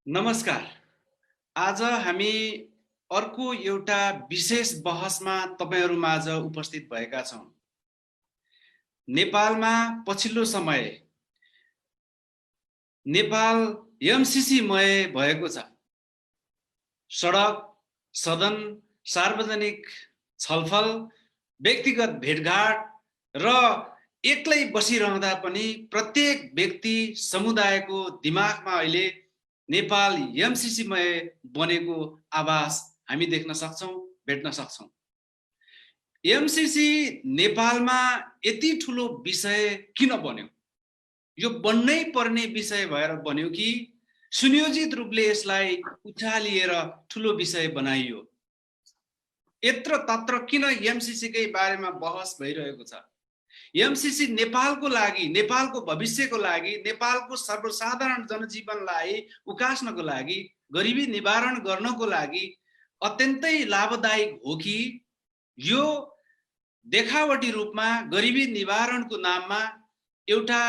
नमस्कार। आज हामी अर्को एउटा विशेष बहसमा तपाईहरुमाझ उपस्थित भएका छौं। नेपालमा पछिल्लो समय नेपाल एमसीसीमय भएको छ। सडक, सदन, सार्वजनिक छलफल, व्यक्तिगत भेटघाट र एक्लै बसिरहँदा पनि प्रत्येक व्यक्ति समुदायको दिमागमा अहिले नेपाल एमसीसीमय बनेको आभास हामी देख्न सक्छौं, भेट्न सक्छौं। एमसीसी नेपालमा यति ठूलो विषय किन बन्यो? यो बन्नै पर्ने विषय भएर बन्यो कि सुनियोजित रूपले यसलाई उठालिएर ठूलो विषय बनाइयो? यत्र तत्र किन एमसीसी कै बारेमा बहस भइरहेको छ? एमसीसी नेपालको लागि, नेपालको भविष्यको लागि, नेपालको सर्वसाधारण जनजीवनलाई उकास्नको लागि, गरिबी निवारण गर्नको लागि अत्यन्तै लाभदायक हो कि यो देखावटी रूपमा गरिबी निवारणको नाममा एउटा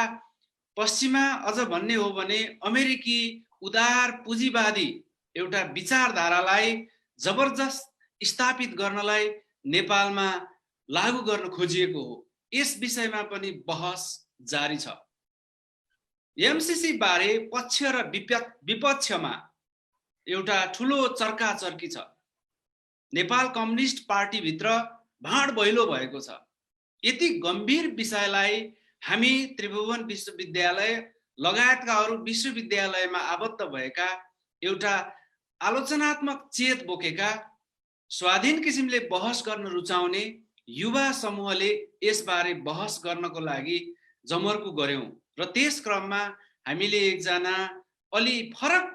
पश्चिमा अझ भन्ने हो भने अमेरिकी उदार पुँजीवादी एउटा विचारधारालाई जबरजस्त स्थापित गर्नलाई नेपालमा लागू गर्न खोजिएको हो। यस विषयमा पनि बहस जारी छ। एमसीसी बारे पक्ष र विपक्षमा एउटा ठूलो चर्काचर्की छ। नेपाल कम्युनिस्ट पार्टी भित्र भाँड भैलो भएको छ। यति गम्भीर विषयलाई हामी त्रिभुवन विश्वविद्यालय लगायतका अरू विश्वविद्यालयमा आबद्ध भएका एउटा आलोचनात्मक चेत बोकेका स्वाधीन किसिमले बहस गर्न रुचाउने युवा समूहले यसबारे बहस गर्नको लागि जमर्को गर्यौं र त्यस क्रममा हामीले एकजना अलि फरक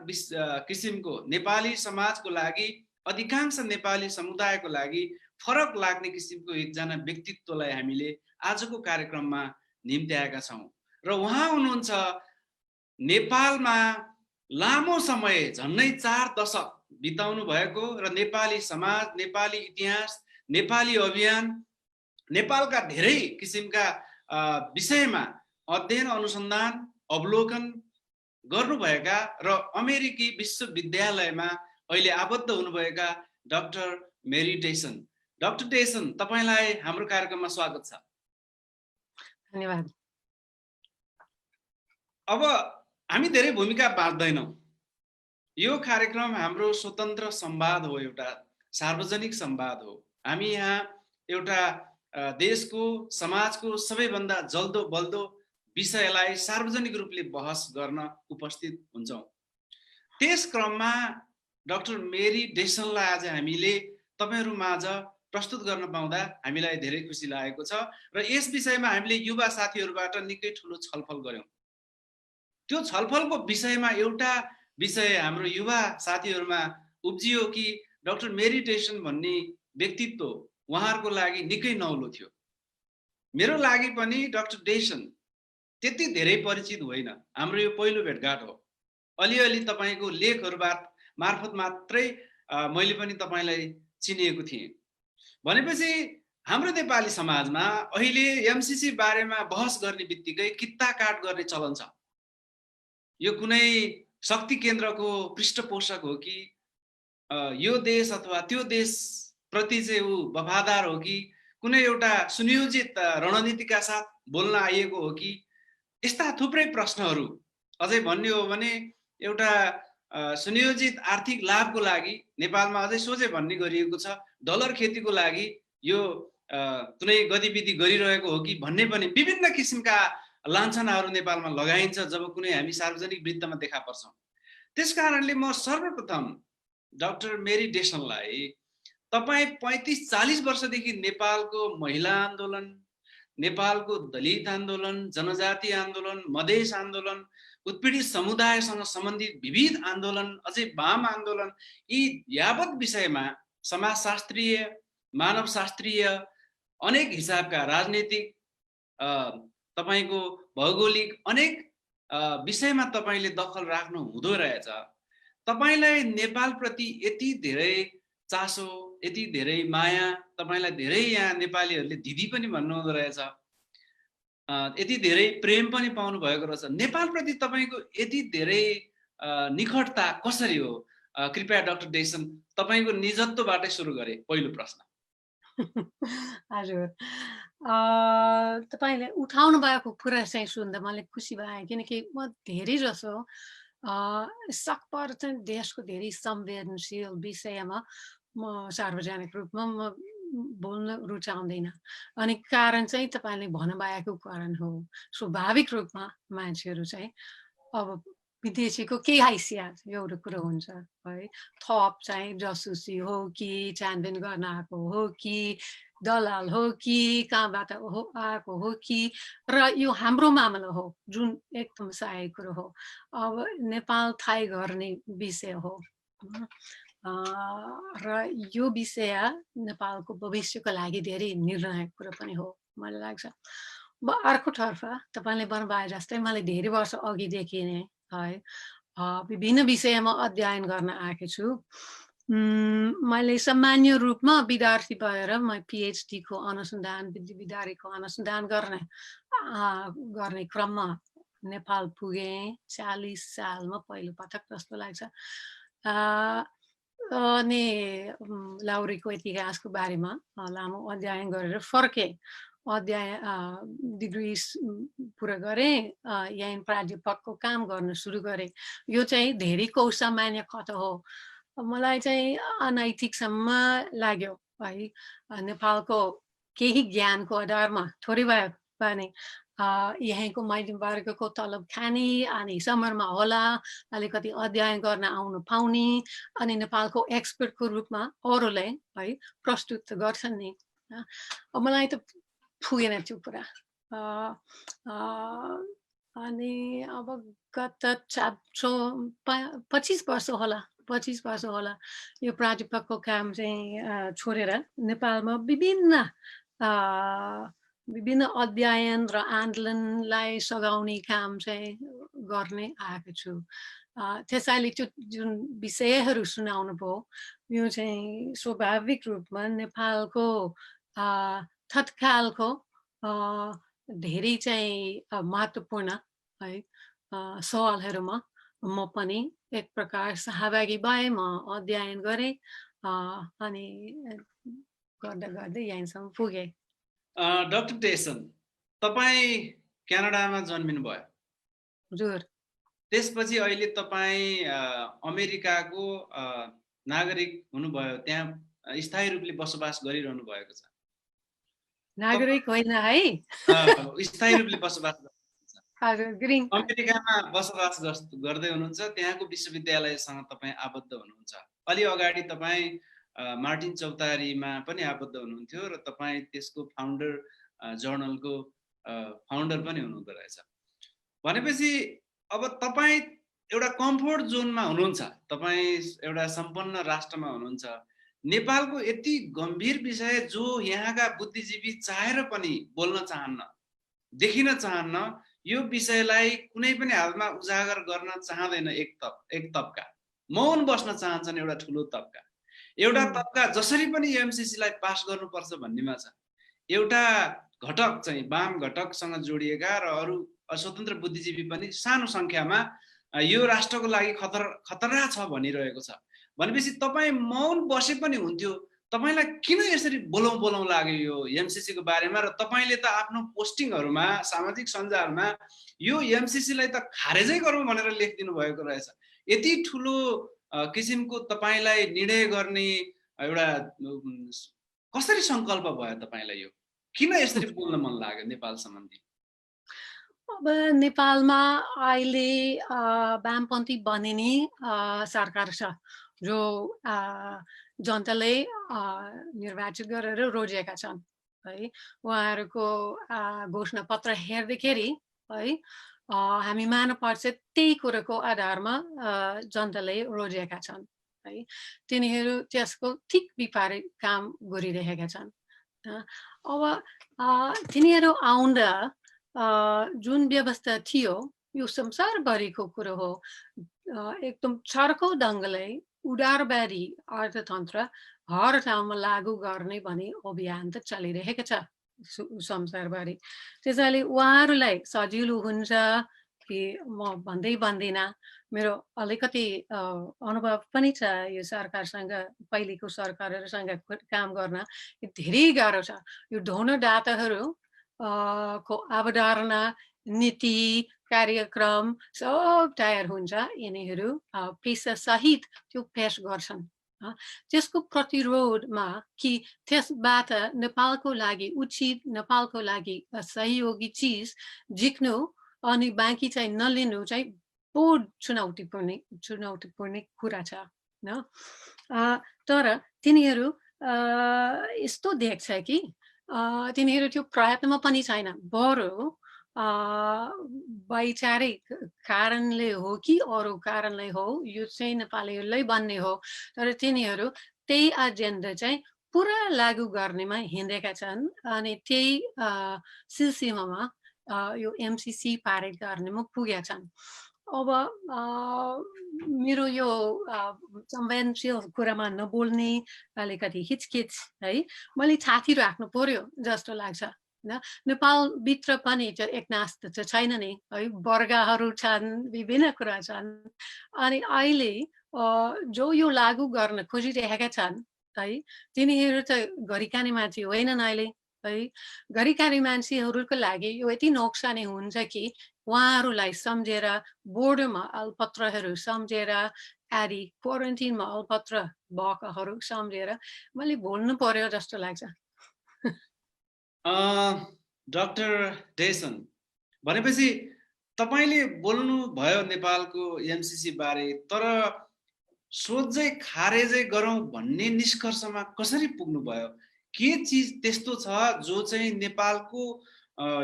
किसिमको नेपाली समाजको लागि, अधिकांश नेपाली समुदायको लागि फरक लाग्ने किसिमको एकजना व्यक्तित्वलाई हामीले आजको कार्यक्रममा निम्त्याएका छौं र उहाँ हुनुहुन्छ नेपालमा लामो समय झन्नै 4 दशक बिताउनु भएको र नेपाली समाज, नेपाली इतिहास, नेपाली अभियान, नेपालका धेरै किसिमका विषयमा अध्ययन, अनुसन्धान, अवलोकन गर्नुभएका र अमेरिकी विश्वविद्यालयमा अहिले आबद्ध हुनुभएका डाक्टर मेरी डेसन। डाक्टर डेसन, तपाईलाई हाम्रो कार्यक्रममा स्वागत छ। धन्यवाद। अब हामी धेरै भूमिका बाँड्दैनौं। यो कार्यक्रम हाम्रो स्वतन्त्र संवाद हो, एउटा सार्वजनिक संवाद हो। हामी यहाँ एउटा देशको, समाजको सबैभन्दा जल्दो बल्दो विषयलाई सार्वजनिक रूपले बहस गर्न उपस्थित हुन्छौं। त्यस क्रममा डाक्टर मेरी डेसनलाई आज हामीले तपाईहरुमाझ प्रस्तुत गर्न पाउँदा हामीलाई धेरै खुसी लागेको छ र यस विषयमा हामीले युवा साथीहरुबाट निकै ठूलो छलफल गर्यौं। त्यो छलफलको विषयमा एउटा विषय हाम्रो युवा साथीहरुमा उब्जियो कि डाक्टर मेरी डेसन भन्ने व्यक्तित्व उहाँहरुको लागि निकै नौलो थियो। मेरो लागि पनि डाक्टर डेसन त्यति धेरै परिचित होइन। हाम्रो यो पहिलो भेटघाट हो। अलिअलि तपाईको लेखहरुबाट मार्फत मात्रै मैले पनि तपाईलाई चिनेको थिएँ। भनेपछि हाम्रो नेपाली समाजमा अहिले एमसीसी बारेमा बहस गर्ने बित्तिकै कित्ता काट गर्ने चलन छ। यो कुनै शक्ति केन्द्रको पृष्ठपोषक हो कि यो देश अथवा त्यो देश प्रति चाहिँ ऊ वफादार हो कि कुनै एउटा सुनियोजित रणनीतिका साथ बोल्न आइएको हो कि, यस्ता थुप्रै प्रश्नहरू। अझै भन्ने हो भने एउटा सुनियोजित आर्थिक लाभको लागि नेपालमा अझै सोझै भन्ने गरिएको छ, डलर खेतीको लागि यो कुनै गतिविधि गरिरहेको हो कि भन्ने पनि विभिन्न किसिमका लान्छनाहरू नेपालमा लगाइन्छ जब कुनै हामी सार्वजनिक वृत्तमा देखा पर्छौं। त्यसकारणले म सर्वप्रथम डाक्टर मेरी डेसनलाई तपाई 35-40 वर्षदेखि नेपालको महिला आन्दोलन, नेपालको दलित आन्दोलन, जनजाति आन्दोलन, मधेस आन्दोलन, उत्पीडित समुदायसँग सम्बन्धित विविध आन्दोलन, अझै वाम आन्दोलन, यी यावत विषयमा समाजशास्त्रीय, मानवशास्त्रीय, अनेक हिसाबका राजनीतिक, तपाईको भौगोलिक अनेक विषयमा तपाईले दखल राख्नु हुँदो रहेछ। तपाईलाई नेपाल प्रति यति धेरै चासो, यति धेरै माया, तपाईलाई धेरै यहाँ नेपालीहरूले दिदी पनि भन्नुहुँदो रहेछ, यति धेरै प्रेम पनि पाउनु भएको रहेछ। नेपाल प्रति तपाईको यति धेरै निकटता कसरी हो? कृपया डाक्टर डेसन तपाईको निजत्वबाटै सुरु गरे पहिलो प्रश्न। हजुर। तपाईँले उठाउनु भएको कुरा चाहिँ सुन्दा मलाई खुसी भयो किनकि म धेरै जसो सकभर चाहिँ देशको धेरै संवेदनशील विषयमा म सार्वजनिक रूपमा म बोल्न रुचाउँदिन। अनि कारण चाहिँ तपाईँले भन्नुभएको कारण हो। स्वाभाविक रूपमा मान्छेहरू चाहिँ अब विदेशीको केही हैसियत एउटा कुरो हुन्छ है। थप चाहिँ जासुसी हो कि छानबिन गर्न आएको हो कि दलाल हो कि कहाँबाट आएको हो कि र यो हाम्रो मामला हो जुन एकदम सही कुरो हो। अब नेपाल थाहै गर्ने विषय हो। र यो विषय नेपालको भविष्यको लागि धेरै निर्णायक कुरो पनि हो मलाई लाग्छ। अर्कोतर्फ तपाईँले भन्नुभए जस्तै मैले धेरै वर्ष अघिदेखि नै है विभिन्न विषयमा अध्ययन गर्न आएको छु। मैले सामान्य रूपमा विद्यार्थी भएर म PhD को अनुसन्धान विद्यार्थीको अनुसन्धान गर्ने क्रममा नेपाल पुगेँ 40 सालमा पहिलो पटक जस्तो लाग्छ। अनि लाहुरेको इतिहासको बारेमा लामो अध्ययन गरेर फर्केँ। डिग्री पुरा गरेँ, यहाँ प्राध्यापकको काम गर्न सुरु गरेँ। यो चाहिँ धेरैको सामान्य कथा हो। मलाई चाहिँ अनैतिकसम्म लाग्यो है। नेपालको केही ज्ञानको आधारमा थोरै भए पनि यहाँको मध्यमवर्गको तलब खाने अनि समरमा होला अलिकति अध्ययन गर्न आउनु पाउने अनि नेपालको एक्सपर्टको रूपमा अरूलाई है प्रस्तुत गर्छन् नि। मलाई त पुगेन त्यो कुरा। अनि अब गत 25 वर्ष होला यो प्राध्यापकको काम चाहिँ छोडेर नेपालमा विभिन्न अध्ययन र आन्दोलनलाई सघाउने काम चाहिँ गर्ने आएको छु। त्यसैले त्यो जुन विषयहरू सुनाउनु भयो यो चाहिँ स्वाभाविक रूपमा नेपालको तत्कालको धेरै चाहिँ महत्त्वपूर्ण है सवालहरूमा म पनि एक प्रकार सहभागी भएँ। म अध्ययन गरेँ अनि गर्दै यहाँसम्म पुगेँ। डाक्टर डेसन तपाईँ क्यानाडामा जन्मिनु भयो। हजुर। त्यसपछि अहिले तपाईँ अमेरिकाको नागरिक हुनुभयो, त्यहाँ स्थायी रूपले बसोबास गरिरहनु भएको छ। नागरिक होइन है। स्थायी रूपले बसोबास ग्रीन अमेरिकामा बसोबास गर्दै हुनुहुन्छ। त्यहाँको विश्वविद्यालयसँग तपाईँ आबद्ध हुनुहुन्छ। अलि अगाडि तपाईँ मार्टिन चौतारीमा पनि आबद्ध हुनुहुन्थ्यो र तपाईँ त्यसको फाउन्डर जर्नलको फाउन्डर पनि हुनुहुँदो रहेछ। भनेपछि अब तपाईँ एउटा कम्फोर्ट जोनमा हुनुहुन्छ। तपाईँ एउटा सम्पन्न राष्ट्रमा हुनुहुन्छ। नेपालको यति गम्भीर विषय जो यहाँका बुद्धिजीवी चाहेर पनि बोल्न चाहन्न, देखिन चाहन्न, यो विषयलाई कुनै पनि हालमा उजागर गर्न चाहँदैन। एक तबका मौन बस्न चाहन्छन्। एउटा ठुलो तबका, एउटा तबका जसरी पनि एमसीसी लाई पास गर्नुपर्छ भन्नेमा छ। एउटा घटक चाहिँ वाम घटकसँग जोडिएका र अरू स्वतन्त्र बुद्धिजीवी पनि सानो संख्यामा यो राष्ट्रको लागि खतरा छ भनिरहेको छ। भनेपछि तपाईँ मौन बसे पनि हुन्थ्यो। तपाईलाई किन यसरी बोलौँ लाग्यो यो एमसीसी को बारेमा? र तपाईले त आफ्नो पोस्टिङहरुमा सामाजिक सञ्जालमा यो एमसीसी लाई त खारेजै गरौँ भनेर लेखिदिनु भएको रहेछ। यति ठुलो किसिमको तपाईलाई निर्णय गर्ने एउटा कसरी संकल्प भयो तपाईलाई? यो किन यसरी बोल्न मन लाग्यो नेपाल सम्बन्धी? अब नेपालमा अहिले वामपन्थी बनिने सरकार छ जो जनताले निर्वाचित गरेर रोजेका छन् है। उहाँहरूको घोषणा पत्र हेर्दाखेरि है हामी मान्नुपर्छ त्यही कुराको आधारमा जनताले रोजेका छन् है। तिनीहरू त्यसको ठिक विपरीत काम गरिरहेका छन्। अब तिनीहरू आउँदा जुन व्यवस्था थियो यो संसारभरिको कुरो हो। एकदम चर्को ढङ्गले उदारवादी अर्थतन्त्र हर ठाउँमा लागू गर्ने भन्ने अभियान त चलिरहेको छ संसारभरि। त्यसैले उहाँहरूलाई सजिलो हुन्छ कि म भन्दिनँ मेरो अलिकति अनुभव पनि छ यो सरकारसँग पहिलेको सरकारहरूसँग काम गर्न धेरै गाह्रो छ यो ढोनो को अवधारणा नीति कार्यक्रम सब तयार हुन्छ यिनीहरू पेसा सहित त्यो पेश गर्छन् त्यसको प्रतिरोधमा कि त्यसबाट नेपालको लागि उचित नेपालको लागि सहयोगी चिज झिक्नु अनि बाँकी चाहिँ नलिनु चाहिँ बहुत चुनौतीपूर्ण कुरा छ न तर तिनीहरू यस्तो देख्छ कि तिनीहरू त्यो प्रयत्नमा पनि छैन बरु वैचारिक कारणले हो कि अरू कारणले हो यो चाहिँ नेपालीहरूलाई भन्ने हो तर तिनीहरू त्यही एजेन्डा चाहिँ पुरा लागू गर्नेमा हिँडेका छन् अनि त्यही सिलसिलामा यो एमसीसी पारित गर्नेमा पुगेका छन् अब मेरो यो संवेदनशील कुरामा नबोल्ने अलिकति हिचकिच है मैले छाती राख्नु पर्यो जस्तो लाग्छ नेपालभित्र पनि एकनाथ त छैन नि है वर्गहरू छन् विभिन्न कुरा छन् अनि अहिले जो यो लागू गर्न खोजिरहेका छन् है तिनीहरू त गरिखाने मान्छे होइनन् अहिले है गरिखाने मान्छेहरूको लागि यो यति नोक्सानी हुन्छ कि उहाँहरूलाई सम्झेर बोर्डरमा अलपत्रहरू सम्झेर आदि क्वारेन्टिनमा अलपत्र भएकाहरू सम्झेर मैले बोल्नु पर्यो जस्तो लाग्छ डाक्टर डेसन भनेपछि तपाईले बोल्नु भयो नेपालको एमसीसी बारे तर सोझै खारेजै गरौँ भन्ने निष्कर्षमा कसरी पुग्नु भयो के चीज त्यस्तो छ जो चाहिँ नेपालको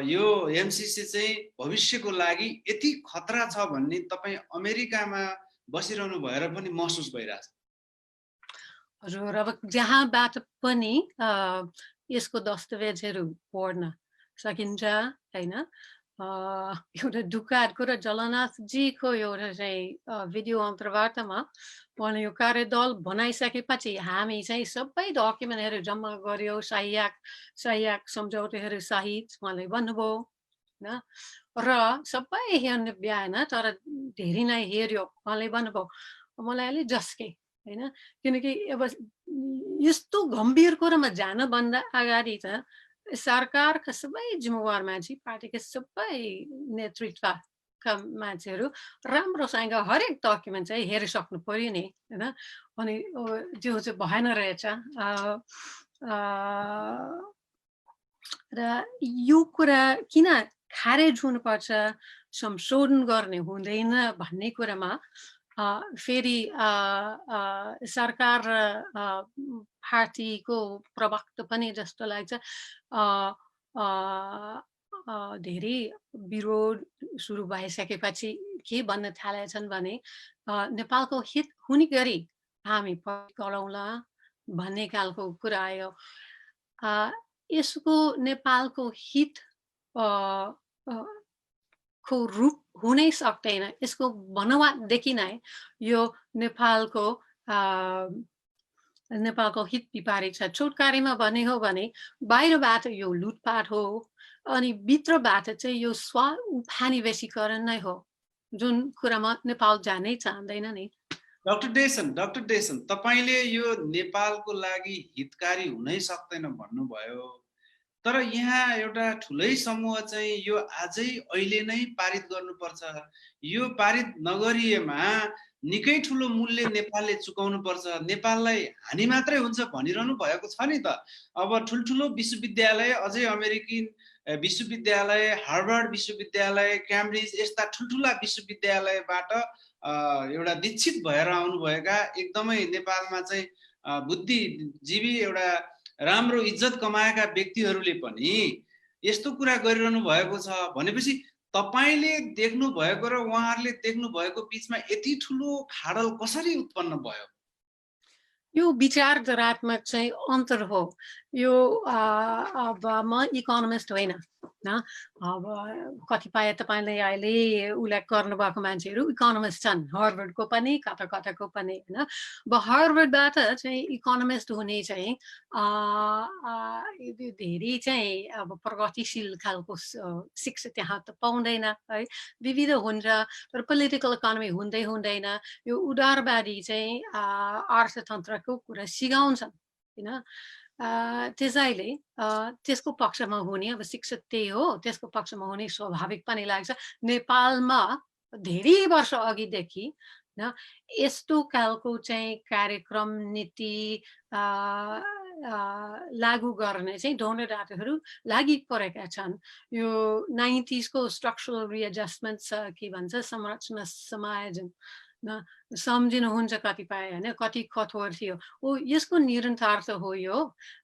यो एमसीसी चाहिँ भविष्यको लागि यति खतरा छ भन्ने तपाईँ अमेरिकामा बसिरहनु भएर पनि महसुस भइरहेछ हजुर अब जहाँबाट पनि यसको दस्तावेजहरू पढ्न सकिन्छ हैन एउटा दुःखद कुरा जलनाथजीको एउटा चाहिँ भिडियो अन्तर्वार्तामा उहाँले यो कार्यदल बनाइसकेपछि हामी चाहिँ सबै डकुमेन्टहरू जम्मा गर्यो सहायक सम्झौताहरू सहित उहाँले भन्नुभयो हैन र सबै हेर्नु भ्याएन तर धेरै नै हेर्यो उहाँले भन्नुभयो मलाई अलि झस्के हैन किनकि अब यस्तो गम्भीर कुरामा जानभन्दा अगाडि त सरकारका सबै जिम्मेवार मान्छे पार्टीका सबै नेतृत्वका मान्छेहरू राम्रोसँग हरेक डकुमेन्ट चाहिँ हेरिसक्नु पर्यो नि हैन अनि त्यो चाहिँ भएन रहेछ र यो कुरा किन खारेज हुनुपर्छ संशोधन गर्ने हुँदैन भन्ने कुरामा फेरि सरकार पार्टीको प्रवक्ता पनि जस्तो लाग्छ धेरै विरोध सुरु भइसकेपछि के भन्न थालेछन् भने नेपालको हित हुने गरी हामी गरौँला भन्ने खालको कुरा आयो यसको नेपालको हित को रूप हुनै सक्दैन यसको बनावटदेखि नै यो नेपालको हित विपरीत छ छोटकारीमा भन्ने हो भने बाहिरबाट यो लुटपाट हो अनि भित्रबाट चाहिँ यो उपनिवेशीकरण नै हो जुन कुरामा नेपाल जानै चाहँदैन नि डाक्टर डेसन तपाईले यो नेपालको लागि हितकारी हुनै सक्दैन भन्नुभयो तर यहाँ एउटा ठुलै समूह चाहिँ यो आजै अहिले नै पारित गर्नुपर्छ यो पारित नगरिएमा निकै ठुलो मूल्य नेपालले चुकाउनु पर्छ नेपाललाई हानि मात्रै हुन्छ भनिरहनु भएको छ नि त अब ठुलठुलो विश्वविद्यालय अझै अमेरिकन विश्वविद्यालय हार्वर्ड विश्वविद्यालय क्याम्ब्रिज यस्ता ठुलठुला विश्वविद्यालयबाट एउटा दीक्षित भएर आउनुभएका एकदमै नेपालमा चाहिँ बुद्धिजीवी एउटा राम्रो इज्जत कमाएका व्यक्तिहरूले पनि यस्तो कुरा गरिरहनु भएको छ भनेपछि तपाईले देख्नु भएको र उहाँहरूले देख्नु भएको बीचमा यति ठुलो खाडल कसरी उत्पन्न भयो यो विचारधारात्मक चाहिँ अन्तर हो यो अब म इकोनोमिस्ट होइन न, अब कतिपय तपाईँले अहिले उल्लेख गर्नुभएको मान्छेहरू इकोनोमिस्ट छन्, हार्वर्डको पनि कता कताको पनि होइन। अब हार्वर्डबाट चाहिँ इकोनोमिस्ट हुने चाहिँ धेरै चाहिँ अब प्रगतिशील खालको शिक्षा त्यहाँ त पाउँदैन है, विविध हुन्छ, तर पोलिटिकल इकोनोमी हुँदै हुँदैन। यो उदारवादी चाहिँ अर्थतन्त्रको कुरा सिकाउँछन् होइन। त्यसैले त्यसको पक्षमा हुने, अब शिक्षा त्यही हो, त्यसको पक्षमा हुने स्वाभाविक पनि लाग्छ। नेपालमा धेरै वर्ष अघिदेखि न यस्तो खालको चाहिँ कार्यक्रम नीति लागू गर्ने चाहिँ डोनरदाताहरू लागि परेका छन्। यो 90s को स्ट्रक्चरल रिएडजस्टमेन्ट के भन्छ, संरचना समायोजन न सम्झिनुहुन्छ कतिपय होइन, कति कठोर थियो। यसको निरन्तर हो यो,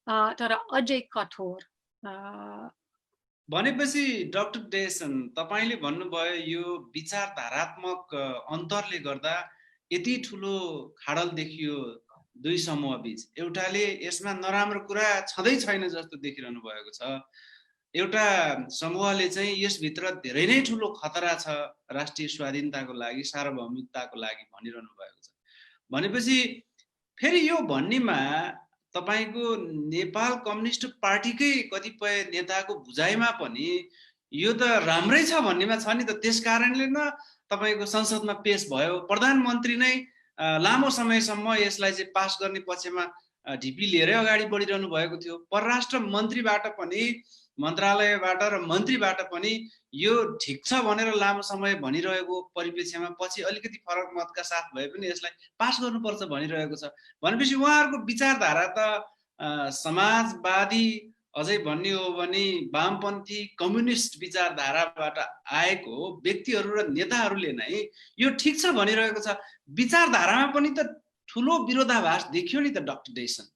तर अझै कठोर। भनेपछि डाक्टर डेसन, तपाईँले भन्नुभयो यो विचारधारात्मक अन्तरले गर्दा यति ठुलो खाडल देखियो दुई समूह बीच। एउटाले यसमा नराम्रो कुरा छँदै छैन जस्तो देखिरहनु भएको छ, एउटा समूहले चाहिँ यसभित्र धेरै नै ठुलो खतरा छ राष्ट्रिय स्वाधीनताको लागि, सार्वभौमिकताको लागि भनिरहनु भएको छ। भनेपछि फेरि यो भन्नेमा तपाईको नेपाल कम्युनिस्ट पार्टीकै कतिपय नेताको बुझाइमा पनि यो त राम्रै छ भन्नेमा छ नि त। त्यस कारणले न तपाईको संसदमा पेश भयो, प्रधानमन्त्री नै लामो समयसम्म यसलाई चाहिँ पास गर्ने पक्षमा ढिपी लिएरै अगाडि बढिरहनु भएको थियो। परराष्ट्र मन्त्रीबाट पनि, मन्त्रालयबाट र मन्त्रीबाट पनि यो ठिक छ भनेर लामो समय भनिरहेको परिप्रेक्ष्यमा पछि अलिकति फरक मतका साथ भए पनि यसलाई पास गर्नुपर्छ भनिरहेको छ। भनेपछि उहाँहरूको विचारधारा त समाजवादी, अझै भन्ने हो भने वामपन्थी कम्युनिस्ट विचारधाराबाट आएको व्यक्तिहरू र नेताहरूले नै यो ठिक छ भनिरहेको छ। विचारधारामा पनि त ठुलो विरोधाभास देखियो नि त डाक्टर डेसन।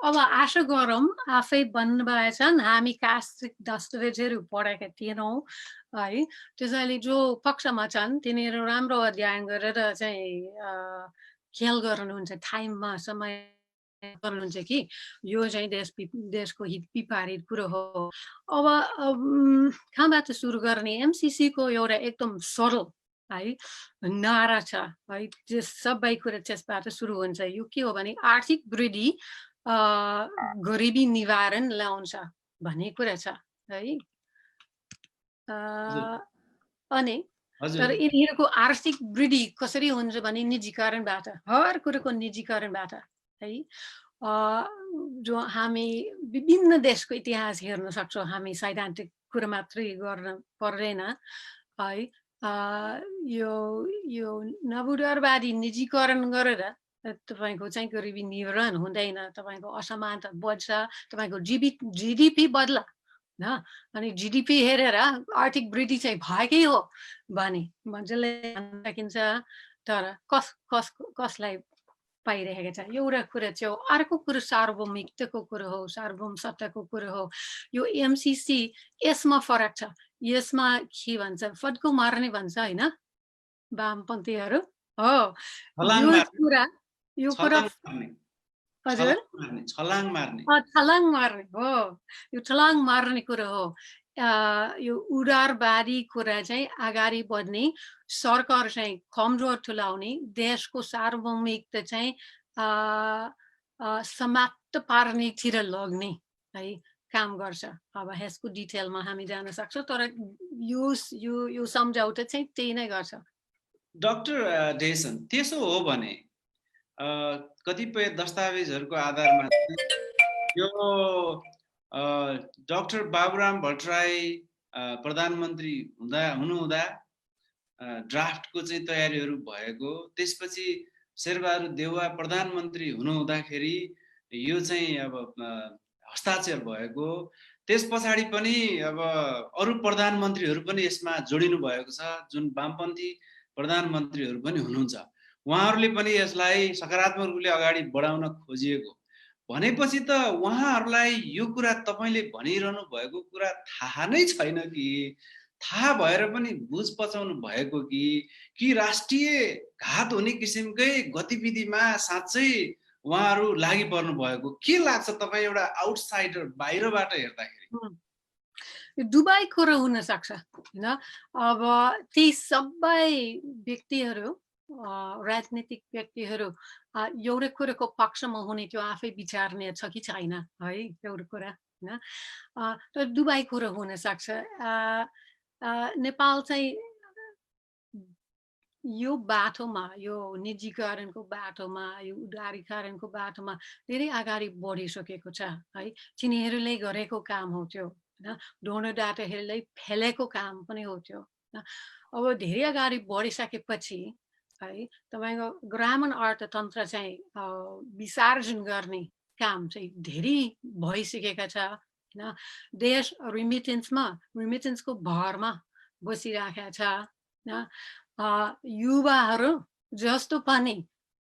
अब आशा गरौँ, आफै भन्नुभएछन् हामी कास्टिक दस्तावेजहरू पढेका थिएनौँ है, त्यसैले जो पक्षमा छन् तिनीहरू राम्रो अध्ययन गरेर चाहिँ ख्याल गर्नुहुन्छ, टाइममा समय गर्नुहुन्छ कि यो चाहिँ देशको हित विपरीत कुरो हो। अब कहाँबाट सुरु गर्ने? एमसिसी को एउटा एकदम सरल है नारा छ है, सबै कुरा त्यसबाट सुरु हुन्छ। यो के हो भने आर्थिक वृद्धि गरिबी निवारण ल्याउँछ भन्ने कुरा छ है। अनि तर यिनीहरूको आर्थिक वृद्धि कसरी हुन्छ भने निजीकरणबाट, हर कुरोको निजीकरणबाट है। जो हामी विभिन्न देशको इतिहास हेर्न सक्छौँ, हामी सैद्धान्तिक कुरा मात्रै गर्न पर्दैन है। यो नवउदारवादी निजीकरण गरेर तपाईको चाहिँ गरिबी निवारण हुँदैन, तपाईको असमानता बढ्छ, तपाईको जिडिपी बढ्ला न। अनि जिडिपी हेरेर आर्थिक वृद्धि चाहिँ भएकै हो भने मजाले भन्न सकिन्छ, तर कसलाई पाइरहेको छ एउटा कुरा चाहिँ। अर्को कुरो सार्वभौमिकताको कुरो हो, सार्वभौम सत्ताको कुरो हो। यो एमसिसी यसमा फरक छ। यसमा के भन्छ, फड्को मार्ने भन्छ होइन वामपन्थीहरू हो, यो कुरा हजुर छलाङ मार्ने हो, यो छलाङ मार्ने कुरो हो। यो उदारवादी कुरा चाहिँ अगाडि बढ्ने, सरकार चाहिँ कमजोर तुल्याउने, देशको सार्वभौमिकता चाहिँ समाप्त पार्नेतिर लग्ने है काम गर्छ। अब यसको डिटेलमा हामी जान सक्छौँ, तर यो सम्झौता चाहिँ त्यही नै गर्छ। डाक्टर डेसन, त्यसो हो भने कतिपय दस्तावेजहरूको आधारमा यो डाक्टर बाबुराम भट्टराई प्रधानमन्त्री हुनुहुँदा ड्राफ्टको चाहिँ तयारीहरू भएको, त्यसपछि शेरबहादुर देउवा प्रधानमन्त्री हुनुहुँदाखेरि यो चाहिँ अब हस्ताक्षर भएको, त्यस पछाडि पनि अब अरू प्रधानमन्त्रीहरू पनि यसमा जोडिनु भएको छ, जुन वामपन्थी प्रधानमन्त्रीहरू पनि हुनुहुन्छ। उहाँहरूले पनि यसलाई सकारात्मक रूपले अगाडि बढाउन खोजिएको भनेपछि त उहाँहरूलाई यो कुरा तपाईँले भनिरहनु भएको कुरा थाहा नै छैन कि थाहा भएर पनि बुझ पचाउनु भएको कि राष्ट्रिय घात हुने किसिमकै गतिविधिमा साँच्चै उहाँहरू लागि पर्नु भएको के लाग्छ तपाईँ एउटा आउटसाइडर बाहिरबाट हेर्दाखेरि? यो दुवै कुरो हुन सक्छ हैन। अब ती सबै व्यक्तिहरू राजनीतिक व्यक्तिहरू एउटै कुरोको पक्षमा हुने त्यो आफै विचार्ने छ कि छैन है, एउटा कुरा हैन। तर दुवै कुरो हुन सक्छ। नेपाल चाहिँ यो बाटोमा, यो निजीकरणको बाटोमा, यो उदारीकरणको बाटोमा धेरै अगाडि बढिसकेको छ है। तिनीहरूले गरेको काम हो त्यो हैन। ढोँडोडाँटोहरूले फेलेको काम पनि हो त्यो हैन। अब धेरै अगाडि बढिसकेपछि है तपाईँको ग्रामीण अर्थतन्त्र चाहिँ विसर्जन गर्ने काम चाहिँ धेरै भइसकेका छ हैन। देश रिमिटेन्सको भरमा बसिरहेका छ हैन। युवाहरू जस्तो पनि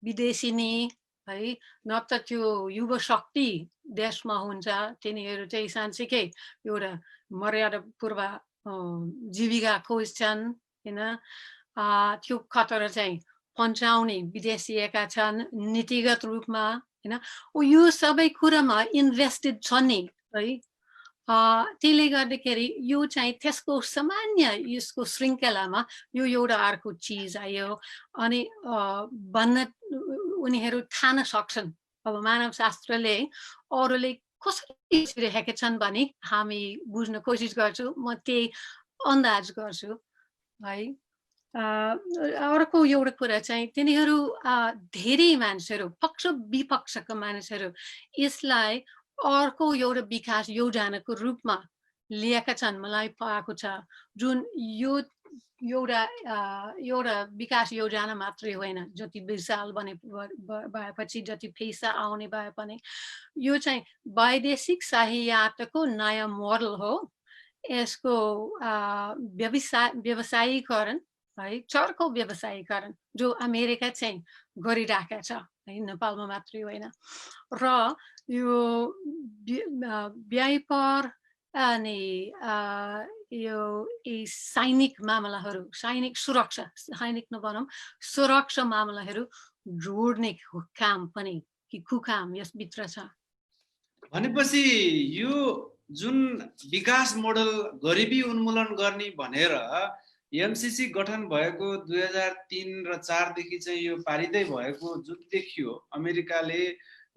विदेशी नि है, न त त्यो युवा शक्ति देशमा हुन्छ, तिनीहरू चाहिँ साँच्चीकै एउटा मर्यादापूर्व जीविका खोज्छन् हैन। त्यो खतरा चाहिँ पन्छाउने विदेशिएका छन् नीतिगत रूपमा हैन। यो सबै कुरामा इन्भेस्टेड छ नि है। त्यसले गर्दाखेरि यो चाहिँ त्यसको सामान्य यसको श्रृङ्खलामा यो एउटा अर्को चिज आयो अनि भन्न उनीहरू ठान्न सक्छन्। अब मानवशास्त्रले अरूले कसरी हेरेका छन् भने हामी बुझ्न कोसिस गर्छौँ, म त्यही अन्दाज गर्छु है। अर्को एउटा कुरा चाहिँ तिनीहरू धेरै मान्छेहरू पक्ष विपक्षका मानिसहरू यसलाई अर्को एउटा विकास योजनाको रूपमा लिएका छन्। मलाई पाएको छ जुन यो एउटा विकास योजना मात्रै होइन, जति विशाल भएपछि जति पैसा आउने भए पनि यो चाहिँ वैदेशिक सहायताको नयाँ मोडल हो। यसको व्यवसायीकरण है, चर्को व्यवसायीकरण जो अमेरिका चाहिँ गरिरहेका छ है, नेपालमा मात्रै होइन। र यो व्यापार अनि यो सैनिक मामलाहरू, सैनिक सुरक्षा, सैनिक नभनौँ सुरक्षा मामलाहरू जोड्ने काम पनि कि कुकाम यसभित्र छ। भनेपछि यो जुन विकास मोडल गरिबी उन्मूलन गर्ने भनेर एमसीसी गठन भएको 2003 र 4 देखि चाहिँ यो पारिदै भएको जुन देखियो, अमेरिकाले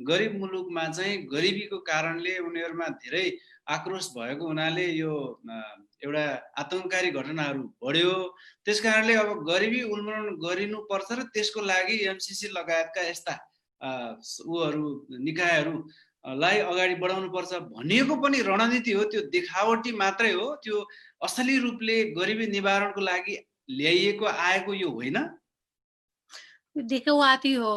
गरिब मुलुकमा चाहिँ गरिबीको कारणले उनीहरूमा धेरै आक्रोश भएको हुनाले यो एउटा आतंककारी घटनाहरू बढ्यो। त्यसकारणले अब गरिबी उन्मूलन गरिनुपर्छ र त्यसको लागि एमसीसी लगायतका यस्ता निकायहरू लाई अगाडि बढाउनु पर्छ भनिएको पनि रणनीति हो। त्यो देखावटी मात्रै हो, त्यो असली रूपले गरिबी निवारणको लागि ल्याइएको आएको यो होइन। देखावटी हो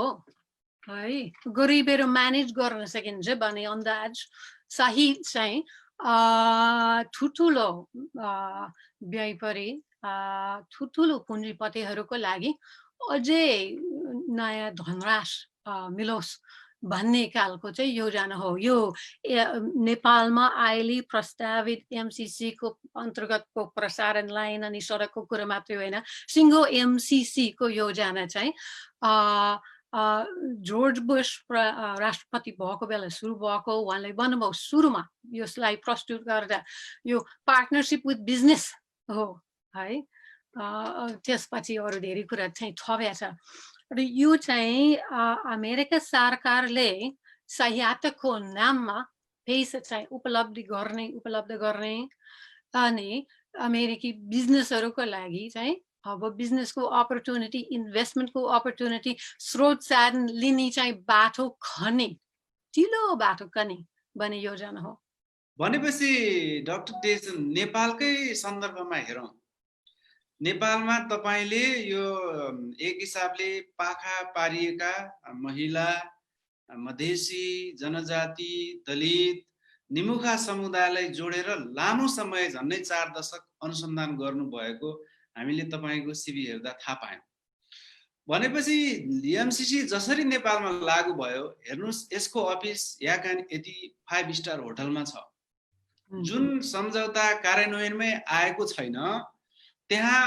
है। गरिबीहरू म्यानेज गर्न सकिन्छ भने अन्दाज सही चाहिँ ठुल्ठुलो व्यापारी ठुल्ठुलो पुँजीपतिहरूको लागि अझै नयाँ धनराश मिलोस् भन्ने खालको चाहिँ योजना हो। यो नेपालमा अहिले प्रस्तावित एमसीसी को अन्तर्गतको प्रसारण लाइन अनि सडकको कुरा मात्रै होइन, सिङ्गो एमसीसी को योजना चाहिँ जर्ज बुश राष्ट्रपति भएको बेला सुरु भएको। उहाँले भन्नुभयो सुरुमा यसलाई प्रस्तुत गर्दा यो पार्टनरसिप विथ बिजनेस हो है। त्यसपछि अरू धेरै कुरा चाहिँ थपेको छ। र यो चाहिँ अमेरिका सरकारले सहायताको नाममा पैसा चाहिँ उपलब्ध गर्ने अनि अमेरिकी बिजनेसहरूको लागि चाहिँ अब बिजनेसको अपर्च्युनिटी, इन्भेस्टमेन्टको अपर्च्युनिटी, स्रोत साधन लिने चाहिँ बाटो खन्ने, चिलो बाटो खन्ने भन्ने योजना हो। भनेपछि डाक्टर तेजन, नेपालकै सन्दर्भमा हेरौँ, नेपालमा तपाईले यो एक हिसाबले पाखा पारिएका महिला, मधेसी, जनजाति, दलित, निमुखा समुदायलाई जोडेर लामो समय झन्डै 4 दशक अनुसन्धान गर्नुभएको हामीले तपाईको सिभी हेर्दा थाहा पायौं। भनेपछि एमसीसी जसरी नेपालमा लागू भयो, हेर्नुस् यसको अफिस यति 5 स्टार होटलमा छ। जुन सम्झौता कार्यान्वयनमै आएको छैन, त्यहाँ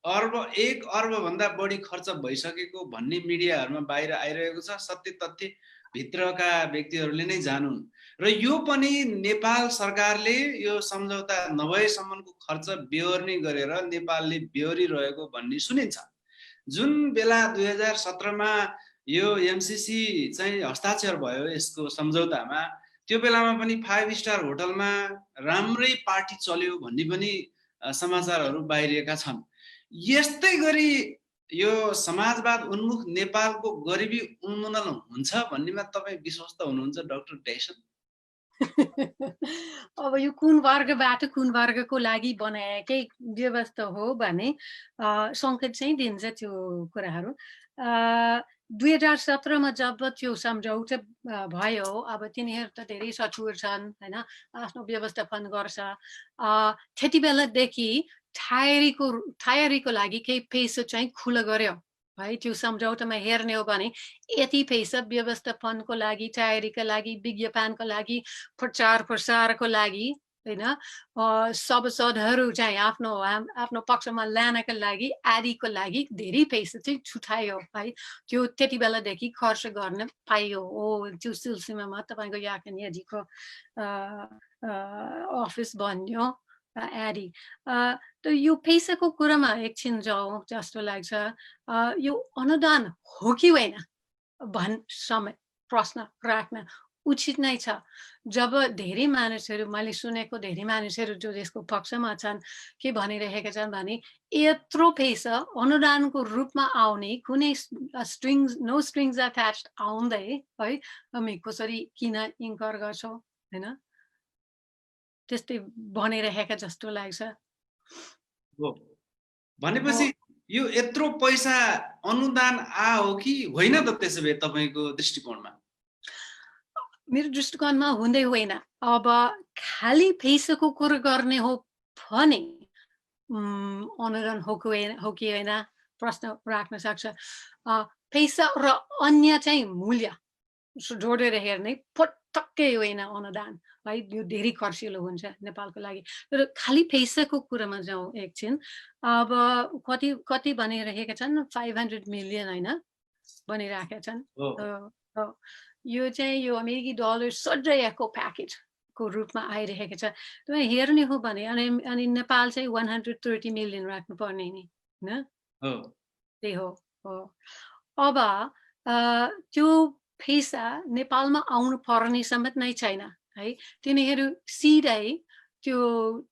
1 अर्ब भन्दा बढी खर्च भइसकेको भन्ने मिडियाहरुमा बाहिर आइरहेको छ। सत्य तथ्य भित्रका व्यक्तिहरूले नै जानुन् र यो पनि नेपाल सरकारले यो सम्झौता नभएसम्मको खर्च बेहोर्ने गरेर नेपालले बेहोरिरहेको भन्ने सुनिन्छ। जुन बेला 2017 मा यो एमसीसी चाहिँ हस्ताक्षर भयो यसको सम्झौतामा, त्यो बेलामा पनि 5 स्टार होटलमा राम्रै पार्टी चल्यो भन्ने पनि समाचारहरू बाहिरिएका छन्। यस्तै गरी यो समाजवाद उन्मुख नेपालको गरिबी उन्मूलन हुन्छ भन्नेमा तपाईँ विश्वस्त हुनुहुन्छ डाक्टर ड्यासन? अब यो कुन वर्गबाट कुन वर्गको लागि बनाएकै व्यवस्था हो भने सङ्केत चाहिँ दिन्छ त्यो कुराहरू। 2017 मा जब त्यो सम्झौता भयो, अब तिनीहरू त धेरै सचुर छन् होइन, आफ्नो व्यवस्थापन गर्छ। त्यति बेलादेखि तयारीको लागि केही पैसा चाहिँ खुला गर्यो है। त्यो सम्झौतामा हेर्ने हो भने यति पैसा व्यवस्थापनको लागि, तयारीका लागि, विज्ञापनको लागि, प्रचार प्रसारको लागि होइन, सभासदहरू चाहिँ आफ्नो पक्षमा लानका लागि, आदिको लागि धेरै पैसा चाहिँ छुट्यायो है। त्यो त्यति बेलादेखि खर्च गर्न पाइयो। त्यो सिलसिलामा तपाईँको याकनियाजीको अफिस बन्यो आदि। त यो पैसाको कुरामा एकछिन जाउँ जस्तो लाग्छ। यो अनुदान हो कि होइन समय प्रश्न राख्न उचित नै छ। जब धेरै मानिसहरू, मैले सुनेको धेरै मानिसहरू जो यसको पक्षमा छन्, के भनिरहेका छन् भने यत्रो पैसा अनुदानको रूपमा आउने, कुनै नो स्ट्रिङ्स अट्याच्ड आउँदै है, हामी कसरी किन इन्कर गर्छौँ होइन, त्यस्तै भनिरहेका जस्तो लाग्छ। भनेपछि यो यत्रो पैसा अनुदान हो कि होइन त त्यसो भए तपाईँको दृष्टिकोणमा? मेरो दृष्टिकोणमा हुँदै होइन। अब खाली पैसाको कुरो गर्ने हो भने अनुदान हो कि होइन प्रश्न राख्न सक्छ। पैसा र अन्य चाहिँ मूल्य जोडेर हेर्ने पटक्कै होइन अनुदान है। यो धेरै खर्चिलो हुन्छ नेपालको लागि। तर खाली पैसाको कुरामा जाउँ एकछिन। अब कति भनिरहेका छन्, 500 मिलियन होइन भनिरहेका छन्। यो चाहिँ यो अमेरिकी डलर सजायको प्याकेजको रूपमा आइरहेको छ। तपाईँ हेर्ने हो भने अनि नेपाल चाहिँ 130 मिलियन राख्नुपर्ने नि होइन, त्यही हो। अब त्यो पैसा नेपालमा आउनु पर्ने समेत नै छैन है। तिनीहरू सिधै त्यो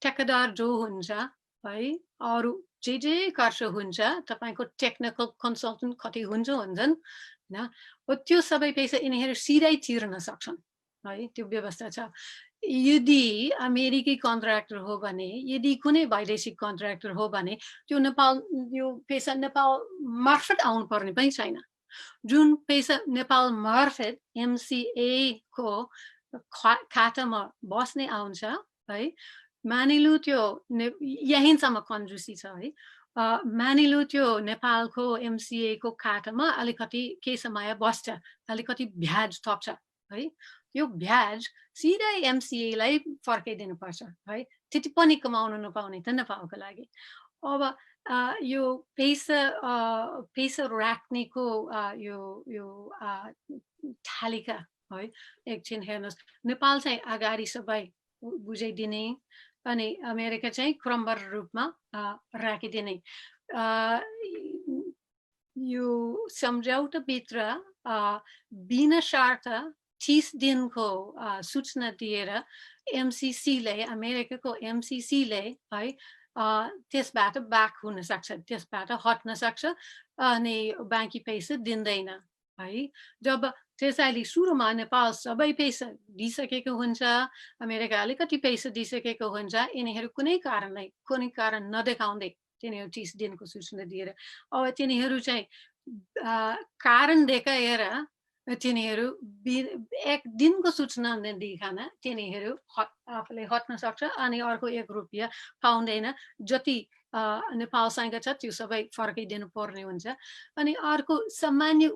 ठेकेदार जो हुन्छ है, अरू जे खर्च हुन्छ, तपाईँको टेक्निकल कन्सल्टेन्ट कति हुन्छन् होइन, त्यो सबै पैसा यिनीहरू सिधै तिर्न सक्छन् है। त्यो व्यवस्था छ। यदि अमेरिकी कन्ट्र्याक्टर हो भने, यदि कुनै वैदेशिक कन्ट्र्याक्टर हो भने त्यो यो पैसा नेपाल मार्फत आउनु पर्ने पनि छैन। जुन पैसा नेपाल मार्फत MCA को खातामा बस्ने आउँछ है, मानिलु त्यो यहीँसम्म कन्जुसी छ है। मानिलु त्यो नेपालको MCA को खातामा अलिकति केही समय बस्छ, अलिकति ब्याज थप्छ है, यो ब्याज सिधै MCA लाई फर्काइदिनु पर्छ है। त्यति पनि कमाउन नपाउने त नेपालको लागि। अब यो पैसा राख्नेको यो तालिका है, एकछिन हेर्नुहोस्। नेपाल चाहिँ अगाडि सबै बुझाइदिने अनि अमेरिका चाहिँ क्रमबद्ध रूपमा राखिदिने। यो सम्झौताभित्र बिना शर्त 30 दिनको सूचना दिएर MCCले, अमेरिकाको MCCले है, त्यसबाट ब्याक हुन सक्छ, त्यसबाट हट्न सक्छ अनि बाँकी पैसा दिँदैन है। जब त्यसैले सुरुमा नेपाल सबै पैसा दिइसकेको हुन्छ, अमेरिका अलिकति पैसा दिइसकेको हुन्छ, यिनीहरू कुनै कारण नदेखाउँदै तिनीहरू 30 दिनको सूचना दिएर, अब तिनीहरू चाहिँ कारण देखाएर तिनीहरू 1 दिनको सूचना नदिइकन तिनीहरू आफूले हट्न सक्छ अनि अर्को 1 रुपियाँ पाउँदैन। जति नेपालसँग छ त्यो सबै फर्कै दिनुपर्ने हुन्छ अनि अर्को सामान्य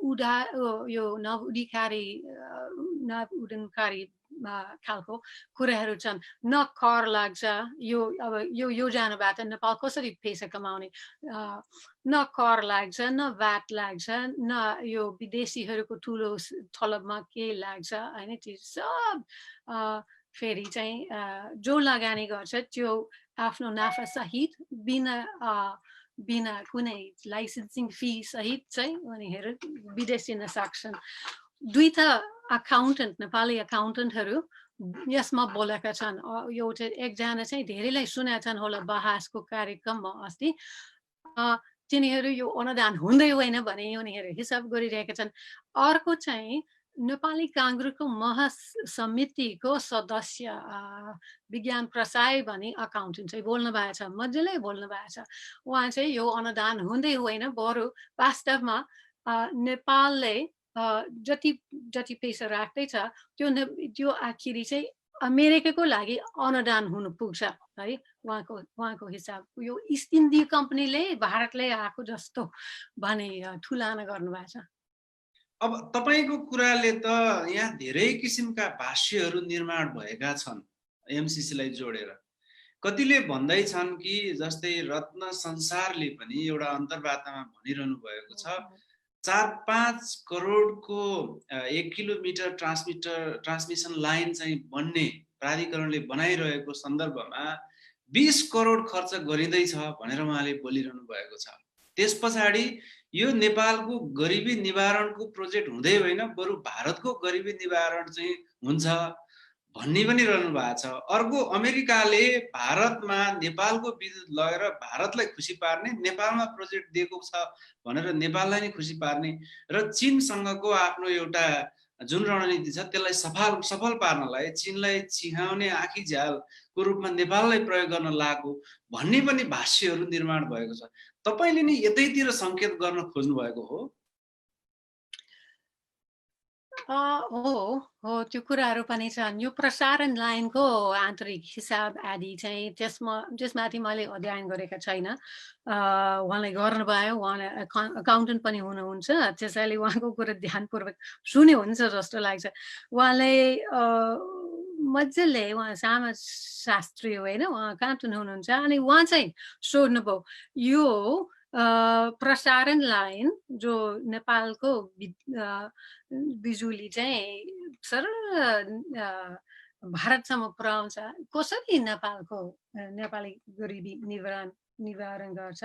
यो नवउडनकारी खालको कुराहरू छन् न कर लाग्छ यो अब यो योजनाबाट नेपाल कसरी पैसा कमाउने न कर लाग्छ न भ्याट लाग्छ न यो विदेशीहरूको ठुलो थलबमा के लाग्छ होइन त्यो सब फेरि चाहिँ जो लगानी गर्छ त्यो आफ्नो नाफा सहित बिना कुनै लाइसेन्सिङ फी सहित चाहिँ उनीहरू विदेश दिन सक्छन् दुईटा अकाउन्टेन्ट नेपाली अकाउन्टेन्टहरू यसमा बोलेका छन् एउटा एकजना चाहिँ धेरैलाई सुनेका छन् होला बहसको कार्यक्रममा अस्ति तिनीहरू यो अनुदान हुँदै होइन भने उनीहरू हिसाब गरिरहेका छन् अर्को चाहिँ नेपाली काङ्ग्रेसको महासमितिको सदस्य विज्ञान प्रसाई भन्ने अकाउन्टेन्ट चाहिँ बोल्नु भएको छ मजाले बोल्नु भएको छ उहाँ चाहिँ यो अनुदान हुँदै होइन बरु वास्तवमा नेपालले जति पैसा राख्दैछ त्यो आखिरी चाहिँ अमेरिकाको लागि अनुदान हुनु पुग्छ है उहाँको हिसाब यो इस्ट इन्डिया कम्पनीले भारतले आएको जस्तो भने ठुलाना गर्नुभएको छ अब तपाईको कुराले त यहाँ धेरै किसिमका भाष्यहरू निर्माण भएका छन् एमसीसीलाई जोडेर कतिले भन्दै छन् कि जस्तै रत्न संसारले पनि एउटा अन्तर्वार्तामा भनिरहनु भएको छ 4-5 करोडको 1 किलोमिटर ट्रान्समिसन लाइन चाहिँ बन्ने प्राधिकरणले बनाइरहेको सन्दर्भमा 20 करोड खर्च गरिँदैछ भनेर उहाँले बोलिरहनु भएको छ त्यसपछि यो नेपालको गरिबी निवारणको प्रोजेक्ट हुँदै होइन बरु भारतको गरिबी निवारण चाहिँ हुन्छ भन्ने पनि रहनु भएको छ अर्को अमेरिकाले भारतमा नेपालको विद्युत लगेर भारतलाई खुसी पार्ने नेपालमा प्रोजेक्ट दिएको छ भनेर नेपाललाई नै खुसी पार्ने र चीनसँगको आफ्नो एउटा जुन रणनीति छ त्यसलाई सफल पार्नलाई चीनलाई चिहाउने आँखी झ्यालको रूपमा नेपाललाई प्रयोग गर्न लागेको भन्ने पनि भाष्यहरू निर्माण भएको छ तपाईले नि यतैतिर संकेत गर्न खोज्नु भएको हो हो त्यो कुराहरू पनि छन् यो प्रसारण लाइनको आन्तरिक हिसाब आदि चाहिँ त्यसमाथि मैले अध्ययन गरेका छैन उहाँले गर्नुभयो उहाँले अकाउन्टेन्ट पनि हुनुहुन्छ त्यसैले उहाँको कुरा ध्यानपूर्वक सुन्यो हुन्छ जस्तो लाग्छ उहाँले मजाले उहाँ समाजशास्त्री होइन उहाँ अकाउन्टेन्ट हुनुहुन्छ अनि उहाँ चाहिँ सोध्नुभयो यो प्रसारण लाइन जो नेपालको बिजुली चाहिँ सरल भारतसम्म पुर्याउँछ कसरी नेपाली गरिबी निवारण गर्छ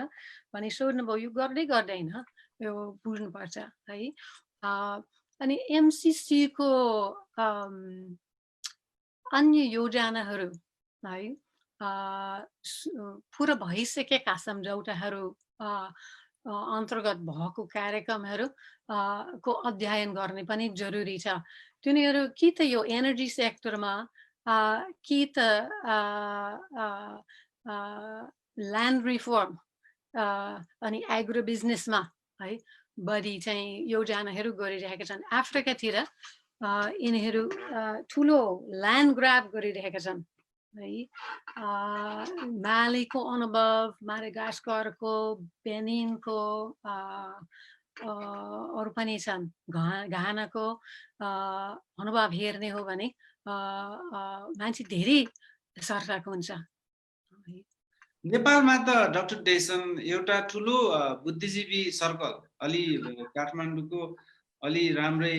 भने सोध्नुभयो यो गर्दैन यो बुझ्नुपर्छ है अनि एमसीसीको अन्य योजनाहरू है पुरा भइसकेका सम्झौताहरू अन्तर्गत भएको कार्यक्रमहरू को अध्ययन गर्ने पनि जरुरी छ तिनीहरू कि त यो एनर्जी सेक्टरमा कि त ल्यान्ड रिफर्म अनि एग्रो बिजनेसमा है बढी चाहिँ योजनाहरू गरिरहेका छन् अफ्रिकातिर यिनीहरू ठुलो ल्यान्ड ग्राब गरिरहेका छन् है मालीको अनुभव माडागास्करको बेनिनको अरू पनि छन् घानाको अनुभव हेर्ने हो भने मान्छे धेरै सर्काको हुन्छ नेपालमा त डाक्टर डेसन एउटा ठुलो बुद्धिजीवी सर्कल अलि काठमाडौँको अलि राम्रै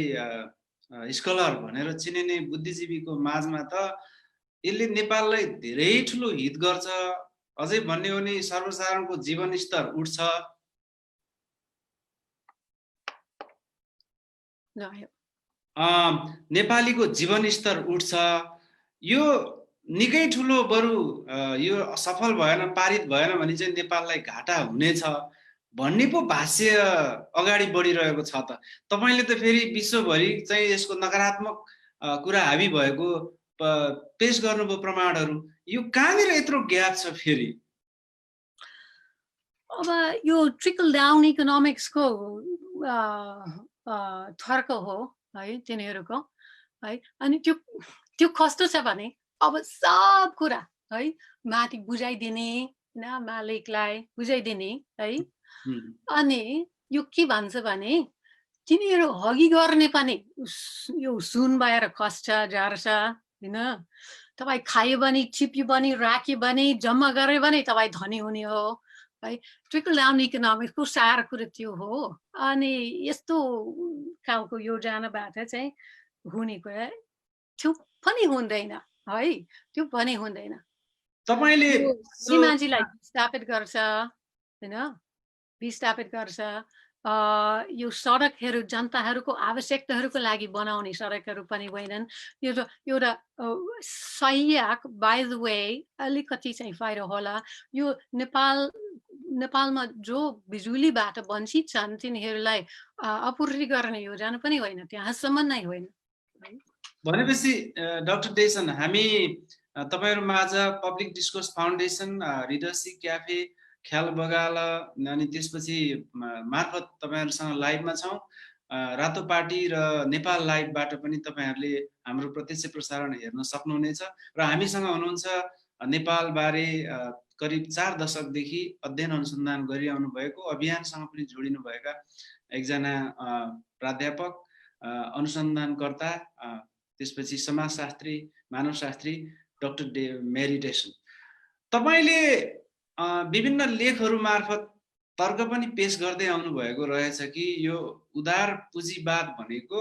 स्कलर भनेर चिनिने बुद्धिजीवीको माझमा त यसले नेपाललाई धेरै ठुलो हित गर्छ अझै भन्ने हो भने सर्वसाधारणको जीवन स्तर उठ्छ नेपालीको जीवन स्तर उठ्छ यो निकै ठुलो बरु यो सफल भएन पारित भएन भने चाहिँ नेपाललाई घाटा हुनेछ भन्ने पो भाष्य अगाडि बढिरहेको छ त तपाईले त फेरि विश्वभरि चाहिँ यसको नकारात्मक कुरा हाबी भएको पेश गर्नुभयो प्रमाणहरू यो कहाँनिर यत्रो ग्याप छ फेरि अब यो ट्रिकल डाउन इकोनोमिक्सको थर्क हो है तिनीहरूको है अनि त्यो कस्तो छ भने अब सब कुरा है माथि बुझाइदिने मालिकलाई बुझाइदिने है। हुँ। अनि यो के भन्छ भने तिनीहरू हगी गर्ने पनि यो सुन भएर खस्छ झर्छ होइन। तपाईँ खायो भने छिप्यो भने राख्यो भने जम्मा गर्यो भने तपाईँ धनी हुने हो है। ट्रिकल डाउन इकोनोमिक्सको सार कुरो त्यो हो। अनि यस्तो खालको योजनाबाट चाहिँ हुने कुरा त्यो पनि हुँदैन है, त्यो पनि हुँदैन। तपाईले यो सो धनी मान्छेलाई विस्थापित गर्छ होइन, विस्थापित गर्छ। यो सडकहरू जनताहरूको आवश्यकताहरूको लागि बनाउने सडकहरू पनि होइनन्। यो त एउटा सहायक बाई द वे अलिकति चाहिँ फाइदा होला। यो नेपालमा जो बिजुलीबाट वञ्चित छन् तिनीहरूलाई आपूर्ति गर्ने योजना पनि होइन, त्यहाँसम्म नै होइन। भनेपछि डाक्टर डेसन हामी तपाईहरु माझ पब्लिक डिस्कोर्स फाउन्डेसन, रिडर्सी क्याफे, ख्याल बगाला अनि त्यसपछि मार्फत तपाईहरुसँग लाइभमा छौं। रातो पार्टी र नेपाल लाइभबाट पनि तपाईहरुले हाम्रो प्रत्यक्ष प्रसारण हेर्न सक्नुहुनेछ र हामीसँग हुनुहुन्छ नेपाल बारे करिब 4 दशकदेखि अध्ययन अनुसन्धान गरिआउनु भएको, अभियानसँग पनि जोडिनु भएका एकजना प्राध्यापक, अनुसन्धानकर्ता, त्यसपछि समाजशास्त्री, मानवशास्त्री डाक्टर मेरी डेसन। तपाईले विभिन्न लेखहरू मार्फत तर्क पनि पेश गर्दै आउनु भएको रहेछ कि यो उदार पुँजीवाद भनेको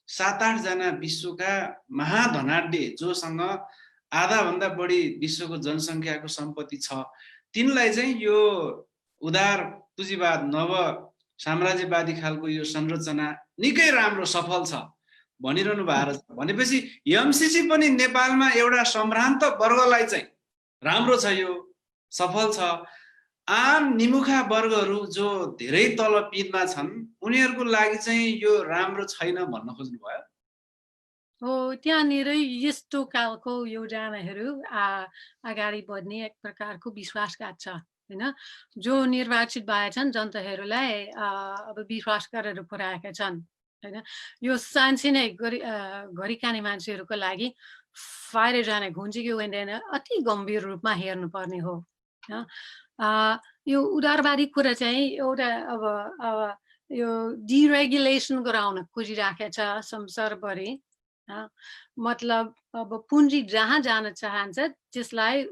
7-8 जना विश्वका महाधनाढ्य जोसँग आधा भन्दा बढी विश्वको जनसंख्याको सम्पत्ति छ, तिनलाई चाहिँ यो उदार पुँजीवाद नव साम्राज्यवादी खालको यो संरचना निकै राम्रो सफल छ भनिरहनु भएको छ। भनेपछि एमसीसी पनि नेपालमा एउटा सम्भ्रान्त वर्गलाई चाहिँ राम्रो छ, यो सफल छ। आम निमुखा वर्गहरू जो धेरै तल पिँधमा छन् उनीहरूको लागि चाहिँ यो राम्रो छैन भन्न खोज्नु भयो। हो, त्यहाँनिर यस्तो खालको योजनाहरू अगाडि बढ्ने एक प्रकारको विश्वासघात छ होइन। जो निर्वाचित भएछन् जनताहरूलाई अब विश्वास गरेर पुर्याएका छन् होइन। यो सानसानै गरिखाने मान्छेहरूको लागि फाइदा जाने घुन्छ कि हुँदैन अति गम्भीर रूपमा हेर्नुपर्ने हो। यो उदारवादी कुरा चाहिँ एउटा अब यो डिरेगुलेसन गराउन खोजिराखेको छ संसारभरि। मतलब अब पुँजी जहाँ जान चाहन्छ त्यसलाई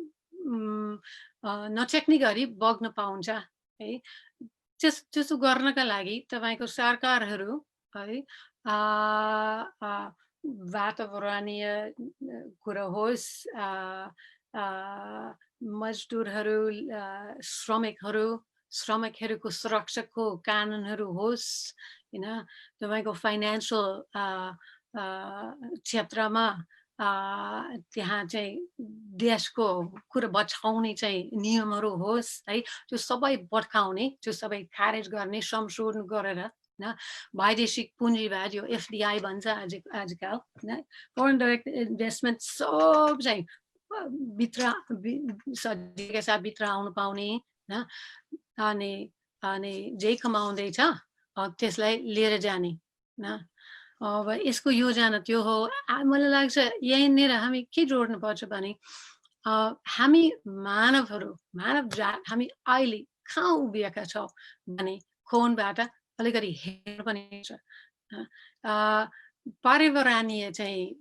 नचेक्ने गरी बग्न पाउँछ है। त्यसो गर्नका लागि तपाईको सरकारहरू है वातावरणीय कुरा होस्, मजदुरहरू, श्रमिकहरूको सुरक्षाको कानुनहरू होस् होइन, तपाईको फाइनेन्सियल क्षेत्रमा त्यहाँ चाहिँ देशको कुरा बचाउने चाहिँ नियमहरू होस् है, त्यो सबै बढाउने, त्यो सबै खारेज गर्ने, संशोधन गरेर वैदेशिक पुँजीवाद, यो एफडीआई भन्छ आजकल होइन, फरेन डाइरेक्ट इन्भेस्टमेन्ट सब चाहिँ सजिलैका साथ भित्र आउनु पाउने अनि जे कमाउँदैछ त्यसलाई लिएर जाने होइन। अब यसको योजना त्यो हो। मलाई लाग्छ यहीँनिर हामी के जोड्नुपर्छ भने हामी मानव जात हामी अहिले कहाँ उभिएका छौँ भने खोनबाट अलिकति हेर्नु पनि छ। पर्यावरणीय चाहिँ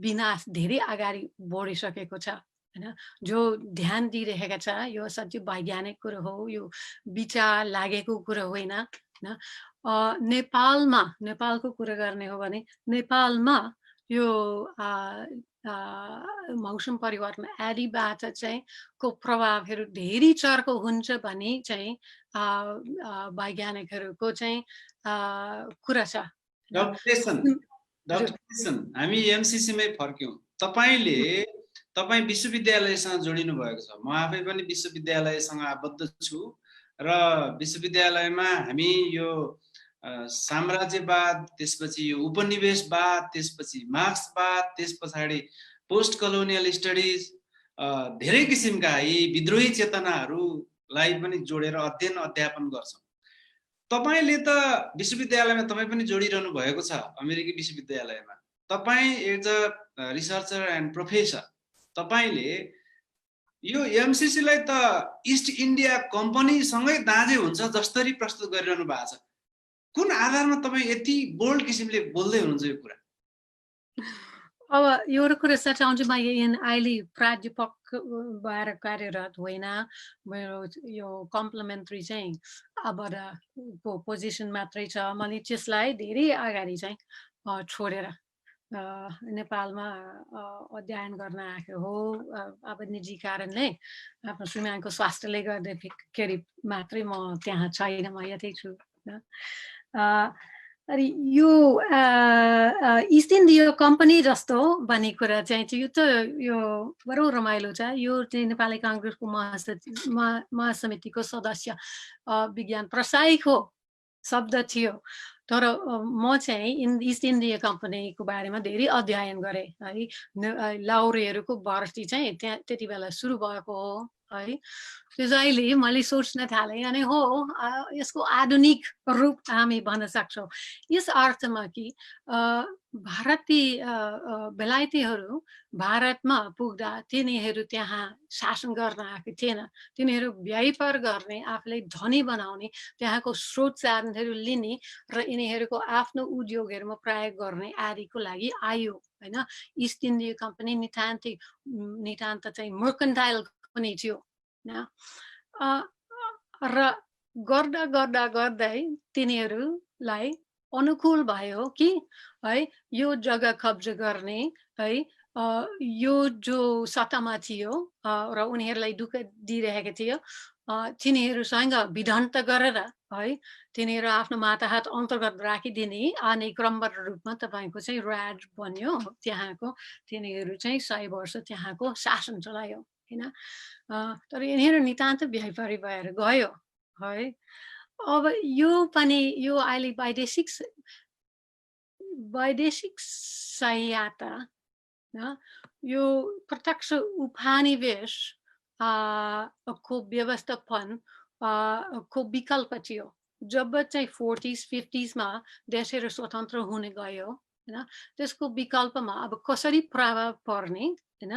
विनाश धेरै अगाडि बढिसकेको छ होइन। जो ध्यान दिइरहेका छ यो सच्ची वैज्ञानिक कुरो हो, यो विचार लागेको कुरो होइन। नेपालको कुरा गर्ने हो भने नेपालमा यो मौसम परिवर्तन आदिबाट चाहिँ को प्रभावहरू धेरै चर्को हुन्छ भने चाहिँ वैज्ञानिकहरूको चाहिँ कुरा छ। डाक्टर डेसन, हामी एमसीसीमै फर्क्यौं। तपाईँ विश्वविद्यालयसँग जोडिनु भएको छ, म आफै पनि विश्वविद्यालयसँग आबद्ध छु र विश्वविद्यालयमा हामी यो साम्राज्यवाद, त्यसपछि यो उपनिवेशवाद, त्यसपछि मार्क्सवाद, त्यस पछाडि पोस्ट कलोनियल स्टडिज, धेरै किसिमका यी विद्रोही चेतनाहरूलाई पनि जोडेर अध्ययन अध्यापन गर्छौं। तपाईले त विश्वविद्यालयमा तपाई पनि जोडिरहनु भएको छ, अमेरिकी विश्वविद्यालयमा। तपाई as a researcher and professor, तपाईले यो एमसीसीलाई त इस्ट इन्डिया कम्पनीसँगै दाँजे हुन्छ जसरी प्रस्तुत गरिरहनु भएको छ। कुन आधारमा तपाईँ यति बोल्ड किसिमले बोल्दै हुनुहुन्छ यो कुरा? अब एउटा कुरा सचाउँछु, म अहिले प्राध्यापक भएर कार्यरत होइन। मेरो यो कम्प्लिमेन्ट्री चाहिँ अबबाट पोजिसन मात्रै छ। मैले त्यसलाई धेरै अगाडि चाहिँ छोडेर नेपालमा अध्ययन गर्न आएको हो। अब निजी कारणले आफ्नो श्रीमानको स्वास्थ्यले गर्दाखेरि मात्रै म त्यहाँ छैन, म यतै छु। अनि यो इस्ट इन्डिया कम्पनी जस्तो भन्ने कुरा चाहिँ यो त यो बडो रमाइलो छ। यो चाहिँ नेपाली काङ्ग्रेसको महासमितिको सदस्य विज्ञान प्रसाईको शब्द थियो। तर म चाहिँ इस्ट इन्डिया कम्पनीको बारेमा धेरै अध्ययन गरेँ है। लाउरेहरूको भर्ती चाहिँ त्यति बेला सुरु भएको हो है। त्यसैले मैले सोच्न थालेँ अनि हो यसको आधुनिक रूप हामी भन्न सक्छौँ। यस अर्थमा कि भारतीय बेलायतीहरू भारतमा पुग्दा तिनीहरू त्यहाँ शासन गर्न आएको थिएन। तिनीहरू व्यापार गर्ने, आफूलाई धनी बनाउने, त्यहाँको स्रोत साधनहरू लिने र यिनीहरूको आफ्नो उद्योगहरूमा प्रयोग गर्ने आदिको लागि आयो होइन। इस्ट इन्डिया कम्पनी नितान्त चाहिँ मर्कन्टाइल पनि थियो र गर्दा गर्दा गर्दै तिनीहरूलाई अनुकूल भयो कि है यो जग्गा कब्जा गर्ने है। यो जो सत्तामा थियो र उनीहरूलाई दुःख दिइरहेको थियो तिनीहरूसँग भिडन्त गरेर है तिनीहरू आफ्नो माताहत अन्तर्गत राखिदिने आने क्रमबद्ध रूपमा तपाईँको चाहिँ राज बन्यो त्यहाँको। तिनीहरू चाहिँ 100 वर्ष त्यहाँको शासन चलायो होइन। तर यिनीहरू नितान्त व्यापारी भएर गयो है। अब यो पनि यो अहिले वैदेशिक सहायता यो प्रत्यक्ष उपनिवेश को व्यवस्थापन को विकल्प थियो। जब चाहिँ 40s 50s मा देशहरू स्वतन्त्र हुने गयो होइन, त्यसको विकल्पमा अब कसरी प्रभाव पर्ने होइन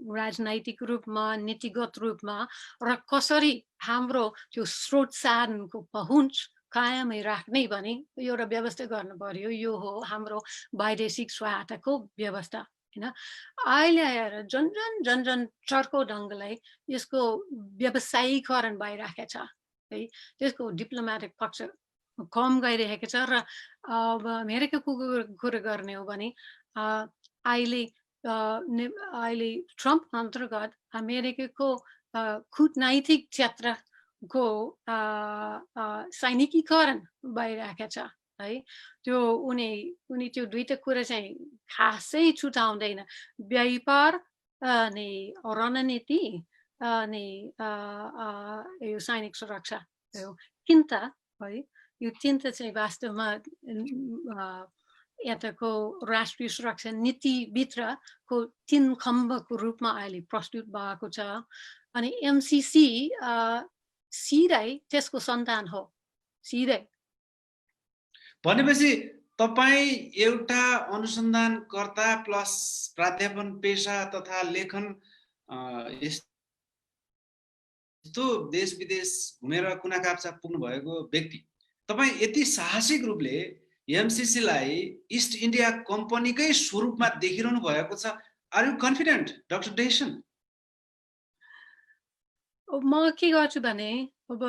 राजनैतिक रूपमा, नीतिगत रूपमा र कसरी हाम्रो त्यो स्रोत साधनको पहुँच कायमै राख्ने भने एउटा व्यवस्था गर्नु पर्यो। यो हो हाम्रो वैदेशिक सहायताको व्यवस्था होइन। अहिले आएर जन चर्को ढङ्गले यसको व्यवसायीकरण भइरहेको छ है। त्यसको डिप्लोमेटिक पक्ष कम गइरहेको छ र अब अमेरिकाको कुरा गर्ने हो भने अहिले ट्रम्प अन्तर्गत अमेरिकाको कूटनैतिक क्षेत्रको सैनिकीकरण भइरहेको छ है। त्यो उनी त्यो दुईटा कुरा चाहिँ खासै छुटाउँदैन। व्यापार अनि रणनीति अनि यो सैनिक सुरक्षा चिन्ता है। यो चिन्ता चाहिँ वास्तवमा यताको राष्ट्रिय सुरक्षा नीतिभित्रको 3 खम्बको रूपमा अहिले प्रस्तुत भएको छ। अनि एमसीसी सिधै त्यसको सन्तान हो सिधै। भनेपछि तपाईँ एउटा अनुसन्धानकर्ता प्लस प्राध्यापन पेशा तथा लेखन यस्तो देश विदेश घुमेर कुना काप्चा पुग्नु भएको व्यक्ति, तपाईँ यति साहसिक रूपले एमसीसीलाई इस्ट इन्डिया कम्पनीकै स्वरूपमा देखिरहनु भएको छ। Are you confident doctor Deson? म के गर्छु भने अब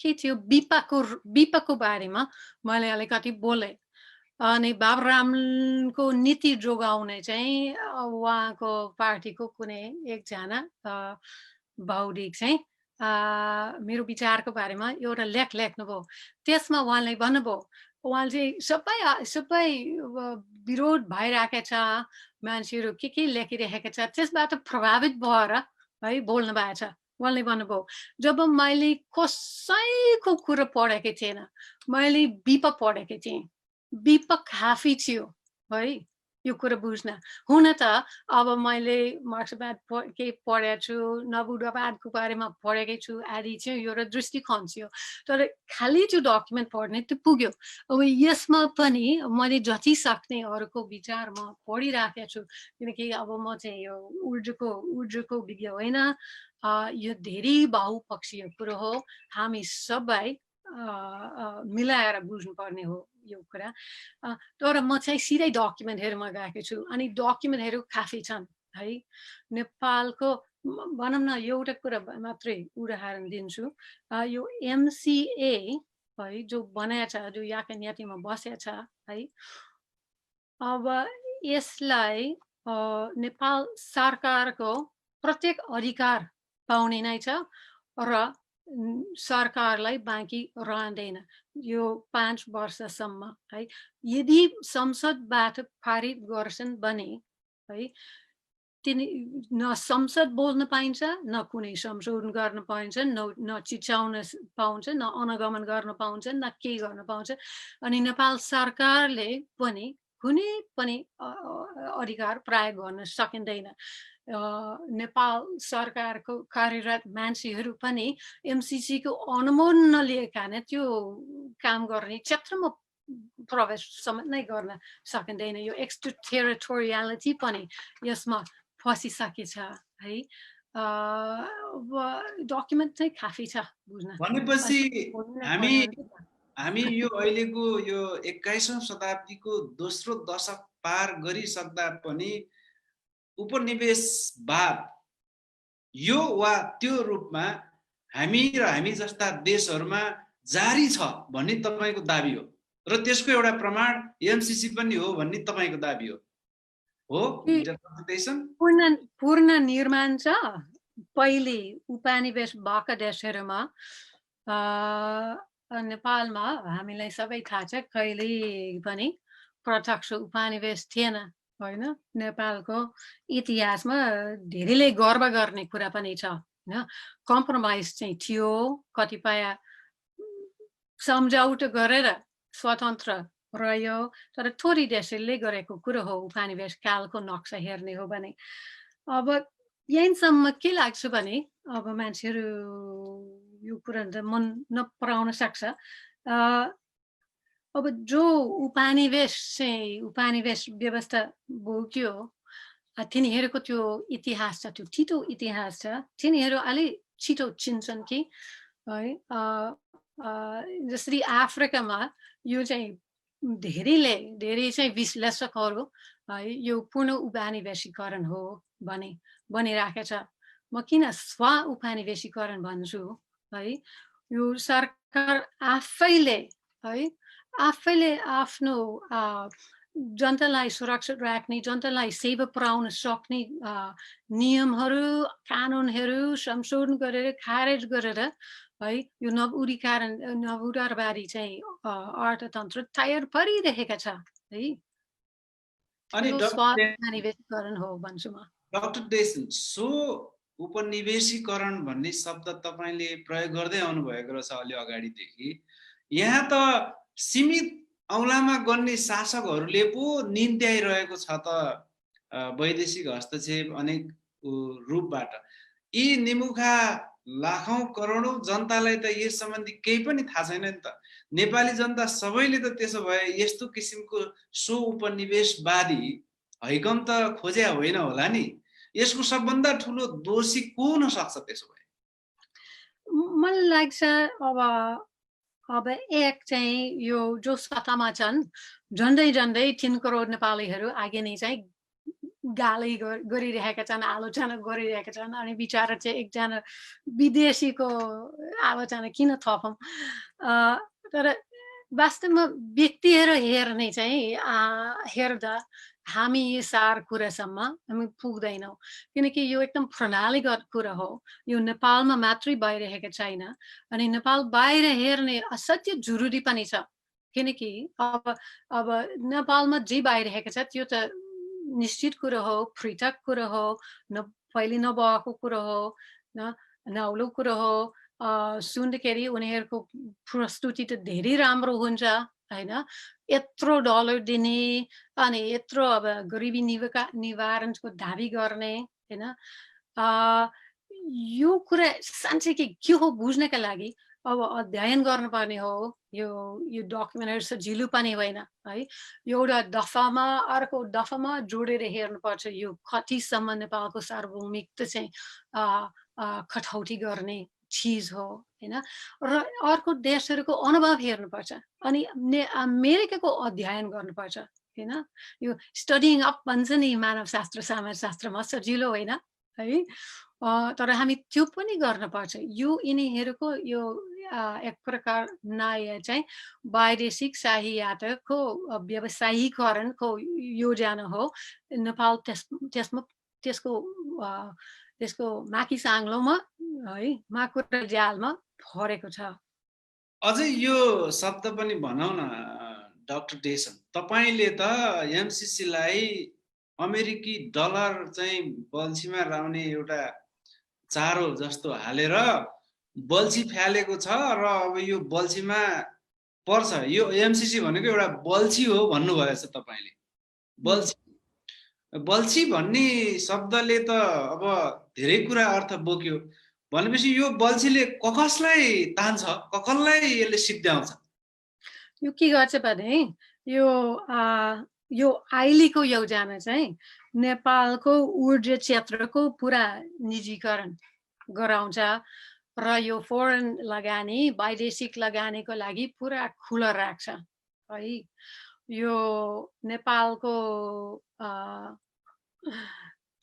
के थियो बिपाको बारेमा मैले अलिकति बोलेँ। अनि बाबुरामको नीति जोगाउने चाहिँ उहाँको पार्टीको कुनै एकजना बौद्धिक चाहिँ मेरो विचारको बारेमा एउटा लेख लेख्नुभयो। त्यसमा उहाँले भन्नुभयो, उहाँले चाहिँ सबै विरोध भइरहेको छ, मान्छेहरू के लेखिरहेको छ, त्यसबाट प्रभावित भएर है बोल्नु भएको छ। उहाँले भन्नुभयो, जब मैले कसैको कुरा पढेको थिएन, मैले बिपा पढेको थिएँ। बिपा काफी थियो है। यो कुरा बुझ्न हुन त अब मैले मार्क्सवाद केही पढेको छु नवुडवादको बारेमा पढेकै छु आदि चाहिँ एउटा दृष्टिकोण थियो तर खालि त्यो डकुमेन्ट पढ्ने त्यो पुग्यो अब यसमा पनि मैले जति सक्ने अरूको विचार म पढिराखेको छु किनकि अब म चाहिँ यो ऊर्जाको विज्ञ होइन यो धेरै बहुपक्षीय कुरो हो हामी सबै मिलाएर बुझ्नुपर्ने हो यो कुरा तर म चाहिँ सिधै डकुमेन्टहरूमा गएको छु अनि डकुमेन्टहरू काफी छन् है नेपालको भनौँ न एउटा कुरा मात्रै उदाहरण दिन्छु यो एमसिए है जो बनाएको छ जो याकन्यातीमा बसेको छ है अब यसलाई नेपाल सरकारको प्रत्येक अधिकार पाउने नै छ र सरकारलाई बाँकी रहँदैन यो 5 वर्षसम्म है यदि संसदबाट पारित गर्छन् भने है न संसद बोल्न पाइन्छ न कुनै संशोधन गर्न पाइन्छ न चिच्याउन पाउँछ न अनुगमन गर्न पाउँछ न के गर्न पाउँछ अनि नेपाल सरकारले पनि कुनै पनि अधिकार प्रयोग गर्न सकिँदैन नेपाल सरकारको कार्यरत मान्छेहरू पनि एमसिसीको अनुमोदन नलिएका नै त्यो काम गर्ने क्षेत्रमा प्रवेश समेत नै गर्न सकिँदैन यो एक्स्ट्रा टेरिटोरियालिटी पनि यसमा फसिसकेछ है डकुमेन्ट चाहिँ काफी छ बुझ्न भनेपछि हामी यो अहिलेको यो 21औं शताब्दीको दोस्रो दशक पार गरिसक्दा पनि उपनिवेशवाद यो वा त्यो रूपमा हामी र हामी जस्ता देशहरूमा जारी छ भन्ने तपाईको दाबी हो र त्यसको एउटा प्रमाण एमसिसी पनि हो भन्ने तपाईको दाबी हो पूर्ण निर्माण छ पहिले उपनिवेश भएका देशहरूमा नेपालमा हामीलाई सबै थाहा छ कहिले पनि प्रत्यक्ष उपनिवेश थिएन होइन नेपालको इतिहासमा धेरैले गर्व गर्ने कुरा पनि छ होइन कम्प्रोमाइज चाहिँ थियो कतिपय सम्झौता गरेर स्वतन्त्र रह्यो तर थोरै देशले गरेको कुरो हो उपनिवेश कालको नक्सा हेर्ने हो भने अब यहीँसम्म के लाग्छ भने अब मान्छेहरू यो कुरा मन नपराउन सक्छ अब जो उपनिवेश व्यवस्था बोक्यो तिनीहरूको त्यो इतिहास छ त्यो छिटो इतिहास छ तिनीहरू अलि छिटो चिन्छन् कि है जसरी अफ्रिकामा यो चाहिँ धेरै चाहिँ विश्लेषकहरू है यो पूर्ण उपनिवेशीकरण हो भनिराखेको छ म किन स्व उपनिवेशीकरण भन्छु है यो सरकार आफैले आफ्नो जनतालाई सुरक्षित राख्ने जनतालाई सेवा पुर्याउन सक्ने नियमहरू कानुनहरू संशोधन गरेर खारेज गरेर है यो नवउदारवादी चाहिँ अर्थतन्त्र तयार पारिरहेका छ है अनि उपनिवेशीकरण हो भन्छु म डाक्टर देसन सो उपनिवेशीकरण भन्ने शब्द तपाईले प्रयोग गर्दै आउनु भएको रहेछ अलि अगाडिदेखि यहाँ त सीमित औलामा गर्ने शासकहरूले पो निन्त्याइरहेको छ त वैदेशिक हस्तक्षेप अनेक रूपबाट यी निमुखा लाखौं करोडौं जनतालाई त यस सम्बन्धी केही पनि थाहा छैन नि त नेपाली जनता सबैले त त्यसो भए यस्तो किसिमको सो उपनिवेशवादी हैकम त खोज्या होइन होला नि यसको सबभन्दा ठुलो दोषी को हुन सक्छ त्यसो भए मलाई लाग्छ अब एक चाहिँ यो जो सत्तामा छन् झन्डै 3 करोड नेपालीहरू आगे नै चाहिँ गाली गरिरहेका छन् आलोचना गरिरहेका छन् अनि बिचारा चाहिँ एकजना विदेशीको आलोचना किन थपौँ तर वास्तवमा व्यक्तिहरू हेर्ने चाहिँ हेर्दा हामी यो सार कुरासम्म हामी पुग्दैनौँ किनकि यो एकदम प्रणालीगत कुरा हो यो नेपालमा मात्रै भइरहेको छैन अनि नेपाल बाहिर हेर्ने असाध्य जरुरी पनि छ किनकि अब नेपालमा जे भइरहेको छ त्यो त निश्चित कुरा हो पृथक कुरा हो पहिले नभएको कुरा हो नौलो कुरा हो सुन्दाखेरि उनीहरूको प्रस्तुति त धेरै राम्रो हुन्छ होइन यत्रो डलर दिने अनि यत्रो अब गरिबी निवारणको दाबी गर्ने होइन यो कुरा साँच्चै के हो बुझ्नका लागि अब अध्ययन गर्नुपर्ने हो यो यो डकुमेन्टहरू सजिलो पनि होइन है एउटा दफामा अर्को दफामा जोडेर हेर्नुपर्छ यो कतिसम्म नेपालको सार्वभौमिकता चाहिँ कठौती गर्ने चिज हो होइन र अर्को देशहरूको अनुभव हेर्नुपर्छ अनि अमेरिकाको अध्ययन गर्नुपर्छ होइन यो स्टडिङ अप भन्छ नि मानवशास्त्र समाजशास्त्रमा सजिलो होइन है तर हामी त्यो पनि गर्नुपर्छ यो यिनीहरूको यो एक प्रकार नयाँ चाहिँ वैदेशिक शाही यात्राको व्यवसायीकरणको योजना हो नेपाल त्यसमा त्यसको माकी साङ्लोमा है माकुरा जालमा फरेको छ अझै यो शब्द पनि भनौँ न डाक्टर डेसन तपाईँले त एमसिसीलाई अमेरिकी डलर चाहिँ बल्छीमा राउने एउटा चारो जस्तो हालेर बल्छी फ्यालेको छ र अब यो बल्छीमा पर्छ यो एमसिसी भनेको एउटा बल्छी हो भन्नुभएछ तपाईँले बल्छी भन्ने शब्दले त अब धेरै कुरा अर्थ बोक्यो भनेपछि यो बल्छीले कसलाई तान्छ कसलाई यसले सिद्ध्याउँछ यो के गर्छ भने यो आइलीको योजना चाहिँ नेपालको ऊर्जा क्षेत्रको पुरा निजीकरण गराउँछ र यो फरेन लगानी वैदेशिक लगानीको लागि पुरा खुला राख्छ है यो नेपालको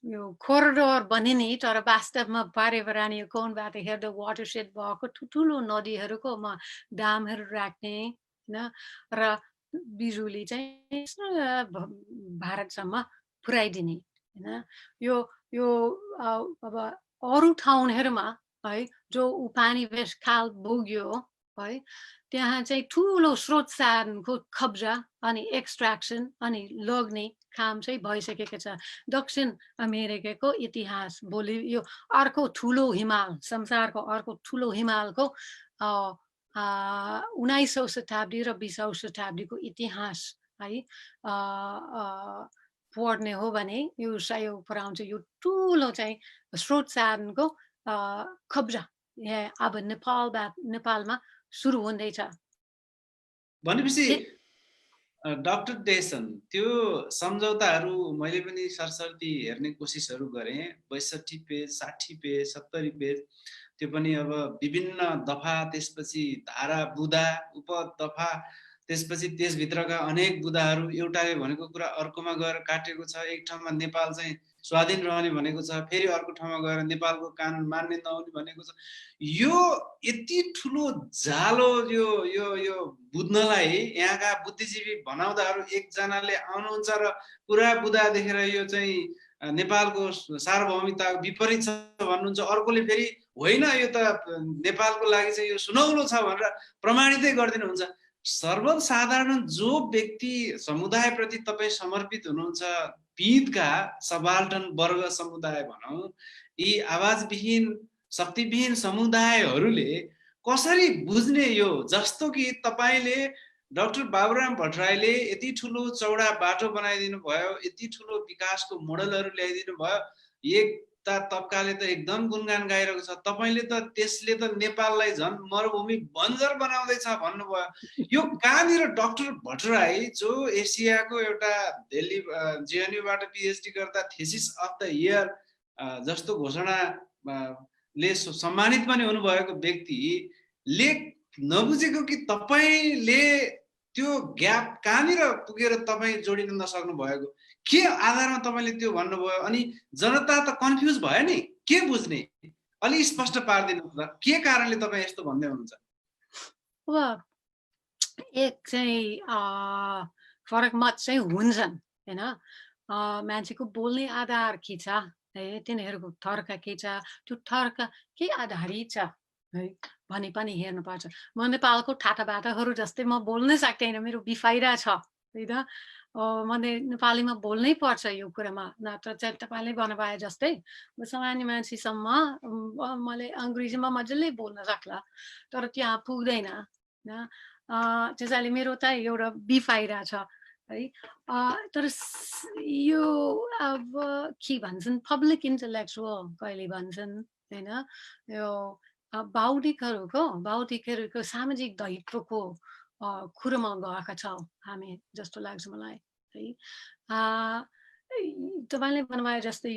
यो कोरिडोर बने नि तर वास्तवमा पर्यावरणीय कोणबाट हेर्दा वाटरसेड भएको ठुल्ठुलो नदीहरूकोमा डामहरू राख्ने होइन र बिजुली चाहिँ भारतसम्म पुर्याइदिने होइन यो यो अब अरू ठाउँहरूमा है जो उपनिवेश काल भोग्यो है त्यहाँ चाहिँ ठुलो स्रोत साधनको कब्जा अनि एक्सट्र्याक्सन अनि लग्ने काम चाहिँ भइसकेको छ दक्षिण अमेरिकाको इतिहास भोलि यो अर्को ठुलो हिमाल संसारको अर्को ठुलो हिमालको 19औं शताब्दी र 20औं शताब्दीको इतिहास है पढ्ने हो भने यो सहयोग पुर्याउँछ यो ठुलो चाहिँ स्रोत साधनको कब्जा अब नेपालमा सुरु हुँदैछ भनेपछि डाक्टर डेसन त्यो सम्झौताहरू मैले पनि सरसर्ती हेर्ने कोसिसहरू गरेँ 62 पेज 60 पेज 70 पेज त्यो पनि अब विभिन्न दफा त्यसपछि धारा बुदा उपदफा त्यसपछि त्यसभित्रका अनेक बुदाहरू एउटाले भनेको कुरा अर्कोमा गएर काटेको छ एक ठाउँमा नेपाल चाहिँ स्वाधीन रहने भनेको छ फेरि अर्को ठाउँमा गएर नेपालको कानुन मान्ने नहुने भनेको छ यो यति ठुलो जालो यो यो यो बुझ्नलाई यहाँका बुद्धिजीवी भनाउँदाहरू एकजनाले आउनुहुन्छ र पुरा बुदा देखेर यो चाहिँ नेपालको सार्वभौमिकता विपरीत छ भन्नुहुन्छ अर्कोले फेरि होइन यो त नेपालको लागि चाहिँ यो सुनौलो छ भनेर प्रमाणितै गरिदिनुहुन्छ सर्वसाधारण जो व्यक्ति समुदायप्रति तपाईँ समर्पित हुनुहुन्छ पीडितका सबाल्टन वर्ग समुदाय भनौँ यी आवाजविहीन शक्तिविहीन समुदायहरूले कसरी बुझ्ने यो जस्तो कि तपाईँले डाक्टर बाबुराम भट्टराईले यति ठुलो चौडा बाटो बनाइदिनु भयो यति ठुलो विकासको मोडलहरू ल्याइदिनु भयो एकता तबकाले त एकदम गुणगान गाइरहेको छ तपाईँले त त्यसले त नेपाललाई झन् मरुभूमि बन्जर बनाउँदैछ भन्नुभयो यो कहाँनिर डाक्टर भट्टराई जो एसियाको एउटा दिल्ली जेएनयूबाट पिएचडी गर्दा थेसिस अफ द इयर जस्तो घोषणा ले सम्मानित पनि हुनुभएको व्यक्तिले नबुझेको कि तपाईँले त्यो ग्याप कहाँनिर पुगेर तपाईँ जोडिन नसक्नु भएको के आधारमा तपाईँले त्यो भन्नुभयो अनि जनता त कन्फ्युज भयो नि के बुझ्ने अलि स्पष्ट पारिदिनु त के कारणले तपाईँ यस्तो भन्दै हुनुहुन्छ अब एक चाहिँ फरक मत चाहिँ हुन्छन् हैन मान्छेको बोल्ने आधार के छ है तिनीहरूको तर्क के छ त्यो तर्क के आधारित छ है भनी पनि हेर्नुपर्छ म नेपालको ठाटाबाटाहरू जस्तै म बोल्नै सक्दैन मेरो बिफाइदा छ हैन मैले नेपालीमा बोल्नै पर्छ यो कुरामा नत्र चाहिँ तपाईँले भन्नुभए जस्तै म सामान्य मान्छेसम्म मैले अङ्ग्रेजीमा मजाले बोल्न सक्ला तर त्यहाँ पुग्दैन त्यसैले मेरो त एउटा बिफाइदा छ है तर यो अब के भन्छन् पब्लिक इन्टेलेक्चुअल कहिले भन्छन् हैन यो बौद्धिकहरूको सामाजिक दायित्वको कुरोमा गएका छौँ हामी जस्तो लाग्छ मलाई है तपाईँले भन्नुभयो जस्तो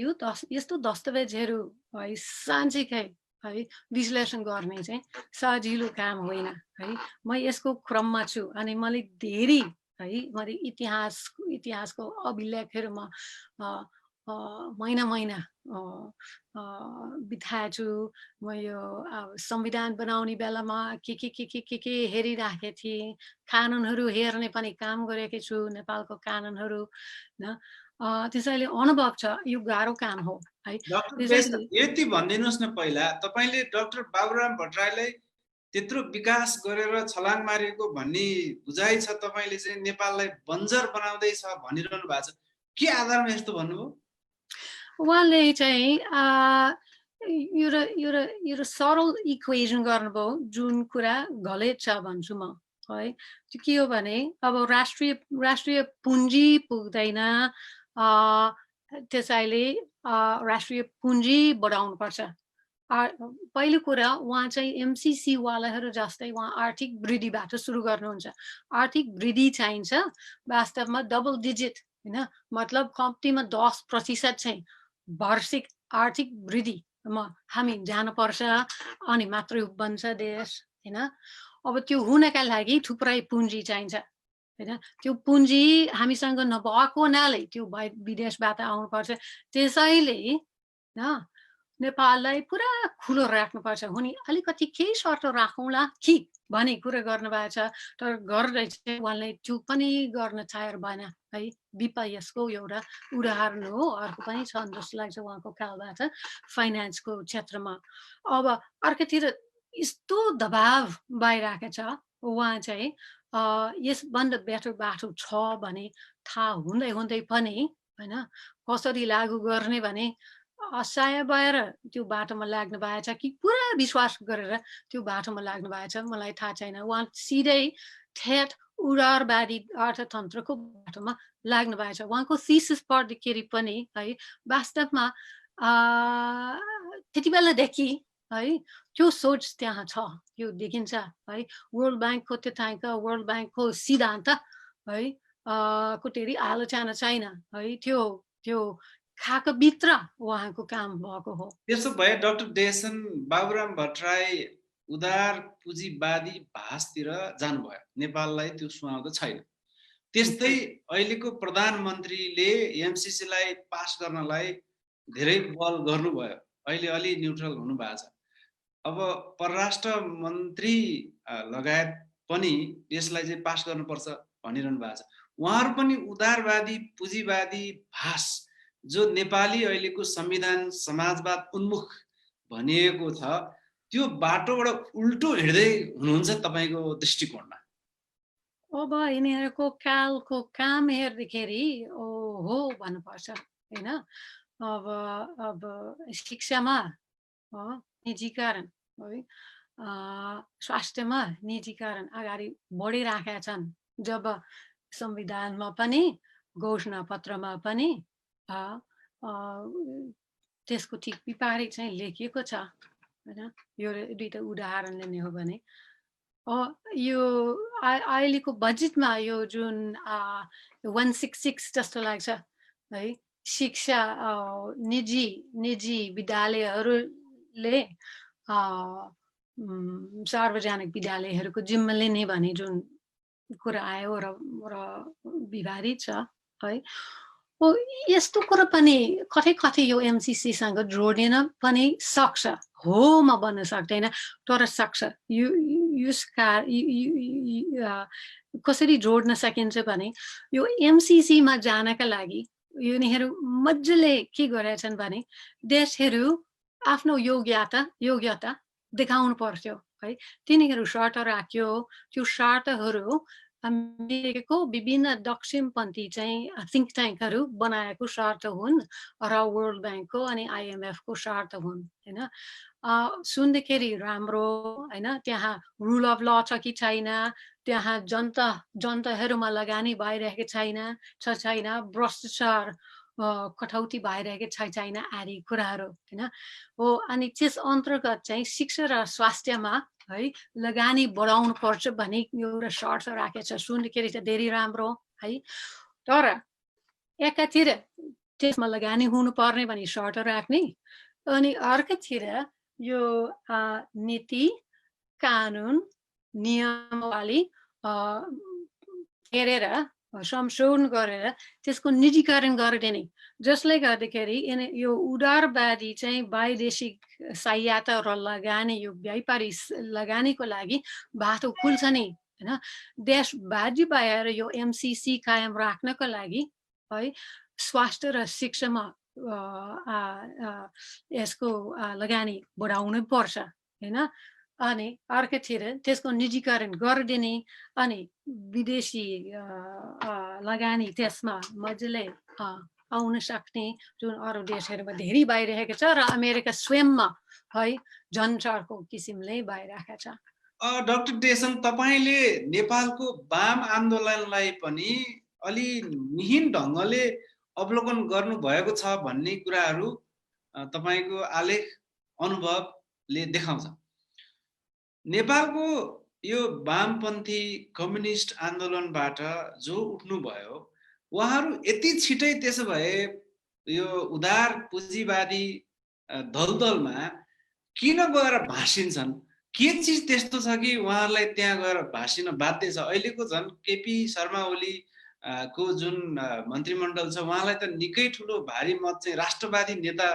यस्तो दस्तावेजहरू है साँच्चीकै है विश्लेषण गर्ने चाहिँ सजिलो काम होइन है म यसको क्रममा छु अनि मैले धेरै है मैले इतिहासको अभिलेखहरूमा महिना बिताएको छु म यो संविधान बनाउने बेलामा के हेरिराखेको थिएँ कानुनहरू हेर्ने पनि काम गरेकी छु नेपालको कानुनहरू न त्यसैले अनुभव छ यो गाह्रो काम हो है डाक्टर बेसन यति भनिदिनुहोस् न पहिला तपाईँले डाक्टर बाबुराम भट्टराईलाई त्यत्रो विकास गरेर छलाङ मारेको भन्ने बुझाइ छ तपाईँले चाहिँ नेपाललाई बन्जर बनाउँदैछ भनिरहनु भएको छ के आधारमा यस्तो भन्नुभयो उहाँले चाहिँ यो सरल इक्वेसन गर्नुभयो जुन कुरा गलत छ भन्छु म है त्यो के हो भने अब राष्ट्रिय पुँजी पुग्दैन त्यसैले राष्ट्रिय पुँजी बढाउनु पर्छ पहिलो कुरा उहाँ चाहिँ एमसीसी वालाहरू जस्तै उहाँ आर्थिक वृद्धिबाट सुरु गर्नुहुन्छ आर्थिक वृद्धि चाहिन्छ वास्तवमा डबल डिजिट हैन मतलब कम्तीमा 10% चाहिँ वार्षिक आर्थिक वृद्धिमा हामी जानुपर्छ अनि मात्रै बन्छ देश हैन अब त्यो हुनका लागि थुप्रै पुँजी चाहिन्छ हैन त्यो पुँजी हामीसँग नभएको हुनाले त्यो विदेशबाट आउनुपर्छ त्यसैले न नेपाललाई पुरा खुलो राख्नुपर्छ हुने अलिकति केही शर्त राखौँला कि भन्ने कुरा गर्नुभएको छ तर गर्दै चाहिँ उहाँले त्यो पनि गर्न तयार भएन है विपयसको एउटा उदाहरण हो अर्को पनि छ जस्तो लाग्छ उहाँको कालबाट फाइनेन्सको क्षेत्रमा अब अर्कोतिर यस्तो दबाव भइरहेको छ उहाँ चाहिँ यसभन्दा बेटर बाटो छ भने थाहा हुँदै पनि हैन कसरी लागू गर्ने भने असहाय भएर त्यो बाटोमा लाग्नु भएको छ कि पुरा विश्वास गरेर त्यो बाटोमा लाग्नु भएको छ मलाई थाहा छैन उहाँ सिधै ठेट उदारवादी अर्थतन्त्रको बाटोमा लाग्नु भएको छ उहाँको थिसिस पढ्दाखेरि पनि है वास्तवमा त्यति बेलादेखि है त्यो सोच त्यहाँ छ त्यो देखिन्छ है वर्ल्ड ब्याङ्कको वर्ल्ड ब्याङ्कको सिद्धान्त है को धेरै आलोचना छैन है त्यो खाको भित्र उहाँको काम भएको हो त्यसो भए डाक्टर देसन बाबुराम भट्टराई उदार पुँजीवादी भाषतिर जानुभयो नेपाललाई त्यो सुहाउँदो छैन त्यस्तै अहिलेको प्रधानमन्त्रीले एमसीसीलाई पास गर्नलाई धेरै बल गर्नुभयो अहिले अलि न्युट्रल हुनु भएको छ अब परराष्ट्र मन्त्री लगायत पनि यसलाई चाहिँ पास गर्नुपर्छ भनिरहनु भएको छ उहाँहरू पनि उदारवादी पुँजीवादी भाष जो नेपाली अहिलेको संविधान समाजवाद उन्मुख भनिएको छ त्यो बाटोबाट उल्टो हिँड्दै हुनुहुन्छ तपाईँको दृष्टिकोणमा अब यिनीहरूको कालको काम हेर्दाखेरि ओहो भन्नुपर्छ हैन अब शिक्षामा निजीकरण है स्वास्थ्यमा निजीकरण अगाडि बढिराखेका छन् जब संविधानमा पनि घोषणा पत्रमा पनि त्यसको ठिक विपरीत चाहिँ लेखिएको छ हैन यो दुईटा उदाहरण लिने हो भने यो अहिलेको बजेटमा यो जुन 166 जस्तो लाग्छ है शिक्षा निजी विद्यालयहरूले सार्वजनिक विद्यालयहरूको जिम्मा लिने भने जुन कुरा आयो र विवादित छ है यस्तो कुरा पनि कतै यो एमसीसीसँग जोडिन पनि सक्छ हो म भन्न सक्दैन तर सक्छ कसरी जोड्न सकिन्छ भने यो एमसीसीमा जानका लागि यिनीहरू मजाले के गरेछन् भने देशहरू आफ्नो योग्यता देखाउनु पर्थ्यो है तिनीहरू शर्त राख्यो त्यो शर्तहरू अमेरिकाको विभिन्न दक्षिणपन्थी चाहिँ थिङ्क ट्याङ्कहरू बनाएको स्वार्थ हुन् र वर्ल्ड ब्याङ्कको अनि आइएमएफको स्वार्थ हुन् होइन। सुन्दाखेरि राम्रो होइन, त्यहाँ रुल अफ ल छ कि छैन, त्यहाँ जनताहरूमा लगानी भइरहेको छैन, भ्रष्टाचार कटौती भइरहेको छैन आदि कुराहरू होइन हो। अनि त्यस अन्तर्गत चाहिँ शिक्षा र स्वास्थ्यमा है लगानी बढाउनु पर्छ भन्ने एउटा शर्त राखेको छ। सुन्दाखेरि चाहिँ धेरै राम्रो है, तर एकातिर त्यसमा लगानी हुनुपर्ने भन्ने शर्त राख्ने, अनि अर्कोतिर यो नीति कानुन नियमावली हेरेर संशोधन गरेर त्यसको निजीकरण गरिदिने, जसले गर्दाखेरि यो उदारवादी चाहिँ वैदेशिक सहायता र लगानी, यो व्यापारी लगानीको लागि बाटो खुल्छ नि होइन। देशवादी भएर यो एमसिसी कायम राख्नको लागि है स्वास्थ्य र शिक्षामा यसको लगानी बढाउनै पर्छ होइन। अनि अर्कोतिर त्यसको निजीकरण गरिदिने अनि विदेशी लगानी त्यसमा मजाले आउन सक्ने, जुन अरू देशहरूमा धेरै भइरहेको छ र अमेरिका स्वयंमा है झन्झारको किसिमले भइरहेको छ। डाक्टर देसन, तपाईँले नेपालको वाम आन्दोलनलाई पनि अलि मिहिन ढङ्गले अवलोकन गर्नुभएको छ भन्ने कुराहरू तपाईँको आलेख अनुभवले देखाउँछ। नेपालको यो वामपन्थी कम्युनिस्ट आन्दोलनबाट जो उठ्नुभयो, उहाँहरू यति छिटै त्यसो भए यो उदार पुँजीवादी दलदलमा किन गएर भाँसिन्छन्? के चिज त्यस्तो छ कि उहाँहरूलाई त्यहाँ गएर भाँसिन बाध्य छ? अहिलेको झन् केपी शर्मा ओली को जुन मन्त्रीमण्डल छ, उहाँलाई त निकै ठुलो भारी मत चाहिँ राष्ट्रवादी नेता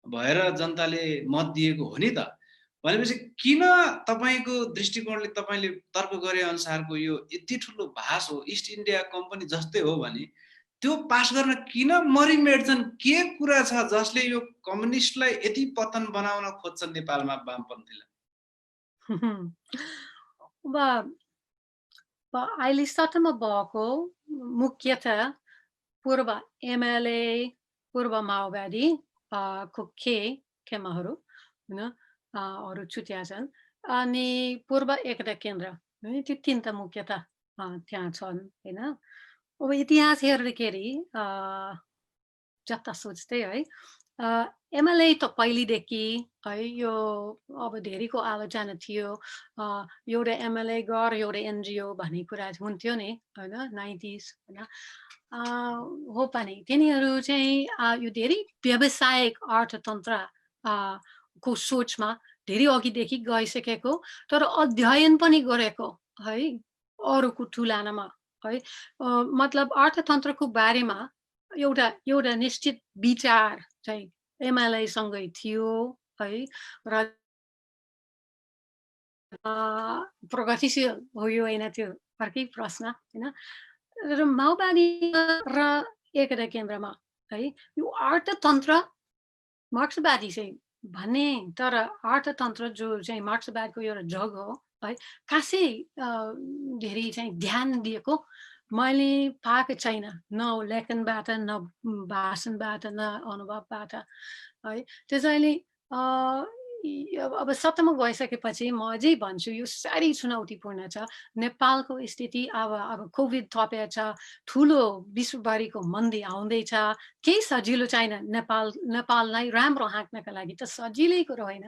भएर जनताले मत दिएको हो नि त। भनेपछि किन तपाईँको दृष्टिकोणले तपाईँले तर्क गरे अनुसारको यो यति ठुलो भाष हो, इस्ट इन्डिया कम्पनी जस्तै हो भने त्यो पास गर्न किन मरिमेट्छन्? के कुरा छ जसले यो कम्युनिस्टलाई यति पतन बनाउन खोज्छन् नेपालमा वामपन्थीलाई? अहिलेसम्म भएको मुख्यतः पूर्व एमएलए, पूर्व माओवादी को खेमाहरू होइन अरू छुट्या छन्, अनि पूर्व एकता केन्द्र, त्यो तिनवटा मुख्यतः त्यहाँ छन् होइन। अब इतिहास हेर्दाखेरि जता सोच्दै है एमएलए त पहिलेदेखि है यो अब धेरैको आलोचना थियो, एउटा एमएलए गर एउटा एनजिओ भन्ने कुरा हुन्थ्यो नि होइन 90s होइन। हो पनि तिनीहरू चाहिँ यो धेरै व्यावसायिक अर्थतन्त्र को सोचमा धेरै अघिदेखि गइसकेको, तर अध्ययन पनि गरेको है अरूको तुलनामा है। मतलब अर्थतन्त्रको बारेमा एउटा निश्चित विचार चाहिँ एमएलए सँगै थियो है, र प्रगतिशील हो यो होइन, त्यो अर्कै प्रश्न होइन। र माओवादी र एकता केन्द्रमा है यो अर्थतन्त्र मार्क्सवादी चाहिँ भन्ने, तर अर्थतन्त्र जो चाहिँ मार्क्सवादको एउटा जग हो है, खासै धेरै चाहिँ ध्यान दिएको मैले पाएको छैन, न लेखनबाट न भाषणबाट न अनुभवबाट है। त्यसैले अब सत्तामा गइसकेपछि म अझै भन्छु यो साह्रै चुनौतीपूर्ण छ नेपालको स्थिति। अब कोभिड थपेको छ, ठुलो विश्वभरिको मन्दी आउँदैछ, केही सजिलो छैन नेपाललाई राम्रो हाँक्नका लागि त सजिलै कुरो होइन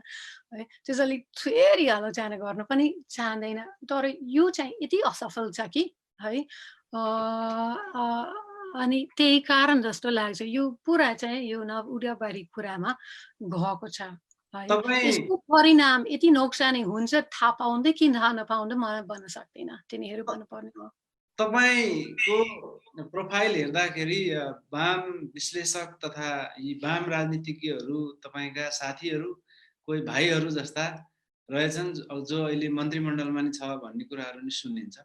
है। त्यसैले फेरि आलोचना गर्न पनि चाहँदैन, तर यो चाहिँ यति असफल छ कि है अनि त्यही कारण जस्तो लाग्छ यो पुरा चाहिँ यो उदारवादी कुरामा गएको छ। यसको परिणाम यति नोक्सानी हुन्छ थाहा पाउँदै कि थाहा नपाउँदै मलाई भन्न सक्दिनँ, तिनीहरू भन्नुपर्ने हो। तपाईँको प्रोफाइल हेर्दाखेरि वाम विश्लेषक तथा यी वाम राजनीतिज्ञहरू तपाईँका साथीहरू कोही भाइहरू जस्ता रहेछन् जो अहिले मन्त्रीमण्डलमा नि छ भन्ने कुराहरू नि सुनिन्छ।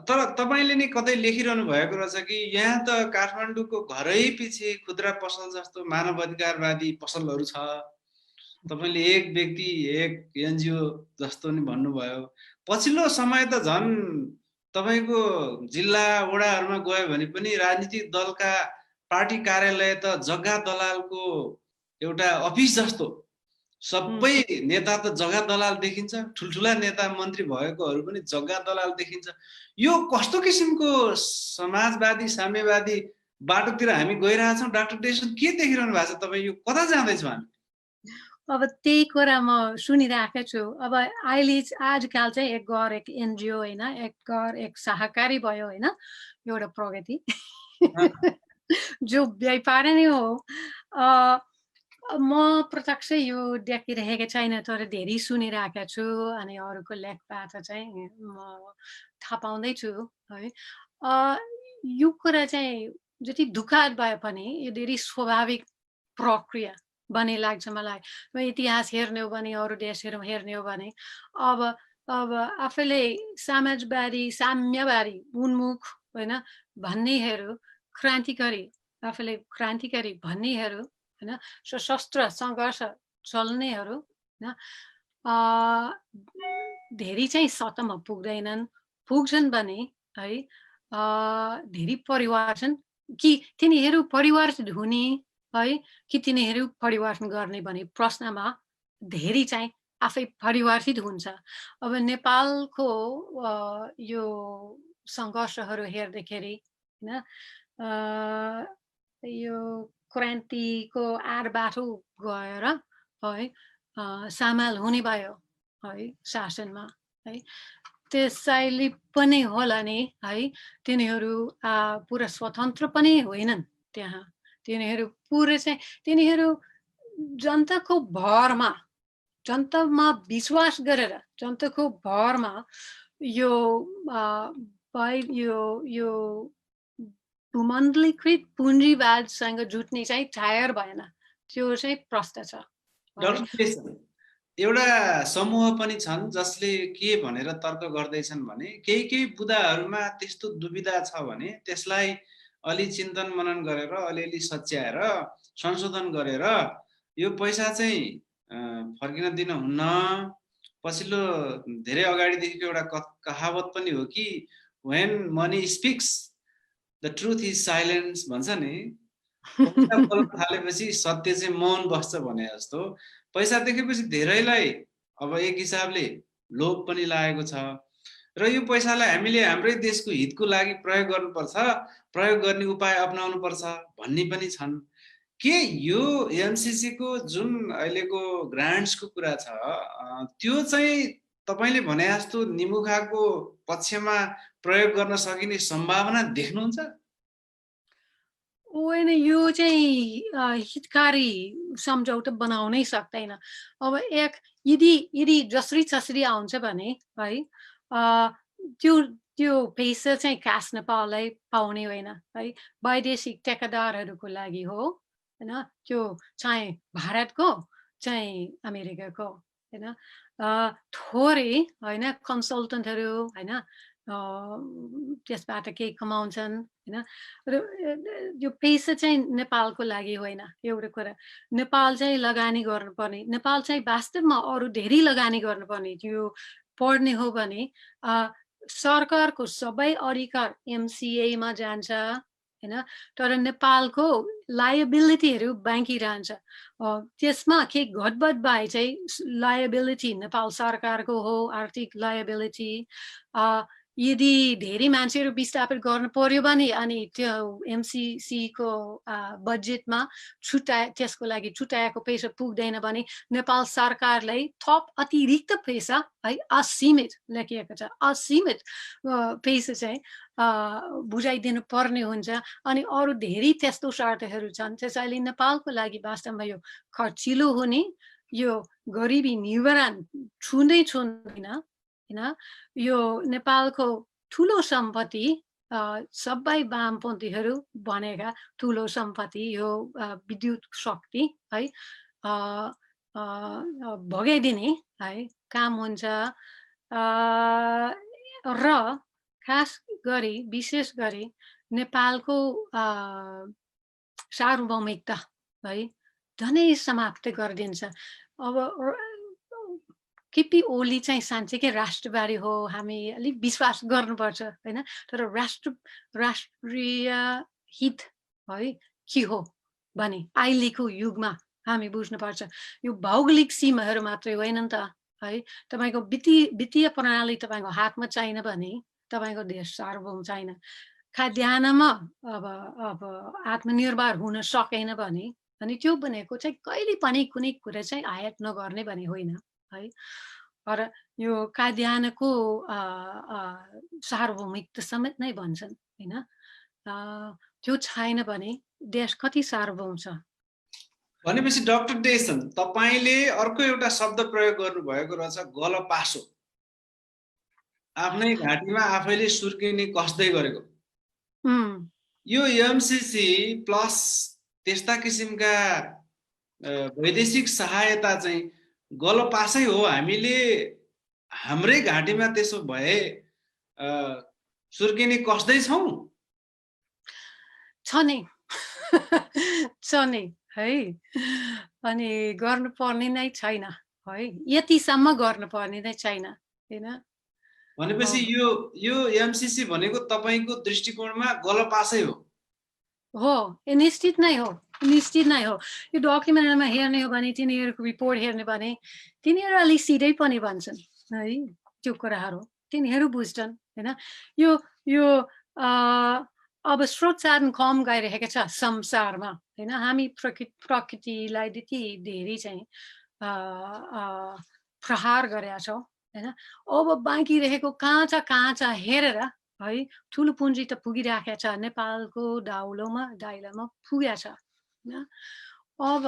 तर तपाईँले नि कतै लेखिरहनु भएको रहेछ कि यहाँ त काठमाडौँको घरै पछि खुद्रा पसल जस्तो मानव अधिकारवादी पसलहरू छ। तपाईँले एक व्यक्ति एक एनजिओ जस्तो नि भन्नुभयो। पछिल्लो समय त झन् तपाईको जिल्ला वडाहरुमा गयो भने पनि राजनीतिक दलका पार्टी कार्यालय त जग्गा दलालको एउटा अफिस जस्तो सबै नेता त जग्गा दलाल देखिन्छ ठुलठुला नेता मन्त्री भएकोहरु पनि जग्गा दलाल देखिन्छ यो कस्तो किसिमको समाजवादी साम्यवादी बाटोतिर हामी गइरहेछौं डाक्टर डेसन के देखिरहनु भएको छ तपाई यो कता जाँदैछौं हामी अब त्यही कुरा म सुनिरहेको छु अब अहिले आजकल चाहिँ एक घर एक एनजिओ हैन एक घर एक सहकारी भयो हैन एउटा प्रगति जो व्यापार नै हो म प्रत्यक्ष यो देखिरहेको छैन तर धेरै सुनिरहेको छु अनि अरूको लेखबाट चाहिँ म थाहा पाउँदैछु है यो कुरा चाहिँ जति दुःखद भए पनि यो धेरै स्वाभाविक प्रक्रिया बने लाग्छ मलाई इतिहास हेर्ने हो भने अरू देशहरू हेर्ने हो भने अब आफैले समाजवादी साम्यवादी उन्मुख हैन भन्नेहरू क्रान्तिकारी आफैले क्रान्तिकारी भन्नेहरू हैन सशस्त्र संघर्ष चल्नेहरू हैन धेरै चाहिँ सतहमा पुग्दैनन् पुग्छन् भने है धेरै परिवार छन् कि तिनीहरू परिवर्तित हुने है कि तिनीहरू परिवर्तन गर्ने भन्ने प्रश्नमा धेरै चाहिँ आफै परिवर्तित हुन्छ अब नेपालको यो संघर्षहरू हेर्दाखेरि हैन यो क्रान्तिको आडबाटो गएर है सामेल हुने भयो है शासनमा है त्यसैले पनि होला नि है तिनीहरू पुरा स्वतन्त्र पनि होइनन् त्यहाँ तिनीहरू पुरै चाहिँ तिनीहरू जनताको भरमा जनतामा विश्वास गरेर जनताको भरमा यो यो भूमण्डलीकृत पुँजीवादसँग जुट्ने चाहिँ टायर भएन त्यो चाहिँ प्रश्न छ एउटा समूह पनि छन् जसले के भनेर तर्क गर्दैछन् भने केही बुदाहरुमा त्यस्तो दुविधा छ भने त्यसलाई अलि चिन्तन मनन गरेर अलिअलि सच्याएर संशोधन गरेर यो पैसा चाहिँ फर्किन दिन हुन्न पछिल्लो धेरै अगाडिदेखिको एउटा कहावत पनि हो कि when money speaks the truth is silence भन्छ नि पैसा बोल्न थालेपछि सत्य चाहिँ मौन बस्छ भने जस्तो पैसा देखेपछि धेरैलाई अब एक हिसाबले लोभ पनि लागेको छ र यो पैसालाई हामीले हाम्रै देशको हितको लागि प्रयोग गर्नुपर्छ प्रयोग गर्ने उपाय अपनाउनु पर्छ भन्ने पनि छन् के यो एमसीसी को जुन अहिलेको ग्रान्ट्सको कुरा छ त्यो चाहिँ तपाईले भने जस्तो निमुखाको पक्षमा प्रयोग गर्न सकिने सम्भावना देख्नुहुन्छ होइन यो चाहिँ हितकारी सम्झौता बनाउनै सक्दैन अब एक यदि जसरी तसरी आउँछ भने है त्यो पैसा चाहिँ कास नेपाललाई पाउने होइन है वैदेशिक ठेकेदारहरूको लागि हो हैन त्यो चाहिँ भारतको चाहिँ अमेरिकाको हैन थोरै हैन कन्सल्टेन्टहरू हैन त्यसबाट केही कमाउँछन् हैन र यो पैसा चाहिँ नेपालको लागि होइन एउटा कुरा नेपाल चाहिँ लगानी गर्नुपर्ने नेपाल चाहिँ वास्तवमा अरू धेरै लगानी गर्नुपर्ने त्यो पढ्ने हो भने सरकारको सबै अधिकार एमसीएमा जान्छ हैन तर नेपालको लायबिलिटीहरू बाँकी रहन्छ त्यसमा के घटबड भए चाहिँ लायबिलिटी नेपाल सरकारको हो आर्थिक लायबिलिटी यदि धेरै मान्छेहरू विस्थापित गर्नु पर्यो भने अनि त्यो एमसीसी को बजेटमा त्यसको लागि छुट्याएको पैसा पुग्दैन भने नेपाल सरकारलाई थप अतिरिक्त पैसा है असीमित लेखिएको छ असीमित पैसा चाहिँ बुझाइदिनु पर्ने हुन्छ अनि अरू धेरै त्यस्तो शर्तहरू छन् त्यसैले नेपालको लागि वास्तवमा यो खर्चिलो हुने यो गरिबी निवारण छुँदैन हैन यो नेपालको ठुलो सम्पत्ति सबै वामपन्थीहरू भनेका ठुलो सम्पत्ति यो विद्युत शक्ति है भगाइदिने है काम हुन्छ र खास गरी विशेष गरी नेपालको सार्वभौमिकता है धनै समाप्त गरिदिन्छ अब केपी ओली चाहिँ साँच्चैकै राष्ट्रवादी हो, हामी अलिक विश्वास गर्नुपर्छ होइन। तर राष्ट्रिय हित है के हो भने अहिलेको युगमा हामी बुझ्नुपर्छ। यो भौगोलिक सीमाहरू मात्रै होइन नि त है। तपाईँको वित्तीय प्रणाली तपाईँको हातमा छैन भने तपाईँको देश सार्वभौम छैन। खाद्यान्नमा अब आत्मनिर्भर हुन सकेन भने अनि त्यो भनेको चाहिँ कहिले पनि कुनै कुरा चाहिँ आयात नगर्ने भने होइन है। र यो खाद्यान्नको सार्वभौमिकता समेत नै भन्छन् होइन। त्यो छैन भने देश कति सार्वभौम छ। भनेपछि डाक्टर डेसन तपाईले अर्को एउटा शब्द प्रयोग गर्नुभएको रहेछ, गलपासो। आफ्नै घाँटीमा आफैले सुर्किने कसदै गरेको। यो एमसीसी प्लस त्यस्ता किसिमका वैदेशिक सहायता चाहिँ गलपासै हो। हामीले हाम्रै घाँटीमा त्यसो भए सुर्किने कसदै छौं? छ नि है। अनि गर्नुपर्ने नै छैन है, यतिसम्म गर्नुपर्ने नै छैन होइन। भनेपछि यो एमसीसी भनेको तपाईको दृष्टिकोणमा गलपासै हो। हो, निश्चित नै हो, निश्चित नै हो। यो डकुमेन्टमा हेर्ने हो भने, तिनीहरूको रिपोर्ट हेर्ने भने तिनीहरू अलि सिधै पनि भन्छन् है त्यो कुराहरू, तिनीहरू बुझ्छन् होइन। यो अब स्रोत साधन कम गइरहेको छ संसारमा होइन। हामी प्रकृतिलाई त्यति धेरै चाहिँ प्रहार गरेका छौँ होइन। अब बाँकी रहेको कहाँ छ हेरेर है, ठुलो पुँजी त पुगिराखेको छ, नेपालको दाइलोमा पुगेको छ होइन। अब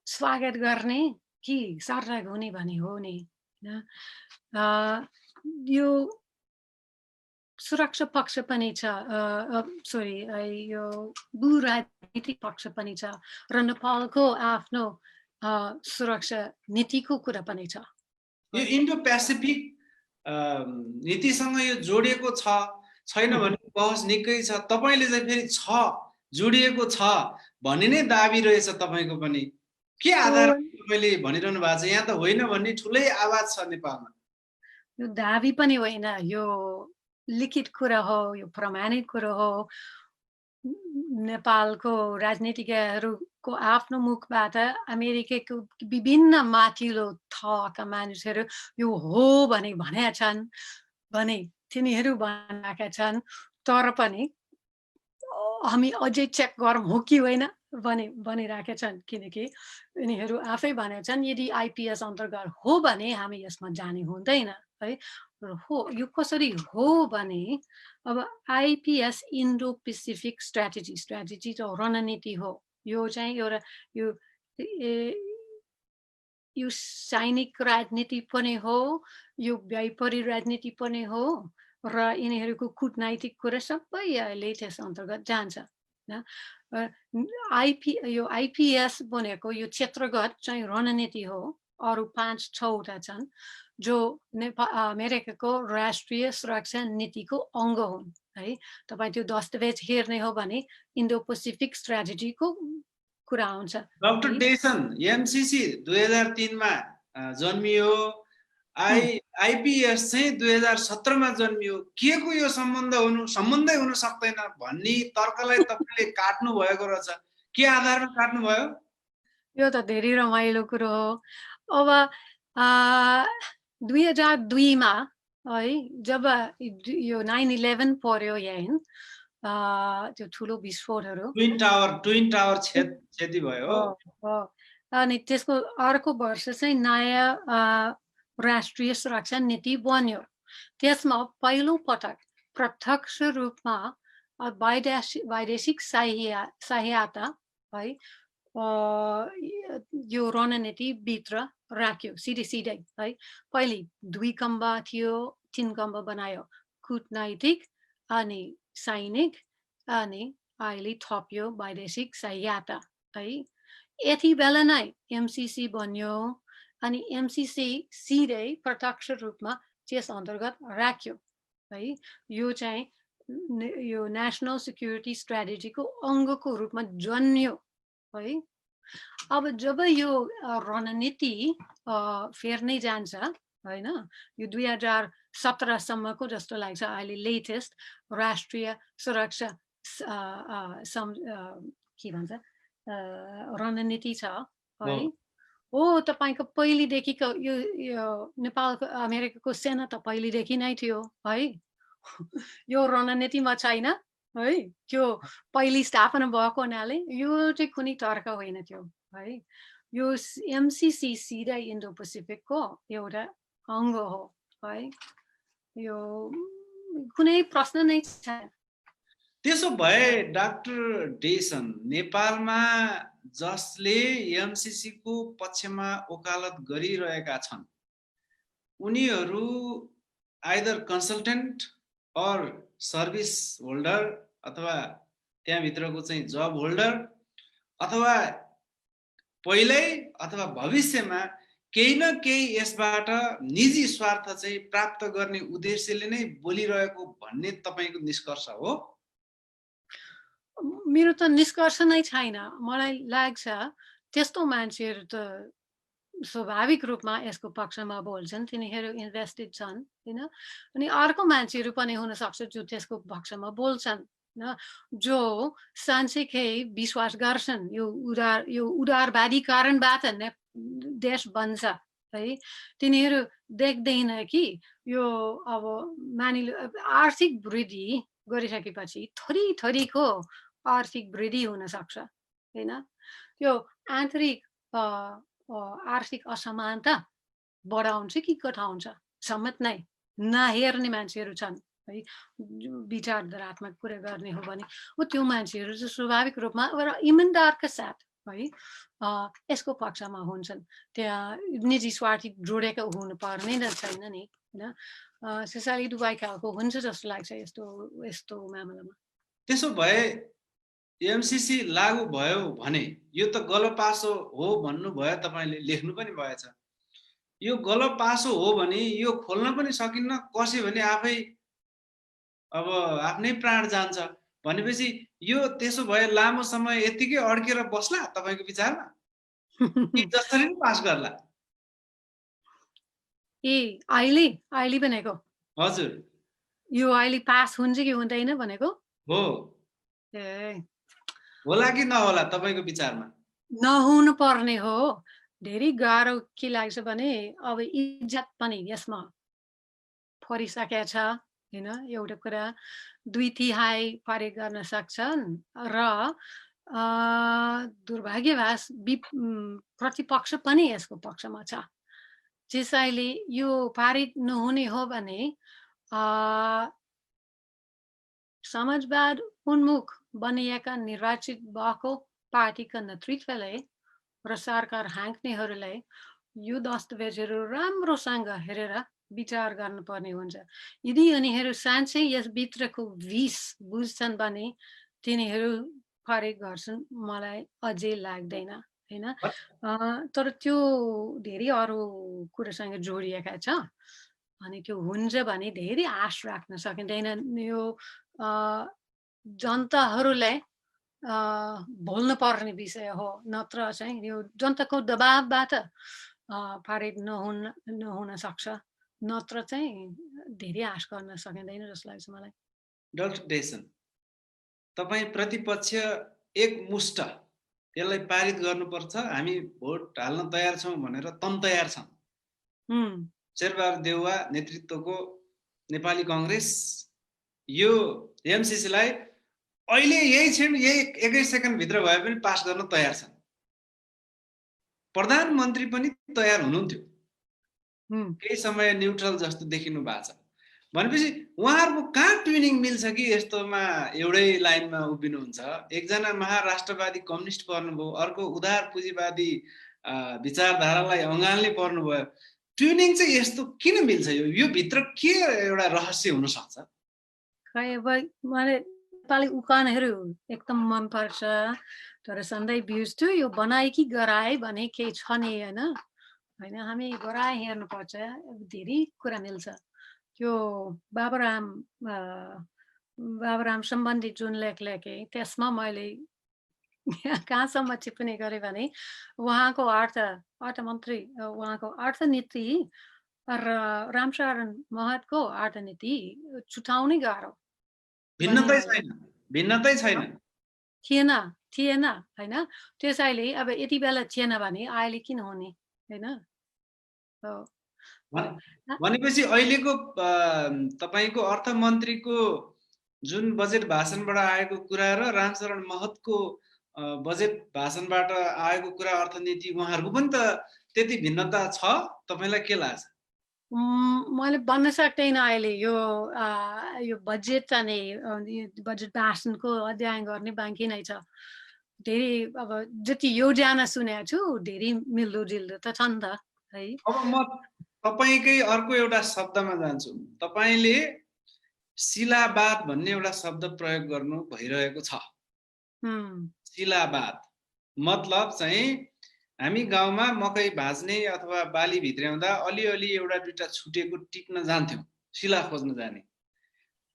स्वागत गर्ने कि सर्टक हुने भने हो नि होइन। यो सुरक्षा पक्ष पनि छ, सरी यो भू राजनीतिक पक्ष पनि छ र नेपालको आफ्नो सुरक्षा नीतिको कुरा पनि छ। यो इन्डो पेसिफिक नीतिसँग यो जोडिएको छ छैन भने बहस निकै छ। तपाईले चाहिँ फेरि छ जोडिएको छ भन्ने नै दाबी रहेछ तपाईको पनि। के आधारमा तपाईले भनिरहनु भएको छ? यहाँ त होइन भन्ने ठुलै आवाज छ नेपालमा। यो दाबी पनि होइन, यो लिखित कुरा हो, यो प्रमाणित कुरा हो। नेपालको राजनीतिज्ञहरूको आफ्नो मुखबाट अमेरिकाको विभिन्न माथिल्लो थरका मानिसहरू यो हो भनेका छन् भने तिनीहरू भनेका छन्। तर पनि हामी अझै चेक गरौँ हो कि होइन भनिरहेका छन्, किनकि यिनीहरू आफै भनेका छन् यदि आइपिएस अन्तर्गत हो भने हामी यसमा जाने हुँदैन है। हो, यो कसरी हो भने अब आइपिएस इन्डो पेसिफिक स्ट्राटेजी त रणनीति हो। यो चाहिँ एउटा यो सैनिक राजनीति पनि हो, यो व्यापारी राजनीति पनि हो र यिनीहरूको कूटनैतिक कुरा सबै अहिले त्यस अन्तर्गत जान्छ। यो आइपिएस भनेको यो क्षेत्रगत चाहिँ रणनीति हो। अरू 5-6वटा छन् जो अमेरिकाको राष्ट्रिय सुरक्षा नीतिको अङ्ग हुन् है। तपाईँ त्यो दस्तावेज हेर्ने हो भने इन्डो पेसिफिक स्ट्राटेजीको कुरा आउँछ। डाक्टर डेसन एमसीसी 2003 मा जन्मियो, आइपिएस चाहिँ 2017 मा जन्मियो। के को यो सम्बन्धै हुन सक्दैन भन्ने तर्कलाई तपाईले काट्नु भएको रहेछ। के आधारमा काट्नु भयो? यो त धेरै रमाइलो कुरो हो। अब 2002 मा है जब यो 9/11 पर्यो यहाँ त्यो ठुलो विस्फोटहरू, ट्विन टावर क्षति भयो। अनि त्यसको अर्को वर्ष चाहिँ नयाँ राष्ट्रिय सुरक्षा नीति बन्यो। त्यसमा पहिलो पटक प्रत्यक्ष रूपमा वैदेशिक सहायता है यो रणनीति भित्र राख्यो सिधै है। पहिले 2 खम्ब थियो, 3 खम्ब बनायो, कूटनैतिक अनि सैनिक, अनि अहिले थप्यो वैदेशिक सहायता है। यति बेला नै एमसीसी बन्यो अनि एमसीसी सिधै प्रत्यक्ष रूपमा त्यस अन्तर्गत राख्यो है। यो चाहिँ यो नेसनल सिक्युरिटी स्ट्राटेजीको अङ्गको रूपमा जन्मियो है। अब जब यो रणनीति फेर्नै जान्छ होइन, यो 2017 सम्मको जस्तो लाग्छ अहिले लेटेस्ट राष्ट्रिय सुरक्षा के भन्छ रणनीति छ है। हो तपाईँको पहिलेदेखिको यो नेपालको अमेरिकाको सेना त पहिलेदेखि नै थियो है। यो रणनीतिमा छैन है, त्यो पहिले स्थापना भएको हुनाले यो चाहिँ कुनै तर्क होइन थियो है। यो एमसिसी सिधै इन्डो पेसिफिकको एउटा अङ्ग हो है, यो कुनै प्रश्न नै छैन। त्यसो भए डाक्टर डेसन, नेपालमा जसले एमसिसी को पक्षमा वकालत गरिरहेका छन् उनीहरू आइदर कन्सल्टेन्ट और सर्भिस होल्डर अथवा त्यहाँभित्रको चाहिँ जब होल्डर अथवा पहिल्यै अथवा भविष्यमा केही न केही यसबाट निजी स्वार्थ चाहिँ प्राप्त गर्ने उद्देश्यले नै बोलिरहेको भन्ने तपाईको निष्कर्ष हो? मेरो त निष्कर्ष नै छैन। मलाई लाग्छ त्यस्तो मान्छेहरू त स्वाभाविक रूपमा यसको पक्षमा बोल्छन्, तिनीहरू इन्भेस्टेड छन् होइन। अनि अर्को मान्छेहरू पनि हुन सक्छ जो त्यसको पक्षमा बोल्छन् होइन, जो साँच्चैकै विश्वास गर्छन् यो उदारवादी कारणबाट देश बन्छ है। तिनीहरू देख्दैन कि यो अब मानिलो आर्थिक वृद्धि गरिसकेपछि थोरै थोरैको आर्थिक वृद्धि हुन सक्छ होइन। त्यो आन्तरिक आर्थिक असमानता बढाउँछ कि घटाउँछ समेत नै नहेर्ने मान्छेहरू छन् है। विचारधारात्मक कुरा गर्ने हो भने त्यो मान्छेहरू चाहिँ स्वाभाविक रूपमा इमानदारका साथ है यसको पक्षमा हुन्छन्। त्यहाँ निजी स्वार्थी जोडेको हुनु पर्ने नै छैन नि होइन। सुशाली दुवाई खालको हुन्छ जस्तो लाग्छ यस्तो मामलामा। त्यसो भए एमसिसी लागू भयो भने यो त गलपासो हो भन्नुभयो, तपाईले लेख्नु पनि भएछ। यो गलपासो हो भने यो खोल्न पनि सकिन्न, कसै भने आफै अब आफ्नै प्राण जान्छ भनेपछि यो त्यसो भए लामो समय यतिकै अड्केर बस्ला तपाईको विचारमा कि जसरी पनि पास गर्ला? अहिले भनेको हजुर, यो अहिले पास हुन्छ कि हुँदैन भनेको हो होला कि नहोला तपाईको विचारमा? नहुनु पर्ने हो। धेरै गाह्रो के लाग्छ भने अब इज्जत पनि यसमा फरिसकेको छ होइन। एउटा कुरा 2/3 पारित गर्न सक्छन् र दुर्भाग्यवश प्रतिपक्ष पनि यसको पक्षमा छ। त्यसैले यो पारित नहुने हो भने समाजवाद उन्मुख बनिएका निर्वाचित भएको पार्टीका नेतृत्वले र सरकार हाँक्नेहरूलाई यो दस्तावेजहरू राम्रोसँग हेरेर विचार गर्नुपर्ने हुन्छ। यदि उनीहरू साँच्चै यसभित्रको विष बुझ्छन् भने तिनीहरू पारित गर्छन् मलाई अझै लाग्दैन होइन। तर त्यो धेरै अरू कुरासँग जोडिएका छ अनि त्यो हुन्छ भने धेरै आश राख्न सकिँदैन। यो जनताहरूले भोल्न पर्ने विषय हो, नत्र चाहिँ यो जनताको दबावबाट पारित नहुन सक्छ, नत्र चाहिँ धेरै आश गर्न सकिँदैन जस्तो लाग्छ मलाई। डाक्टर डेसन, तपाई प्रतिपक्ष एकमुष्ट यसलाई पारित गर्नुपर्छ, हामी भोट हाल्न तयार छौं भनेर तम तयार छन्। शेरबहादुर देउवा नेतृत्वको नेपाली कांग्रेस यो एमसिसी लाई अहिले यही क्षण यही 1 सेकेन्ड भित्र भए पनि पास गर्न तयार छन्। प्रधानमन्त्री पनि तयार हुनुहुन्थ्यो, केही समय न्युट्रल जस्तो देखिनु भएको छ भनेपछि उहाँहरुको कहाँ ट्युनिङ मिल्छ कि यस्तोमा एउटै लाइनमा उभिनुहुन्छ? एकजना महाराष्ट्रवादी कम्युनिस्ट पर्नुभयो, अर्को उदार पुँजीवादी विचारधारालाई अँगाल्ने पर्नुभयो। ट्युनिङ चाहिँ यस्तो किन मिल्छ? यो भित्र के एउटा रहस्य हुन सक्छ? खै अब मलाई नेपाली उखानहरू एकदम मन पर्छ, तर सधैँ बुझ्छु यो बनाए कि गराए भने केही छ नि होइन। हामी गराए हेर्नुपर्छ, धेरै कुरा मिल्छ। त्यो बाबुराम सम्बन्धी जुन लेख लेखेँ त्यसमा मैले कहाँसम्म टिप्पणी गरे भने उहाँको अर्थमन्त्री उहाँको अर्थनीति र रामशरण महतको अर्थनीति छुटाउनै गाह्रो भन्ने भिन्नतै मैले छैन, भिन्नतै छैन। थिएन थिएन होइन त्यसैले अब यति बेला थिएन भने अहिले किन हुने होइन भने- भनेपछि अहिलेको तपाईँको अर्थमन्त्रीको जुन बजेट भाषणबाट आएको कुरा र रामशरण महतको बजेट भाषणबाट आएको कुरा अर्थनीति उहाँहरूको पनि त त्यति भिन्नता छ, तपाईँलाई के लाग्छ? मैले भन्न सक्दैन अहिले यो यो बजेट अनि बजेट भाषणको अध्ययन गर्ने बाँकी नै छ धेरै अब जति योजना सुनेको छु धेरै मिल्दो जिल्दो त छ नि त है अब म तपाईँकै अर्को एउटा शब्दमा जान्छु। तपाईँले शिलावाद भन्ने एउटा शब्द प्रयोग गर्नु भइरहेको छ। शिलावाद मतलब चाहिँ हामी गाउँमा मकै भाज्ने अथवा बाली भित्र्याउँदा अलिअलि एउटा दुईटा छुटेको टिप्न जान्थ्यौँ, शिला खोज्न जाने।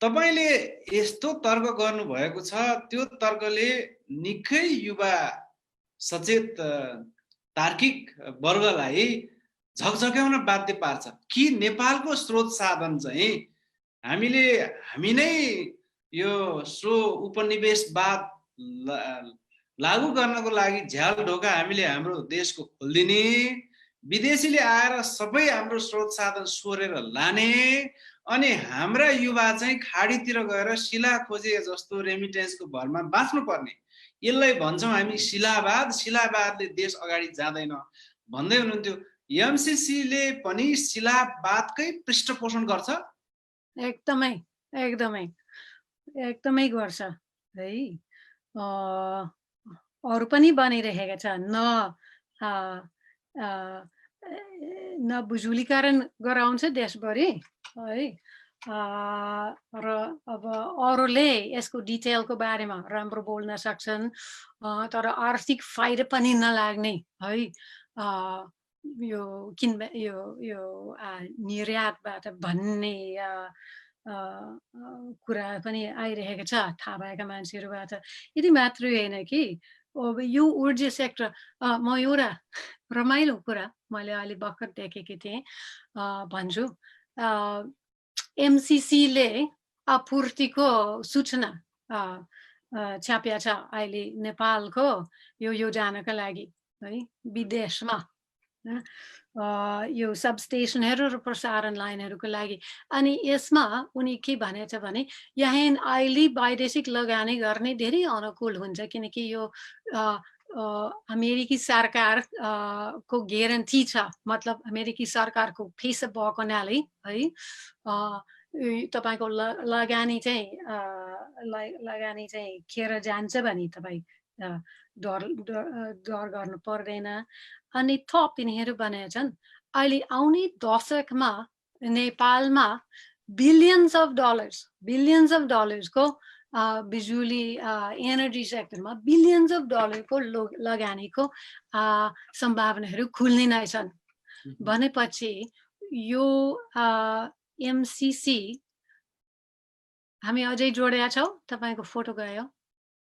तपाईँले यस्तो तर्क गर्नुभएको छ, त्यो तर्कले निकै युवा सचेत तार्किक वर्गलाई झकझक्याउन बाध्य पार्छ कि नेपालको स्रोत साधन चाहिँ हामी नै यो सो उपनिवेशवाद लागू गर्नको लागि झ्याल ढोका हामीले हाम्रो देशको खोलिदिने, विदेशीले आएर सबै हाम्रो स्रोत साधन सोरेर लाने, अनि हाम्रा युवा चाहिँ खाडीतिर गएर शिला खोजे जस्तो रेमिटेन्सको भरमा बाँच्नु पर्ने, यसलाई भन्छौँ हामी शिलावाद। शिलावादले देश अगाडि जाँदैन भन्दै हुनुहुन्थ्यो। एमसीसीले पनि शिलावादकै पृष्ठपोषण गर्छ? एकदमै एकदमै एकदमै गर्छ है अरू पनि बनिरहेका छन् न बिजुलीकरण गराउँछ देशभरि है र अब अरूले यसको डिटेलको बारेमा राम्रो बोल्न सक्छन् तर आर्थिक फाइदा पनि नलाग्ने है यो निर्यातबाट भन्ने कुरा पनि आइरहेको छ थाहा भएका मान्छेहरूबाट। यति मात्रै होइन कि अब यो ऊर्जा सेक्टर म एउटा रमाइलो कुरा मैले अहिले भर्खर देखेकी थिएँ भन्छु एमसीसीले आपूर्तिको सूचना छाप्या छ अहिले नेपालको यो योजनाका लागि है विदेशमा यो सबस्टेसनहरू र प्रसारण लाइनहरूको लागि। अनि यसमा उनी के भनेछ भने यहाँ अहिले वैदेशिक लगानी गर्ने धेरै अनुकूल हुन्छ किनकि यो अमेरिकी सरकार को ग्यारेन्टी छ, मतलब अमेरिकी सरकारको पैसा भएको हुनाले है तपाईको लगानी चाहिँ खेर जान्छ भने तपाई डर गर्नु पर्दैन। अनि थप यिनीहरू भनेछन् अहिले आउने दशकमा नेपालमा बिलियन्स अफ डलर्स को बिजुली एनर्जी सेक्टरमा बिलियन्स अफ डलर को लगानीको सम्भावनाहरू खुल्ने नै छन् भनेपछि यो एमसीसी हामी अझै जोडेका छौँ। तपाईको फोटो गयो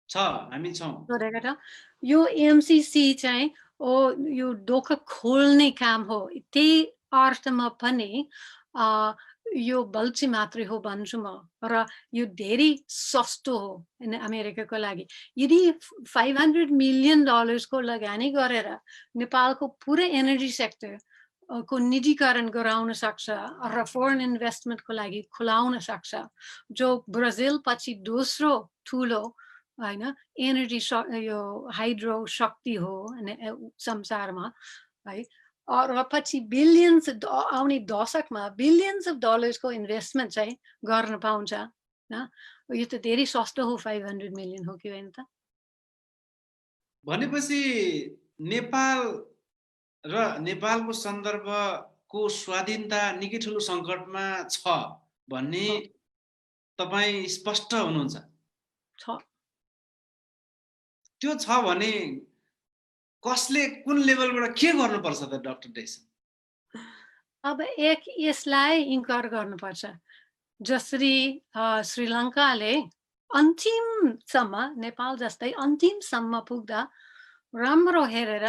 छ, हामी छौँ जोडेका छौँ। यो एमसीसी चाहिँ यो ढोका खोल्ने काम हो। त्यही अर्थमा पनि यो बल्छी मात्रै हो भन्छु म र यो धेरै सस्तो हो अमेरिकाको लागि। यदि $500 मिलियन को लगानी गरेर नेपालको पुरै एनर्जी सेक्टर को निजीकरण गराउन सक्छ र फरेन इन्भेस्टमेन्टको लागि खुलाउन सक्छ, जो ब्राजिल पछि दोस्रो ठुलो होइन एनर्जी यो हाइड्रो शक्ति हो संसारमा है। र पछि बिलियन्स आउने दशकमा बिलियन्स अफ डलर्स को इन्भेस्टमेन्ट चाहिँ गर्न पाउँछ। यो त धेरै सस्तो हो, 500 मिलियन हो कि होइन त? भनेपछि नेपाल र नेपालको सन्दर्भको स्वाधीनता निकै ठुलो सङ्कटमा छ भन्ने तपाईँ स्पष्ट हुनुहुन्छ? त्यो छ भने कसले कुन लेभलबाट के गर्नुपर्छ त डाक्टर डेसन? अब यसलाई इन्कार गर्नुपर्छ। जसरी श्रीलङ्काले अन्तिमसम्म नेपाल जस्तै अन्तिमसम्म पुग्दा राम्रो हेरेर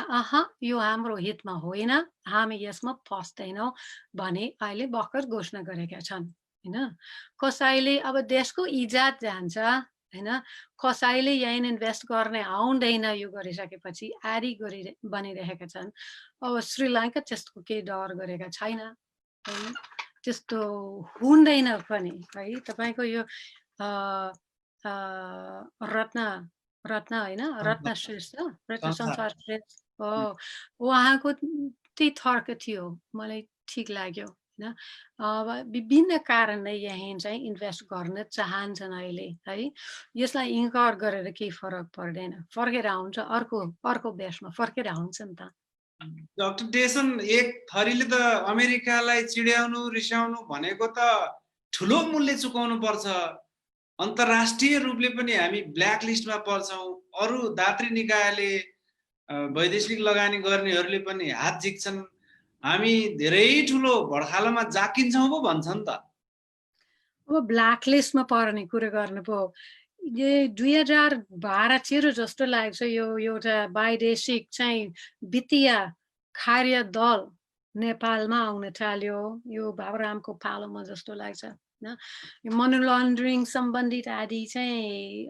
यो हाम्रो हितमा होइन, हामी यसमा फस्दैनौँ भने अहिले भर्खर घोषणा गरेका छन् होइन। कसैले अब देशको इज्जत जान्छ होइन, कसैले यहाँ इन्भेस्ट गर्ने आउँदैन यो गरिसकेपछि आरी बनिरहेका छन्। अब श्रीलङ्का त्यस्तो केही डर गरेका छैन है, त्यस्तो हुँदैन पनि है। तपाईँको यो रत्न होइन, रत्न श्रेष्ठ, रत्न संसार श्रेष्ठ हो, उहाँको त्यही तर्क थियो, मलाई ठिक लाग्यो होइन। अब विभिन्न कारणले यहाँ चाहिँ इन्भेस्ट गर्न चाहन्छन् अहिले है, यसलाई इन्कार गरेर केही फरक पर्दैन, फर्केर आउँछ, अर्को देशमा फर्केर आउँछ नि त। डाक्टर डेसन, एक थरीले त अमेरिकालाई चिड्याउनु रिसाउनु भनेको त ठुलो मूल्य चुकाउनु पर्छ। अन्तर्राष्ट्रिय रूपले पनि हामी ब्ल्याक लिस्टमा पर्छौँ। अरू दात्री निकायले वैदेशिक लगानी गर्नेहरूले पनि हात झिक्छन्। हामी धेरै ठुलो भड्खालोमा जाकिन्छौँ पो भन्छ नि त। अब ब्ल्याक लिस्टमा पर्ने कुरा गर्नु पो, यो 2012 जस्तो लाग्छ यो एउटा वैदेशिक चाहिँ वित्तीय कार्य दल नेपालमा आउन थाल्यो, यो बाबुरामको पालोमा जस्तो लाग्छ होइन। मनी लन्ड्रिङ सम्बन्धित आदि चाहिँ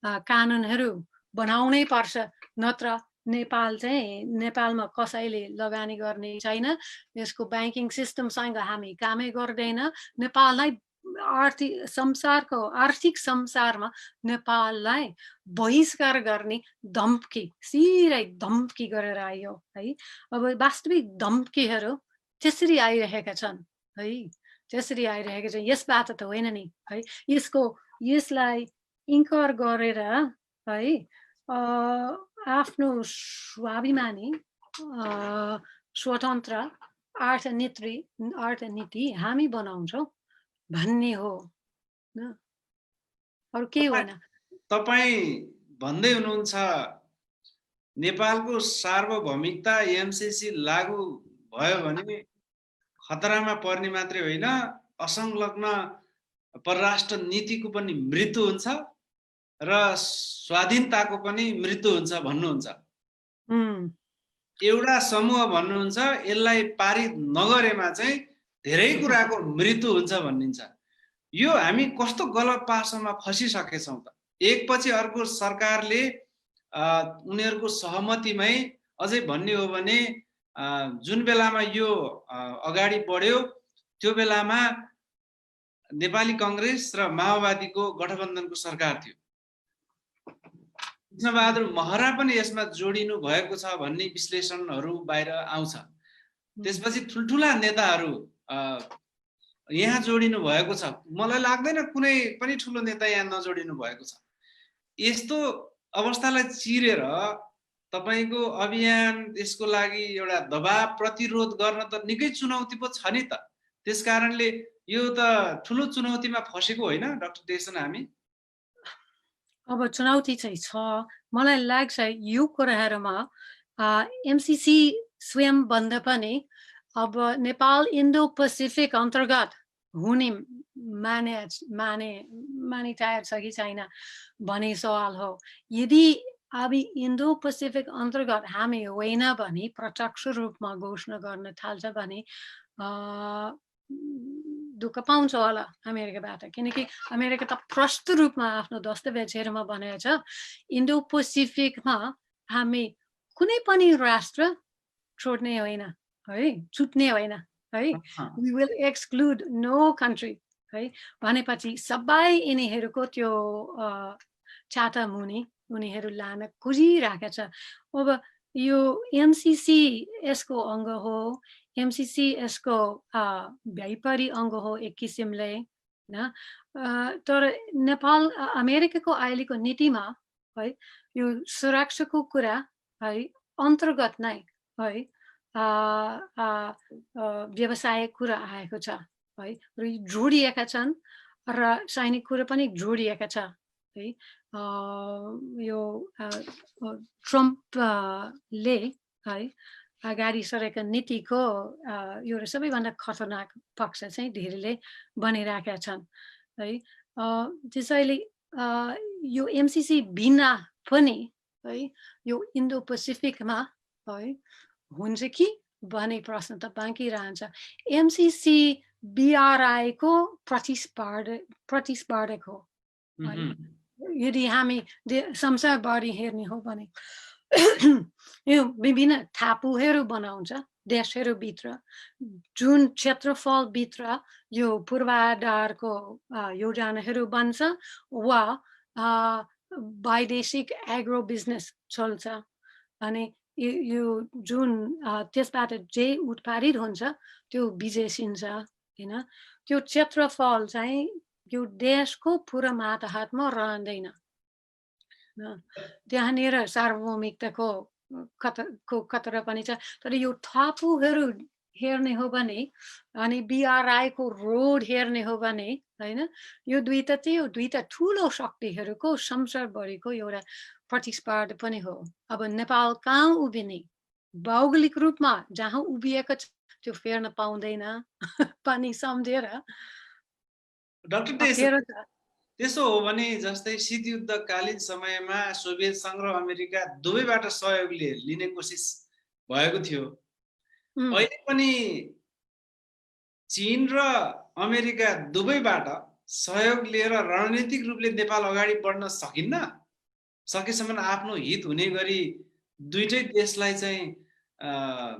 कानुनहरू बनाउनै पर्छ, नत्र नेपालमा कसैले लगानी गर्ने छैन, यसको ब्याङ्किङ सिस्टमसँग हामी कामै गर्दैन। नेपाललाई आर्थिक संसारमा नेपाललाई बहिष्कार गर्ने धम्की, सिधै धम्की गरेर आयो है। अब वास्तविक धम्कीहरू त्यसरी आइरहेका छन् है, त्यसरी आइरहेका छन्। यसबाट त होइन नि है, यसलाई इन्कार गरेर है आफ्नो स्वाभिमानी स्वतन्त्र अर्थनीति हामी बनाउँछौँ भन्ने हो, अरू के होइन। तपाईँ भन्दै हुनुहुन्छ नेपालको सार्वभौमिकता एमसीसी लागू भयो भने खतरामा पर्ने मात्रै होइन, असंलग्न परराष्ट्र नीतिको पनि मृत्यु हुन्छ र स्वाधीनताको पनि मृत्यु हुन्छ भन्नुहुन्छ। एउटा समूह भन्नुहुन्छ यसलाई पारित नगरेमा चाहिँ धेरै कुराको मृत्यु हुन्छ भनिन्छ। यो हामी कस्तो गलत पासोमा फसिसकेछौँ त। एकपछि अर्को सरकारले उनीहरूको सहमतिमै, अझै भन्ने हो भने जुन बेलामा यो अगाडि बढ्यो त्यो बेलामा नेपाली कांग्रेस र माओवादीको गठबन्धनको सरकार थियो। कृष्णबहादुर महरा पनि यसमा जोडिनु भएको छ भन्ने विश्लेषणहरू बाहिर आउँछ। त्यसपछि ठुल्ठुला नेताहरू यहाँ जोडिनु भएको छ। मलाई लाग्दैन कुनै पनि ठुलो नेता यहाँ नजोडिनु भएको छ। यस्तो अवस्थालाई चिरेर तपाईको अभियान, यसको लागि एउटा दबाब प्रतिरोध गर्न त निकै चुनौती पो छ नि त। त्यसकारणले यो त ठुलो चुनौतीमा फसेको होइन डाक्टर डेसन हामी? अब चुनौती चाहिँ छ। मलाई लाग्छ यो कुराहरूमा एमसीसी स्वयं भन्दा पनि अब नेपाल इन्डो पेसिफिक अन्तर्गत हुने माने तयार छ कि छैन भन्ने सवाल हो। यदि अब इन्डो पेसिफिक अन्तर्गत हामी होइन भने, प्रत्यक्ष रूपमा घोषणा गर्न थाल्छ भने दुःख पाउँछ होला अमेरिकाबाट, किनकि अमेरिका त प्रष्ट रूपमा आफ्नो दस्तावेजहरूमा भनेको छ इन्डो पेसिफिकमा हामी कुनै पनि राष्ट्र छोड्ने होइन है, छुट्ने होइन है, we will exclude no country है भनेपछि सबै यिनीहरूको त्यो चाटा मुनि उनीहरू लान खोजिरहेका छ। अब यो एमसीसी यसको अङ्ग हो, एमसीसी यसको व्यापारी अङ्ग हो एक किसिमले होइन। तर नेपाल अमेरिकाको अहिलेको नीतिमा है यो सुरक्षाको कुरा है अन्तर्गत नै है व्यवसायिक कुरा आएको छ है, र जोडिएका छन् र सैनिक कुरा पनि जोडिएका छ है। यो ट्रम्पले है अगाडि सरेका नीतिको एउटा सबैभन्दा खतरनाक पक्ष चाहिँ धेरैले बनिरहेका छन् है। त्यसैले यो एमसिसी बिना पनि है यो इन्डो पेसिफिकमा है हुन्छ कि भन्ने प्रश्न त बाँकी रहन्छ। एमसिसी बिआरआईको प्रतिस्पर्धक हो है। यदि हामी संसारभरि हेर्ने हो भने यो विभिन्न टापुहरू बनाउँछ देशहरूभित्र, जुन क्षेत्रफलभित्र यो पूर्वाधारको योजनाहरू बन्छ वा वैदेशिक एग्रो बिजनेस चल्छ। अनि यो जुन त्यसबाट जे उत्पादित हुन्छ त्यो विदेशिन्छ होइन। त्यो क्षेत्रफल चाहिँ यो देशको पुरा मातहतमा रहँदैन। त्यहाँनिर सार्वभौमिकताको खतरा पनि छ। तर यो टापुहरू हेर्ने हो भने अनि बिआरआईको रोड हेर्ने हो भने होइन, यो दुईटा ठुलो शक्तिहरूको संसारभरिको एउटा प्रतिस्पर्धा पनि हो। अब नेपाल कहाँ उभिने, भौगोलिक रूपमा जहाँ उभिएको छ त्यो फेर्न पाउँदैन पनि सम्झेर। डाक्टर त्यसो हो भने जस्तै शीत युद्धकालीन समयमा सोभियत सङ्घ र अमेरिका दुवैबाट सहयोग लिने कोसिस भएको थियो। अहिले पनि चीन र अमेरिका दुवैबाट सहयोग लिएर रणनीतिक रूपले नेपाल अगाडि बढ्न सकिन्न। सकेसम्म आफ्नो हित हुने गरी दुईटै देशलाई चाहिँ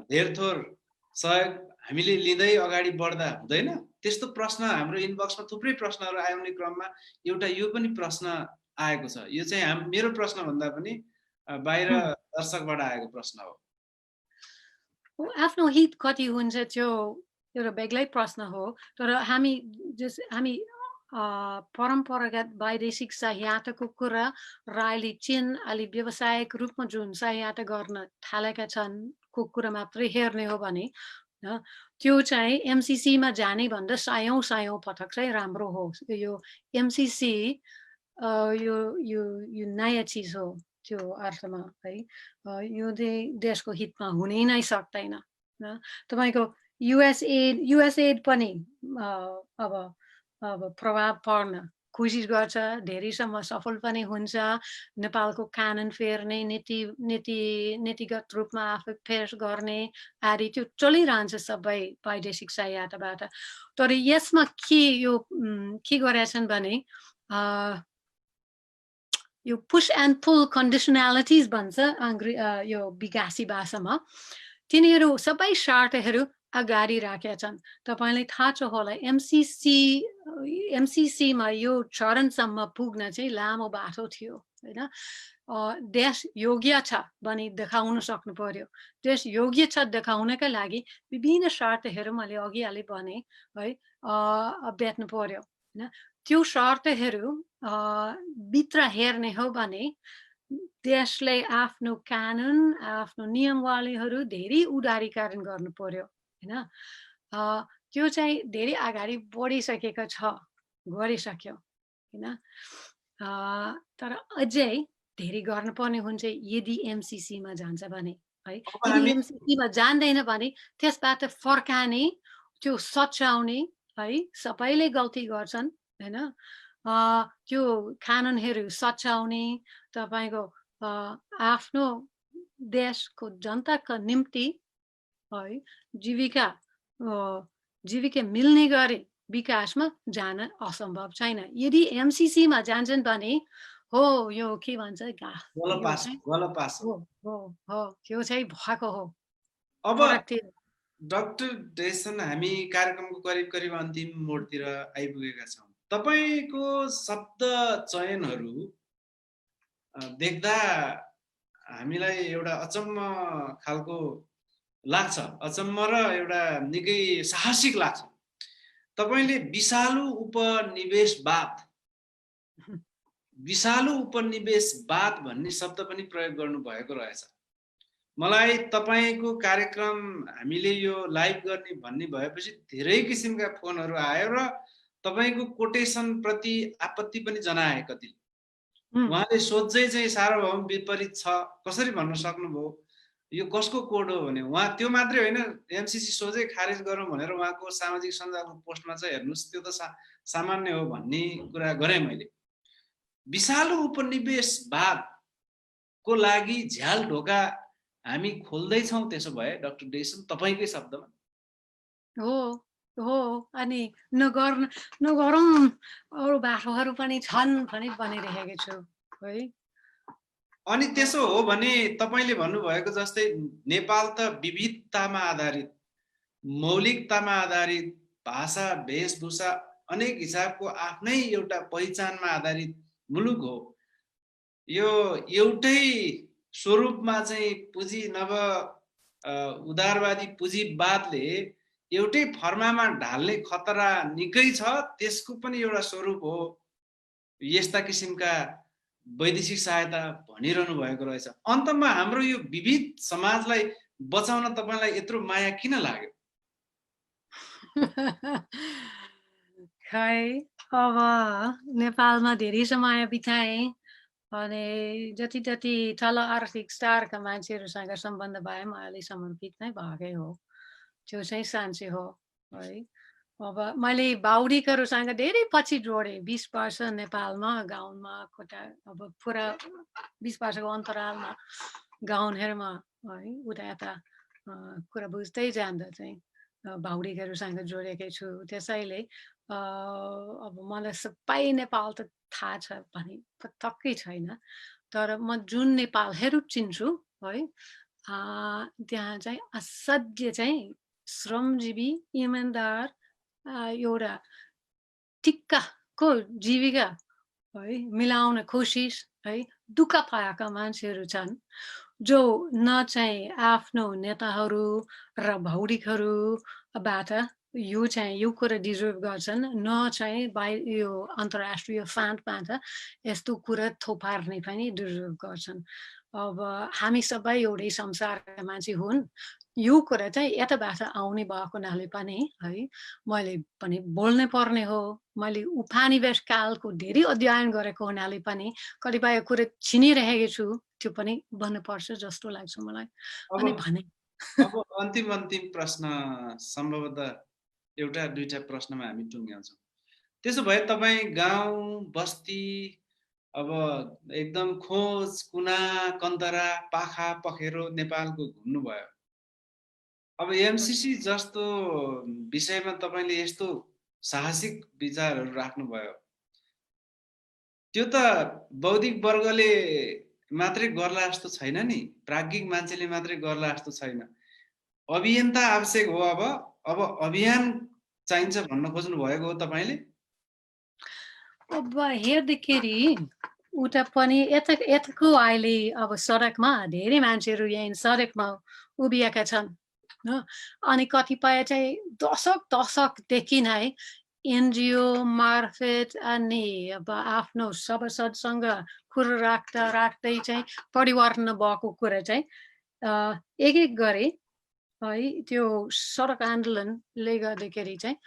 धेर थोर सहयोग हामीले लिँदै अगाडि बढ्दा हुँदैन? त्यस्तो प्रश्न हाम्रो इनबक्समा थुप्रै प्रश्नहरू आउने क्रममा एउटा यो पनि प्रश्न आएको छ। यो चाहिँ मेरो प्रश्न भन्दा पनि बाहिर दर्शकबाट आएको प्रश्न हो। आफ्नो हित कति हुन्छ त्यो एउटा बेग्लै प्रश्न हो। तर हामी परम्परागत वैदेशिक सहायताको कुरा र अहिले चीन अलि व्यावसायिक रूपमा जुन सहायता गर्न थालेका छन् को कुरा मात्रै हेर्ने हो भने त्यो चाहिँ एमसिसीमा जाने भन्दा सयौं पटक चाहिँ राम्रो हो। यो एमसिसी यो यो यो नयाँ चिज हो त्यो अर्थमा है। यो देशको हितमा हुनै नै सक्दैन। तपाईँको युएसएड पनि अब प्रभाव पर्न कोसिस गर्छ, धेरैसम्म सफल पनि हुन्छ। नेपालको कानुन फेर्ने, नीतिगत रूपमा आफै पेश गर्ने आदि त्यो चलिरहन्छ सबै वैदेशिक सहायताबाट। तर यसमा के गरेछन् भने यो पुश एन्ड पुल कन्डिसनालिटिज भन्छ यो विकासी भाषामा। तिनीहरू सबै शर्तहरू अगाडि राखेका छन्। तपाईँलाई थाहा छ होला एमसिसीमा यो चरणसम्म पुग्न चाहिँ लामो बाटो थियो होइन। देश योग्य छ भने देखाउन सक्नु पर्यो। देश योग्य छ देखाउनका लागि विभिन्न शर्तहरू मैले अघिहालै भने है बेच्नु पर्यो होइन। त्यो शर्तहरू भित्र हेर्ने हो भने देशले आफ्नो कानुन, आफ्नो नियमावलीहरू धेरै उदारीकरण गर्नु पर्यो होइन। त्यो चाहिँ धेरै अगाडि बढिसकेको छ, गरिसक्यो होइन। तर अझै धेरै गर्नुपर्ने हुन्छ यदि एमसिसीमा जान्छ भने है। यदि एमसिसीमा जान्दैन भने त्यसबाट फर्काने, त्यो सच्याउने है, सबैले गल्ती गर्छन् होइन। त्यो कानुनहरू सच्याउने, तपाईँको आफ्नो देशको जनताको निम्ति है जीविका मिल्ने गरी विकासमा जान असम्भव छैन। यदि एमसिसीमा जान्छन् भने हो यो के भन्छ त्यो चाहिँ भएको हो। अब डाक्टर डेसन, हामी कार्यक्रमको करिब अन्तिम मोडतिर आइपुगेका छौँ। तपाईको शब्द चयनहरू देख्दा हामीलाई एउटा अचम्म खालको लाग्छ, अचम्म र एउटा निकै साहसिक लाग्छ। तपाईले विषालु उपनिवेशवाद भन्ने शब्द पनि प्रयोग गर्नु भएको रहेछ। मलाई तपाईको कार्यक्रम हामीले यो लाइभ गर्ने भन्ने भएपछि धेरै किसिमका फोनहरू आयो र तपाईको कोटेसन प्रति आपत्ति पनि जनाए कति। उहाँले सोध्दै चाहिँ सार्वभौम विपरीत छ कसरी भन्न सक्नुभयो? यो कसको कोड हो भने उहाँ त्यो मात्रै होइन, एमसिसी सोझै खारेज गरौँ भनेर उहाँको सामाजिक सञ्जालको पोस्टमा चाहिँ हेर्नुहोस् त्यो त सामान्य हो भन्ने कुरा गरेँ मैले। विशालु उपनिवेशवादको लागि झ्याल ढोका हामी खोल्दैछौँ त्यसो भए डाक्टर डेसन तपाईँकै शब्दमा? हो हो अनि नगरौँ अरू बाटोहरू पनि छन् पनि भनिरहेको छु है। अनि त्यसो हो भने तपाईँले भन्नुभएको जस्तै नेपाल त विविधतामा आधारित, मौलिकतामा आधारित, भाषा वेशभूषा अनेक हिसाबको आफ्नै एउटा पहिचानमा आधारित मुलुक हो। यो एउटै स्वरूपमा चाहिँ पुँजी उदारवादी पुँजीवादले एउटै फर्मामा ढाल्ने खतरा निकै छ। त्यसको पनि एउटा स्वरूप हो यस्ता किसिमका वैदेशिक सहायता भनिरहनु भएको रहेछ। अन्तमा हाम्रो यो विविध समाजलाई बचाउन तपाईँलाई यत्रो माया किन लाग्यो? खै अब नेपालमा धेरै समय बिताएँ अनि जति जति तल आर्थिक स्तरका मान्छेहरूसँग सम्बन्ध भए म अहिले समर्पित नै भएकै हो। त्यो चाहिँ साँच्चै हो है। अब मैले बाहुडीकहरूसँग धेरै पछि जोडेँ। 20 वर्ष नेपालमा गाउँमा अब पुरा 20 वर्षको अन्तरालमा गाउँहरूमा है उता यता कुरा बुझ्दै जाँदा चाहिँ बाहुडीकहरूसँग जोडेकै छु। त्यसैले अब मलाई सबै नेपाल त थाहा छ भने पटक्कै छैन। तर म जुन नेपालहरू चिन्छु है त्यहाँ चाहिँ असाध्य चाहिँ श्रमजीवी, इमान्दार एउटा टिक्काको जीविका है मिलाउन कोसिस है दुःख पाएका मान्छेहरू छन् जो न चाहिँ आफ्नो नेताहरू र भौडिकहरूबाट यो कुरा डिजर्भ गर्छन्, न चाहिँ यो अन्तर्राष्ट्रिय फान्डबाट यस्तो कुरा थोपार्ने पनि डिजर्भ गर्छन्। अब हामी सबै एउटै संसारका मान्छे हुन्। यो कुरा चाहिँ यताबाट आउने भएको हुनाले पनि है मैले पनि बोल्नै पर्ने हो। मैले उपनिवेश कालको धेरै अध्ययन गरेको हुनाले पनि कतिपय कुरा चिनिरहेको छु। त्यो पनि भन्नुपर्छ जस्तो लाग्छ मलाई। अनि भने अब अन्तिम प्रश्न सम्भवतः एउटा दुईटा प्रश्नमा हामी टुङ्ग्याउँछौँ। त्यसो भए तपाईँ गाउँ बस्ती अब एकदम खोज कुना कन्तरा पाखा पखेरो नेपालको घुम्नुभयो। अब एमसीसी जस्तो विषयमा तपाईँले यस्तो साहसिक विचारहरू राख्नुभयो। त्यो त बौद्धिक वर्गले मात्रै गर्ला जस्तो छैन नि, प्राज्ञिक मान्छेले मात्रै गर्ला जस्तो छैन। अभियन्ता आवश्यक हो। अब अभियान चाहिन्छ भन्न खोज्नु भएको हो तपाईँले? अब हेर्दाखेरि उता पनि यताको अहिले अब सडकमा धेरै मान्छेहरू यहाँ सडकमा उभिएका छन् अनि कतिपय चाहिँ दशकदेखि नै एनजिओ मार्फत अनि अब आफ्नो सभासदसँग कुरा राख्दै चाहिँ परिवर्तन भएको कुरा चाहिँ एक एक गरी है त्यो सडक आन्दोलनले गर्दाखेरि चाहिँ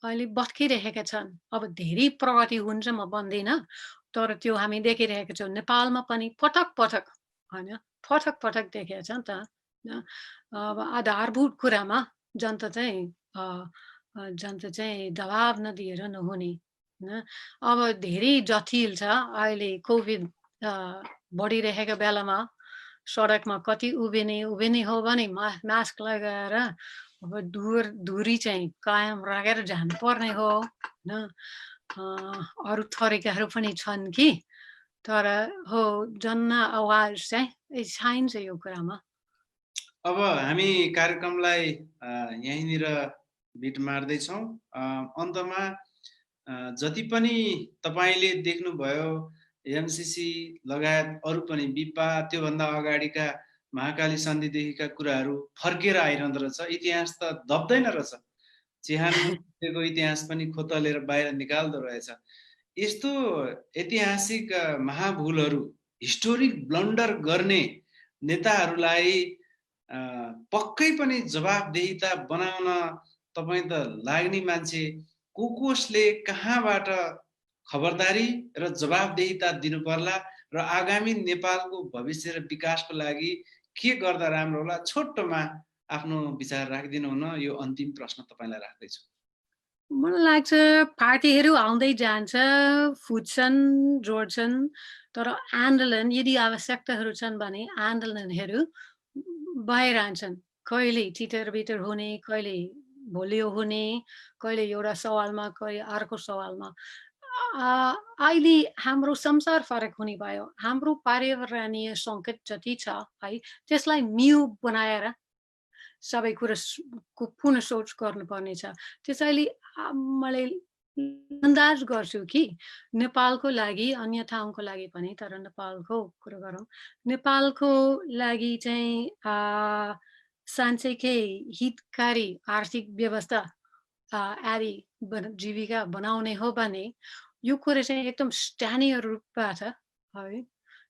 अहिले भत्किरहेका छन्। अब धेरै प्रगति हुन्छ म भन्दिनँ, तर त्यो हामी देखिरहेका छौँ। नेपालमा पनि पटक पटक होइन पटक देखेका छ नि त। अब आधारभूत कुरामा जनता चाहिँ दबाब नदिएर नहुने होइन। अब धेरै जटिल छ अहिले कोभिड बढिरहेको बेलामा सडकमा कति उभिने हो भने मास्क लगाएर अब दूरी चाहिँ कायम राखेर जानुपर्ने हो होइन। अरू थरीकाहरू पनि छन् कि तर हो जन आवाज चाहिँ चाहिन्छ यो कुरामा। अब हामी कार्यक्रमलाई यहीँनिर बिट मार्दैछौँ। अन्तमा जति पनि तपाईँले देख्नुभयो एमसीसी लगायत अरू पनि विपा त्योभन्दा अगाडिका महाकाली सन्धिदेखिका कुराहरू फर्केर आइरहँदो रहेछ। इतिहास त दब्दैन रहेछ, चिहानको इतिहास पनि खोतलेर बाहिर निकाल्दो रहेछ। यस्तो ऐतिहासिक महाभूलहरू हिस्टोरिक ब्लन्डर गर्ने नेताहरूलाई पक्कै पनि जवाबदेहिता बनाउन तपाईँ त लाग्ने मान्छे। कसले कहाँबाट खबरदारी र जवाबदेहिता दिनु पर्ला र आगामी नेपालको भविष्य र विकासको लागि के गर्दा राम्रो होला, छोटोमा आफ्नो विचार राखिदिनु हुन। यो अन्तिम प्रश्न तपाईँलाई राख्दैछु। मलाई लाग्छ पार्टीहरू आउँदै जान्छ, फुट्छन्, जोड्छन्, तर आन्दोलन यदि आवश्यकताहरू छन् भने आन्दोलनहरू भइरहन्छन्। कहिले तितर-बितर हुने, कहिले भोलियो हुने, कहिले एउटा सवालमा, कहिले अर्को सवालमा। अहिले हाम्रो संसार फरक हुने भयो। हाम्रो पर्यावरणीय सङ्कट जति छ है, त्यसलाई न्यू बनाएर सबै कुरा को पुनः सोच गर्नुपर्नेछ। त्यसैले मैले अन्दाज गर्छु कि नेपालको लागि अन्य ठाउँको लागि पनि तर नेपालको कुरा गरौँ। नेपालको लागि चाहिँ साँच्चैकै हितकारी आर्थिक व्यवस्था आदि जीविका बनाउने हो भने यो कुरा चाहिँ एकदम स्थानीय रूपबाट है,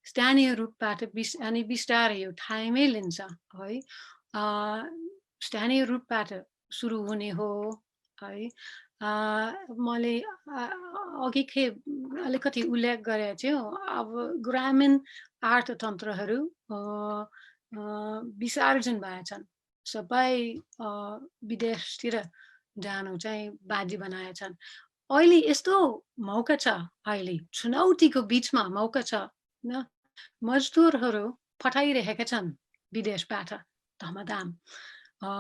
स्थानीय रूपबाट अनि बिस्तारै यो टाइमै लिन्छ है। स्थानीय रूपबाट सुरु हुने हो है। मैले अघिकै अलिकति उल्लेख गरेको थियो, अब ग्रामीण अर्थतन्त्रहरू विसर्जन भएछन्। सबै विदेशतिर जानु चाहिँ बाजी बनाएछन्। अहिले यस्तो मौका छ, अहिले चुनौतीको बिचमा मौका छ न, मजदुरहरू पठाइरहेका छन् विदेशबाट धमाधम।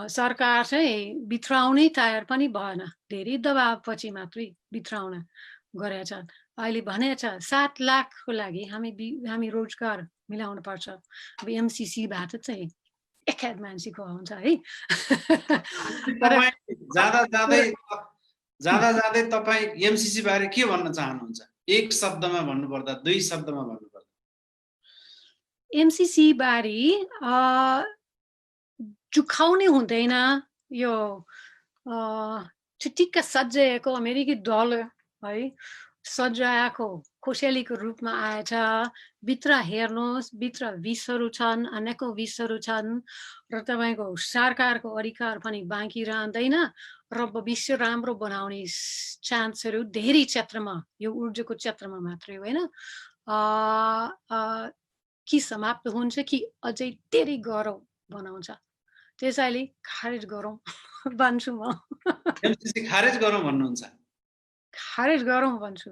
सरकार चाहिँ भित्राउनै तयार पनि भएन, धेरै दबावपछि मात्रै भित्राउन गरेछ। अहिले भनेछ 7 लाखको लागि हामी रोजगार मिलाउनु पर्छ। अब एमसिसीबाट चाहिँ एक मान्छेको हुन्छ है। जाँदा जाँदै तपाईँ एमसिसी बारे के भन्न चाहनुहुन्छ? एक शब्दमा भन्नुपर्दा, 2 शब्दमा भन्नुपर्दा। एमसिसी बारे चुकाउने हुँदैन। यो चिटिक्क सजाएको अमेरिकी डलर है, सजाएको खोसेलीको रूपमा आएछ। भित्र हेर्नुहोस्, भित्र विषहरू छन्, अनेकौँ विषहरू छन् र तपाईँको सरकारको अधिकार पनि बाँकी रहँदैन र भविष्य राम्रो बनाउने चान्सहरू धेरै क्षेत्रमा, यो ऊर्जाको क्षेत्रमा मात्रै होइन, कि समाप्त हुन्छ कि अझै धेरै गह्रो बनाउँछ। त्यसैले खारेज गरौँ भन्छु म। एमसिसी खारेज गरौँ भन्नुहुन्छ? खारेज गरौँ भन्छु।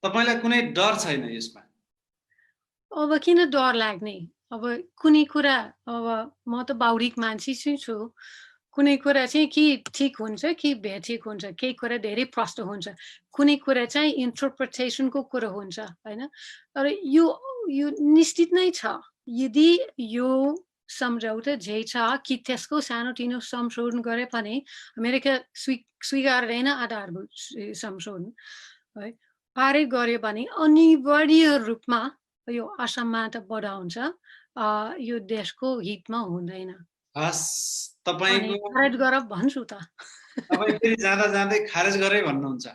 तपाईलाई कुनै डर छैन यसमा? अब किन डर लाग्ने? अब कुनै कुरा, अब म त बाउरिक मान्छे चाहिँ छु, कुनै कुरा चाहिँ कि ठिक हुन्छ कि बेठिक हुन्छ, केही कुरा धेरै प्रष्ट हुन्छ, कुनै कुरा चाहिँ इन्टरप्रिटेसनको कुरा हुन्छ होइन। तर यो निश्चित नै छ, यदि यो सम्झौता जे छ कि त्यसको सानोतिनो संशोधन गरे पनि अमेरिका स्वीकार्दैन आधारभूत संशोधन है, पारित गर्यो भने अनिवार्य रूपमा यो असमानता बढाउँछ, यो देशको हितमा हुँदैन। हस्, तपाईको खारेज गर भन्छु त। तपाई फेरि जाँदा जाँदै खारेज गरे भन्नुहुन्छ?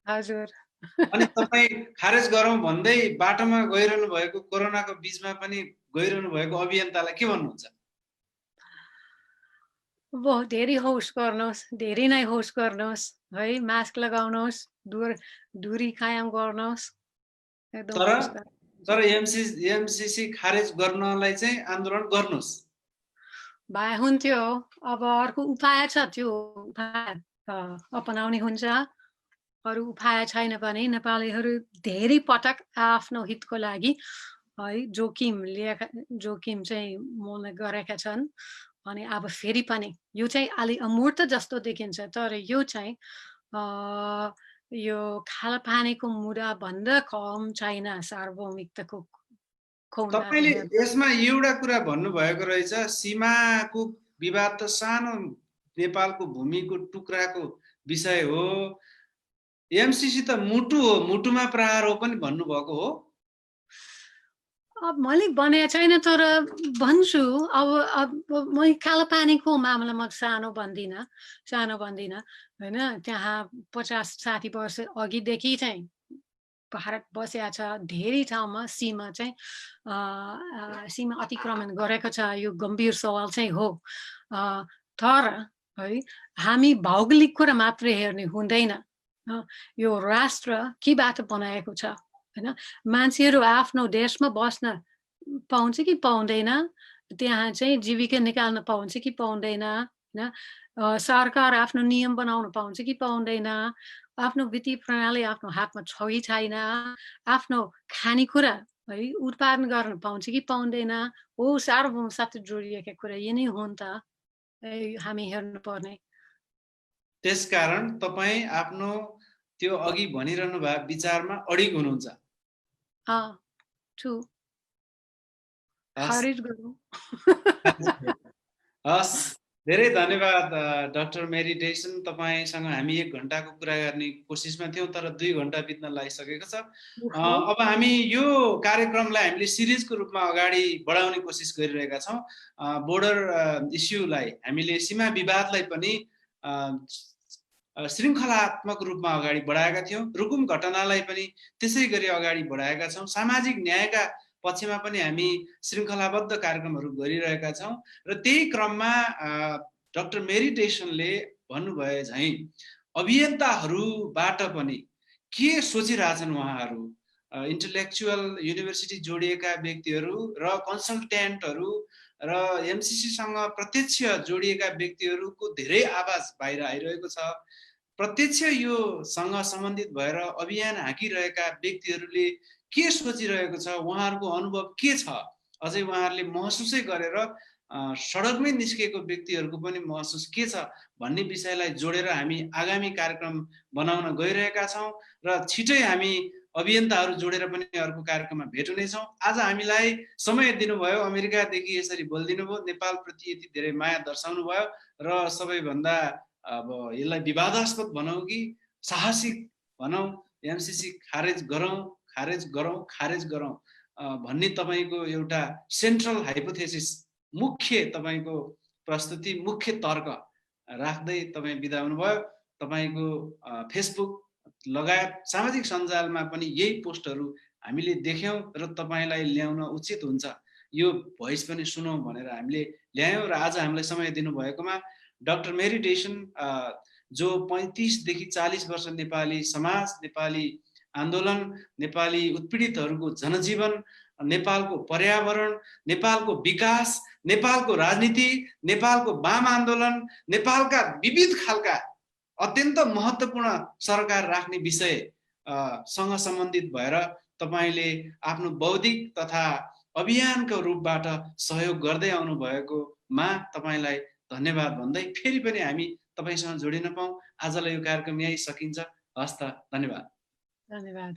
हजुर। अनि तपाई खारेज गरौँ भन्दै बाटोमा गइरहनु भएको, कोरोनाको बीचमा पनि गइरहनु भएको अभियन्तालाई के भन्नुहुन्छ? अब धेरै होस गर्नुहोस्, धेरै नै होस गर्नुहोस् है, मास्क लगाउनुहोस्, दूरी कायम गर्नुहोस्, एकदम होस गर्नुहोस्। तर एमसिसी खारेज गर्नलाई चाहिँ आन्दोलन गर्नुहोस् भए हुन्थ्यो। अब अर्को उपाय छ, त्यो उपाय अपनाउने हुन्छ। अरू उपाय छैन भने नेपालीहरू धेरै पटक आफ्नो हितको लागि है जोखिम चाहिँ मोल्ने गरेका छन्। अनि अब फेरि पनि यो चाहिँ अलि अमूर्त जस्तो देखिन्छ, तर यो चाहिँ यो खालपानीको मुद्दा भन्दा कम छैन सार्वभौमिकताको। तपाईले यसमा एउटा कुरा भन्नुभएको रहेछ, सीमाको विवाद त सानो नेपालको भूमिको टुक्राको विषय हो, एमसिसी त मुटु हो, मुटुमा प्रहार हो पनि भन्नुभएको हो। अब मैले भनेको छैन, तर भन्छु। अब म कालापानीको मामलामा सानो भन्दिनँ होइन। त्यहाँ 50-60 वर्ष अघिदेखि चाहिँ भारत बसेको छ, धेरै ठाउँमा सीमा अतिक्रमण गरेको छ। यो गम्भीर सवाल चाहिँ हो, तर है हामी भौगोलिक कुरा मात्रै हेर्ने हुँदैन। यो राष्ट्र केबाट बनाएको छ होइन, मान्छेहरू आफ्नो देशमा बस्न पाउँछ कि पाउँदैन, त्यहाँ चाहिँ जीविका निकाल्न पाउँछ कि पाउँदैन, होइन सरकार आफ्नो नियम बनाउन पाउँछ कि पाउँदैन, आफ्नो वित्तीय प्रणाली आफ्नो हातमा छ कि छैन, आफ्नो खानेकुरा है उत्पादन गर्न पाउँछ कि पाउँदैन, हो सार्वभौमसत्ता जोडिएका कुरा यी नै हो नि त हामी हेर्नुपर्ने। त्यसकारण तपाईँ आफ्नो त्यो अघि भनिरहनु भएको विचारमा अडिग हुनुहुन्छ। छु हस् खारिज गरौँ। हस्, धेरै धन्यवाद डाक्टर मेरिटेसन। तपाईँसँग हामी 1 घण्टाको कुरा गर्ने कोसिसमा थियौँ, तर 2 घण्टा बित्न लागिसकेको छ। अब हामी यो कार्यक्रमलाई हामीले सिरिजको रूपमा अगाडि बढाउने कोसिस गरिरहेका छौँ। बोर्डर इस्युलाई हामीले सीमा विवादलाई पनि श्रृङ्खलात्मक रूपमा अगाडि बढाएका थियौँ। रुकुम घटनालाई पनि त्यसै गरी अगाडि बढाएका छौँ। सामाजिक न्यायका पक्षमा पनि हामी श्रृङ्खलाबद्ध कार्यक्रमहरू गरिरहेका छौँ र त्यही क्रममा डाक्टर मेरिटेसनले भन्नुभए झैँ अभियन्ताहरूबाट पनि के सोचिरहेछन् उहाँहरू, इन्टेलेक्चुअल युनिभर्सिटी जोडिएका व्यक्तिहरू र कन्सल्टेन्टहरू र एमसिसीसँग प्रत्यक्ष जोडिएका व्यक्तिहरूको धेरै आवाज बाहिर आइरहेको छ। प्रत्यक्ष यो सँग सम्बन्धित भएर अभियान हाँकिरहेका व्यक्तिहरूले के सोचिरहेको छ, उहाँहरूको अनुभव के छ, अझै उहाँहरूले महसुसै गरेर सडकमै निस्केको व्यक्तिहरूको पनि महसुस के छ भन्ने विषयलाई जोडेर हामी आगामी कार्यक्रम बनाउन गइरहेका छौँ र छिटै हामी अभियन्ताहरू जोडेर पनि अर्को कार्यक्रममा भेट हुनेछौँ। आज हामीलाई समय दिनुभयो, अमेरिकादेखि यसरी बोलिदिनु भयो, नेपालप्रति यति धेरै माया दर्शाउनु भयो र सबैभन्दा अब यसलाई विवादास्पद भनौँ कि साहसिक भनौँ, एमसिसी खारेज गरौँ भन्ने तपाईँको एउटा सेन्ट्रल हाइपोथेसिस, मुख्य तपाईँको प्रस्तुति, मुख्य तर्क राख्दै तपाईँ बिदा हुनुभयो। तपाईँको फेसबुक लगायत सामाजिक सञ्जालमा पनि यही पोस्टहरू हामीले देख्यौँ र तपाईँलाई ल्याउन उचित हुन्छ, यो भोइस पनि सुनौँ भनेर हामीले ल्यायौँ र आज हामीलाई समय दिनुभएकोमा डाक्टर मेरिटेसन जो 35 देखि 40 वर्ष नेपाली समाज, नेपाली आन्दोलन, नेपाली उत्पीडितहरूको जनजीवन, नेपालको पर्यावरण, नेपालको विकास, नेपालको राजनीति, नेपालको वाम आन्दोलन, नेपालका विविध खालका अत्यन्त महत्त्वपूर्ण सरकार राख्ने विषय सँग सम्बन्धित भएर तपाईँले आफ्नो बौद्धिक तथा अभियानको रूपबाट सहयोग गर्दै आउनु भएकोमा तपाईँलाई धन्यवाद भन्दै फेरि पनि हामी तपाईँसँग जोडिन पाऊँ। आजलाई यो कार्यक्रम यहीँ सकिन्छ। हस्त, धन्यवाद। धन्यवाद।